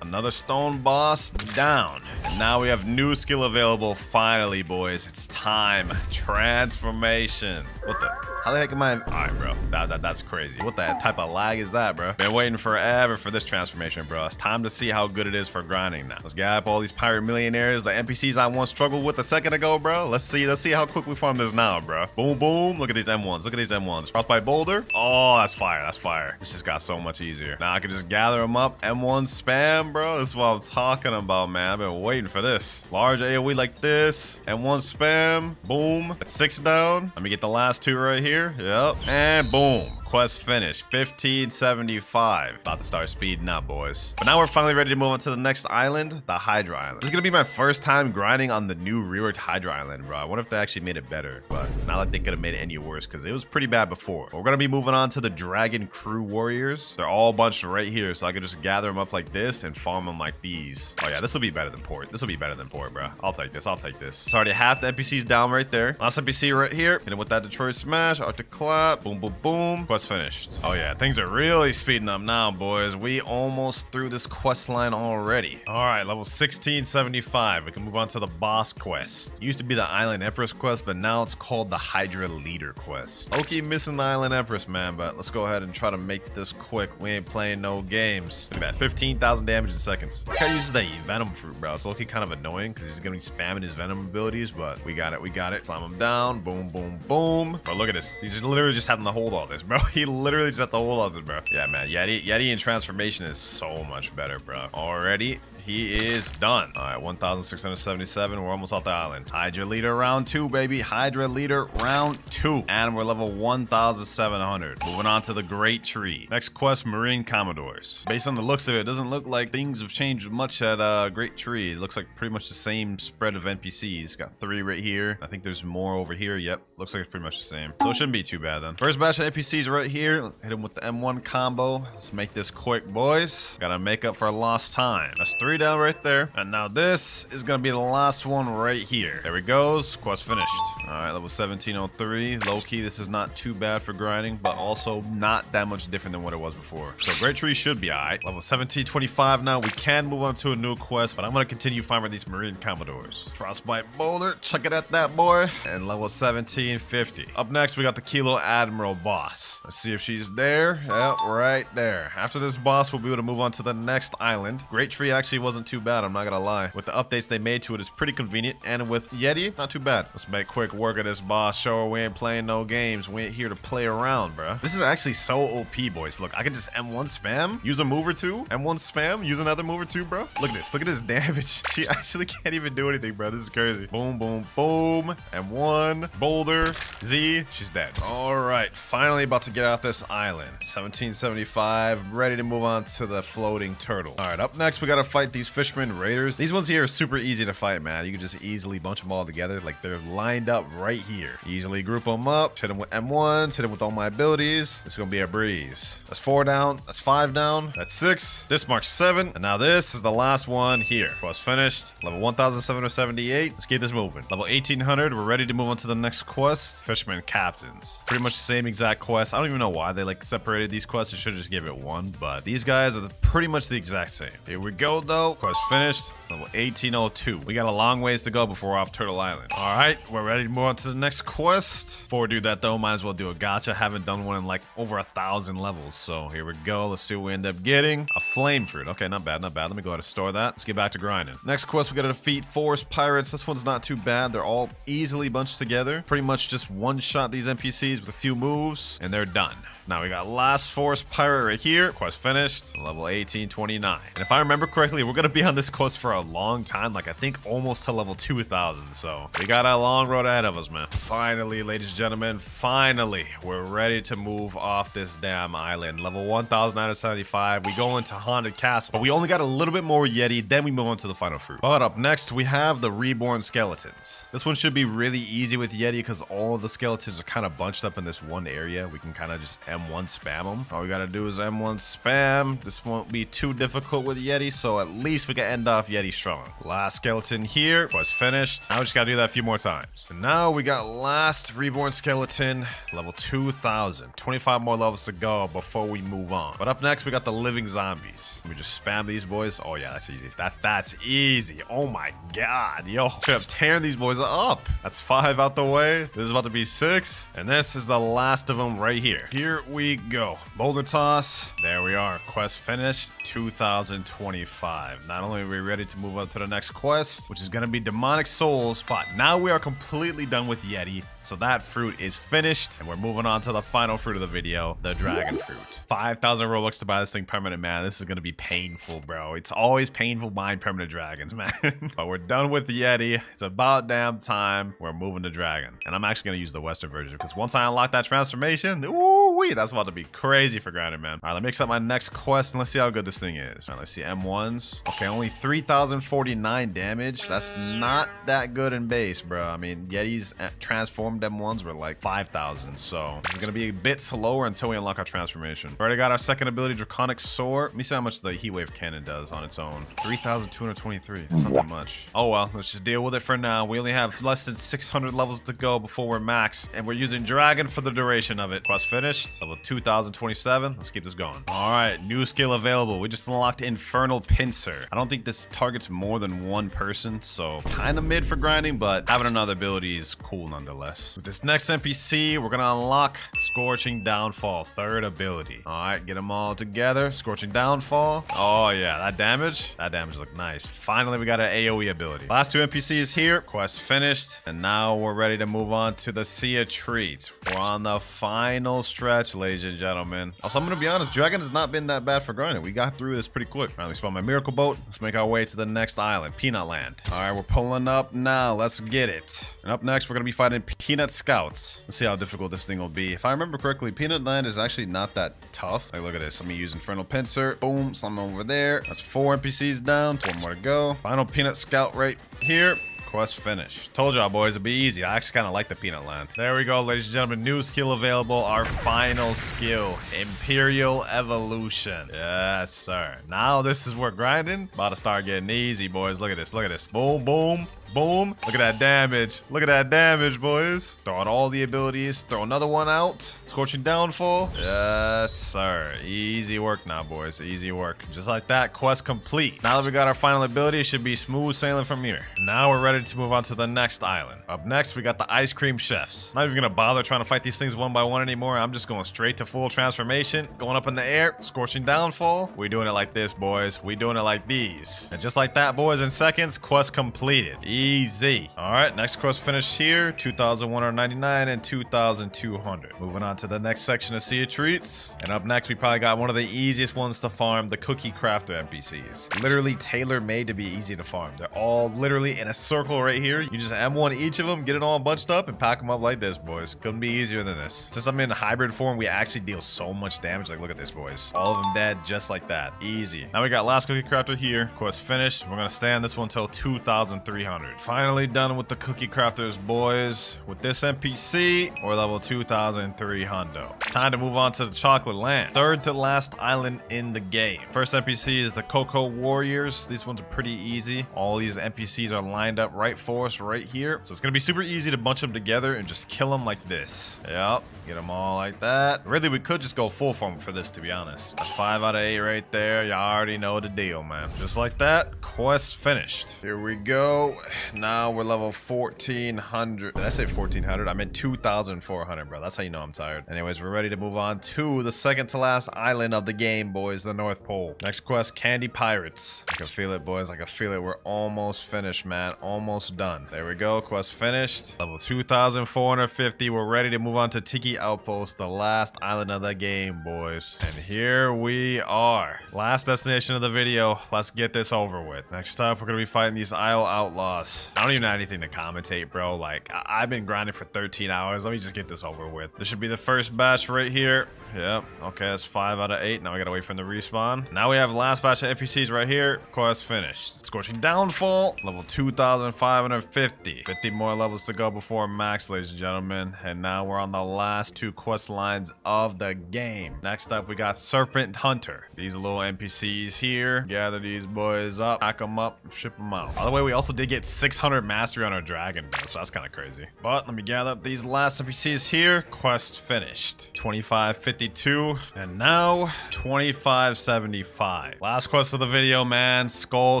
Another stone boss down. And now we have new skill available. Finally, boys. It's time. Transformation. What the? How the heck am I? All right, bro. That's crazy. What the type of lag is that, bro? Been waiting forever for this transformation, bro. It's time to see how good it is for grinding now. Let's get up all these pirate millionaires, the NPCs I once struggled with a second ago, bro. Let's see how quick we farm this now, bro. Boom, boom. Look at these M1s. Look at these M1s. Frostbite Boulder. Oh, that's fire. That's fire. This just got so much easier. Now I can just gather them up. M1 spam, bro. This is what I'm talking about, man. I've been waiting for this. Large AoE like this. M1 spam. Boom. That's 6 down. Let me get the last 2 right here. here. Yep. And boom. Quest finished. 1575. About to start speeding up, boys. But now we're finally ready to move on to the next island, the Hydra Island. This is gonna be my first time grinding on the new reworked Hydra Island, bro. I wonder if they actually made it better, but not like they could have made it any worse because it was pretty bad before. But we're gonna be moving on to the Dragon Crew Warriors. They're all bunched right here, so I can just gather them up like this and farm them like these. Oh yeah, this will be better than Port. This will be better than Port, bro. I'll take this. I'll take this. It's already half the NPCs down right there. Last NPC right here. Hit him with that Detroit Smash. Arctic Clap. Boom, boom, boom. Quest finished. Oh yeah, things are really speeding up now, boys. We almost through this quest line already. All right, level 1675. We can move on to the boss quest. It used to be the Island Empress quest, but now it's called the Hydra Leader quest. Okay, missing the Island Empress, man, but let's go ahead and try to make this quick. We ain't playing no games. Look at that, 15,000 damage in seconds. This guy uses that Venom Fruit, bro. It's looking kind of annoying because he's gonna be spamming his Venom abilities, but we got it. We got it. Slam him down. Boom, boom, boom. But look at this. He's just literally just having to hold all this, bro. He literally just had to hold all this, bro. Yeah, man. Yeti in transformation is so much better, bro. Already. He is done. All right, 1,677. We're almost off the island. Hydra Leader round 2, baby. Hydra Leader round 2. And we're level 1,700. Moving on to the Great Tree. Next quest, Marine Commodores. Based on the looks of it, it doesn't look like things have changed much at Great Tree. It looks like pretty much the same spread of NPCs. Got 3 right here. I think there's more over here. Yep, looks like it's pretty much the same. So it shouldn't be too bad then. First batch of NPCs right here. Let's hit them with the M1 combo. Let's make this quick, boys. Gotta make up for lost time. That's 3 down right there. And now this is gonna be the last one right here. There we goes. Quest finished. All right, level 1703. Low-key, this is not too bad for grinding, but also not that much different than what it was before. So Great Tree should be all right. Level 1725 now. We can move on to a new quest, but I'm gonna continue farming these Marine Commodores. Frostbite Boulder. Check it at that, boy. And level 1750. Up next, we got the Kilo Admiral boss. Let's see if she's there. Yep, right there. After this boss, we'll be able to move on to the next island. Great Tree actually wasn't too bad, I'm not gonna lie. With the updates they made to it, it's pretty convenient. And with Yeti, not too bad. Let's make quick work of this boss. Show her we ain't playing no games. We ain't here to play around, bro. This is actually so OP, boys. Look, I can just M1 spam, use a move or two, M1 spam, use another move or two, bro. Look at this. Look at this damage. She actually can't even do anything, bro. This is crazy. Boom, boom, boom. M1, Boulder, Z. She's dead. All right, finally about to get out this island. 1775, ready to move on to the floating turtle. All right, up next, we gotta fight these fisherman raiders. These ones here are super easy to fight, man. You can just easily bunch them all together. Like, they're lined up right here. Easily group them up, hit them with M1s, hit them with all my abilities. It's gonna be a breeze. That's 4 down, that's 5 down, that's 6. This marks 7, and now this is the last one here. Quest finished. Level 1,778. Let's keep this moving. Level 1800, we're ready to move on to the next quest. Fisherman Captains. Pretty much the same exact quest. I don't even know why they like separated these quests. I should just give it one, but these guys are pretty much the exact same. Here we go, though. Quest finished. Level 1802. We got a long ways to go before we're off Turtle Island. All right, we're ready to move on to the next quest. Before we do that, though, might as well do a gacha. Haven't done one in like over 1,000 levels. So here we go. Let's see what we end up getting. A flame fruit. Okay, not bad, not bad. Let me go ahead and store that. Let's get back to grinding. Next quest, we got to defeat forest pirates. This one's not too bad. They're all easily bunched together. Pretty much just one-shot these NPCs with a few moves, and they're done. Now we got last forest pirate right here. Quest finished. Level 1829. And if I remember correctly, we're gonna be on this quest for a long time. Like, I think almost to level 2,000. So we got a long road ahead of us, man. Finally, ladies and gentlemen, finally, we're ready to move off this damn island. Level 1,975. We go into Haunted Castle, but we only got a little bit more Yeti. Then we move on to the final fruit. But up next, we have the Reborn Skeletons. This one should be really easy with Yeti because all of the skeletons are kind of bunched up in this one area. We can kind of just M1 spam them. All we gotta do is M1 spam. This won't be too difficult with Yeti, so at least we can end off Yeti strong. Last skeleton here. Quest finished. Now we just gotta do that a few more times. And now we got last Reborn Skeleton, level 2,000. 25 more levels to go before we move on. But up next, we got the Living Zombies. Let me just spam these boys. Oh yeah, that's easy. That's easy. Oh my god, yo. Straight up tearing these boys up. That's 5 out the way. This is about to be 6. And this is the last of them right here. Here we go. Boulder toss. There we are. Quest finished. 2025. Not only are we ready to move on to the next quest, which is going to be Demonic Souls. But now we are completely done with Yeti. So that fruit is finished. And we're moving on to the final fruit of the video, the dragon fruit. 5,000 Robux to buy this thing permanent, man. This is going to be painful, bro. It's always painful buying permanent dragons, man. But we're done with the Yeti. It's about damn time. We're moving to dragon. And I'm actually going to use the Western version because once I unlock that transformation, ooh-wee, that's about to be crazy for grinding, man. All right, let me accept my next quest and let's see how good this thing is. All right, let's see M1s. Okay, only 3,049 damage. That's not that good in base, bro. I mean, Yetis transformed M1s were like 5,000. So this is going to be a bit slower until we unlock our transformation. We already got our second ability, Draconic Sword. Let me see how much the Heatwave Cannon does on its own. 3,223. That's not that much. Oh well, let's just deal with it for now. We only have less than 600 levels to go before we're maxed, and we're using Dragon for the duration of it. Quest finished. Level 2,027. Let's keep this going. All right, new skill available. We just unlocked Infernal Pincer. I don't think this targets more than one person, so kind of mid for grinding, but having another ability is cool nonetheless. With this next NPC, we're gonna unlock Scorching Downfall, third ability. All right, get them all together. Scorching Downfall. Oh yeah, that damage looked nice. Finally, we got an AoE ability. Last two NPCs here. Quest finished, and now we're ready to move on to the Sea of Treats. We're on the final stretch, ladies and gentlemen. Also, I'm gonna be honest, Dragon has not been that bad for grinding. We got through this pretty quick. All right, let me spawn my Miracle Boat. Let's make our way to the next island, Peanut Land. All right, we're pulling up now. Let's get it. And up next, we're gonna be fighting Peanut Scouts. Let's see how difficult this thing will be. If I remember correctly, Peanut Land is actually not that tough. Like, look at this. Let me use Infernal Pincer. Boom, slam over there. That's 4 NPCs down. 4 more to go. Final Peanut Scout right here. Quest finished. Told y'all, boys, it'd be easy. I actually kind of like the Peanut Land. There we go, ladies and gentlemen. New skill available. Our final skill, Imperial Evolution. Yes, sir. Now this is where grinding about to start getting easy, boys. Look at this. Look at this. Boom, boom. Boom. Look at that damage. Look at that damage, boys. Throw out all the abilities. Throw another one out. Scorching Downfall. Yes, sir. Easy work now, boys. Easy work. Just like that, quest complete. Now that we got our final ability, it should be smooth sailing from here. Now we're ready to move on to the next island. Up next, we got the Ice Cream Chefs. Not even gonna bother trying to fight these things one by one anymore. I'm just going straight to full transformation. Going up in the air. Scorching Downfall. We doing it like this, boys. We doing it like these. And just like that, boys, in seconds, quest completed. Easy. All right, next quest finished here. 2,199 and 2,200. Moving on to the next section of Sea of Treats. And up next, we probably got one of the easiest ones to farm, the Cookie Crafter NPCs. Literally tailor-made to be easy to farm. They're all literally in a circle right here. You just M1 each of them, get it all bunched up, and pack them up like this, boys. Couldn't be easier than this. Since I'm in hybrid form, we actually deal so much damage. Like, look at this, boys. All of them dead just like that. Easy. Now we got last Cookie Crafter here. Quest finished. We're gonna stay on this one until 2,300. Finally done with the Cookie Crafters, boys. With this NPC, we're level 2,300. It's time to move on to the Chocolate Land. Third to last island in the game. First NPC is the Cocoa Warriors. These ones are pretty easy. All these NPCs are lined up right for us right here. So it's gonna be super easy to bunch them together and just kill them like this. Yep. Get them all like that. Really, we could just go full form for this, to be honest. That's 5 out of 8 right there. Y'all already know the deal, man. Just like that, quest finished. Here we go. Now we're level 1,400. Did I say 1,400? I meant 2,400, bro. That's how you know I'm tired. Anyways, we're ready to move on to the second to last island of the game, boys, the North Pole. Next quest, Candy Pirates. I can feel it, boys. I can feel it. We're almost finished, man. Almost done. There we go. Quest finished. Level 2,450. We're ready to move on to Tiki Outpost, the last island of the game, boys. And here we are. Last destination of the video. Let's get this over with. Next up, we're going to be fighting these Isle Outlaws. I don't even have anything to commentate, bro. Like, I've been grinding for 13 hours. Let me just get this over with. This should be the first batch right here. Yep. Okay, that's 5 out of 8. Now we gotta wait for them to respawn. Now we have last batch of NPCs right here. Quest finished. Scorching Downfall. Level 2,550. 50 more levels to go before max, ladies and gentlemen. And now we're on the last 2 quest lines of the game. Next up, we got Serpent Hunter. These little NPCs here. Gather these boys up, pack them up, ship them out. By the way, we also did get 600 mastery on our dragon, man, so that's kind of crazy. But let me gather up these last NPCs here. Quest finished. 2552, and now 2575. Last quest of the video, man. Skull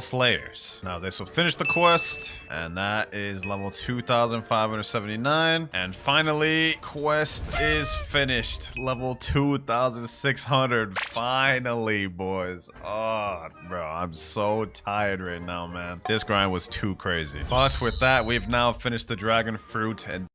Slayers. Now this will finish the quest, and that is level 2579. And finally, quest is finished. Level 2600. Finally, boys. Oh, bro, I'm so tired right now, man. This grind was too crazy. But with that, we've now finished the dragon fruit, and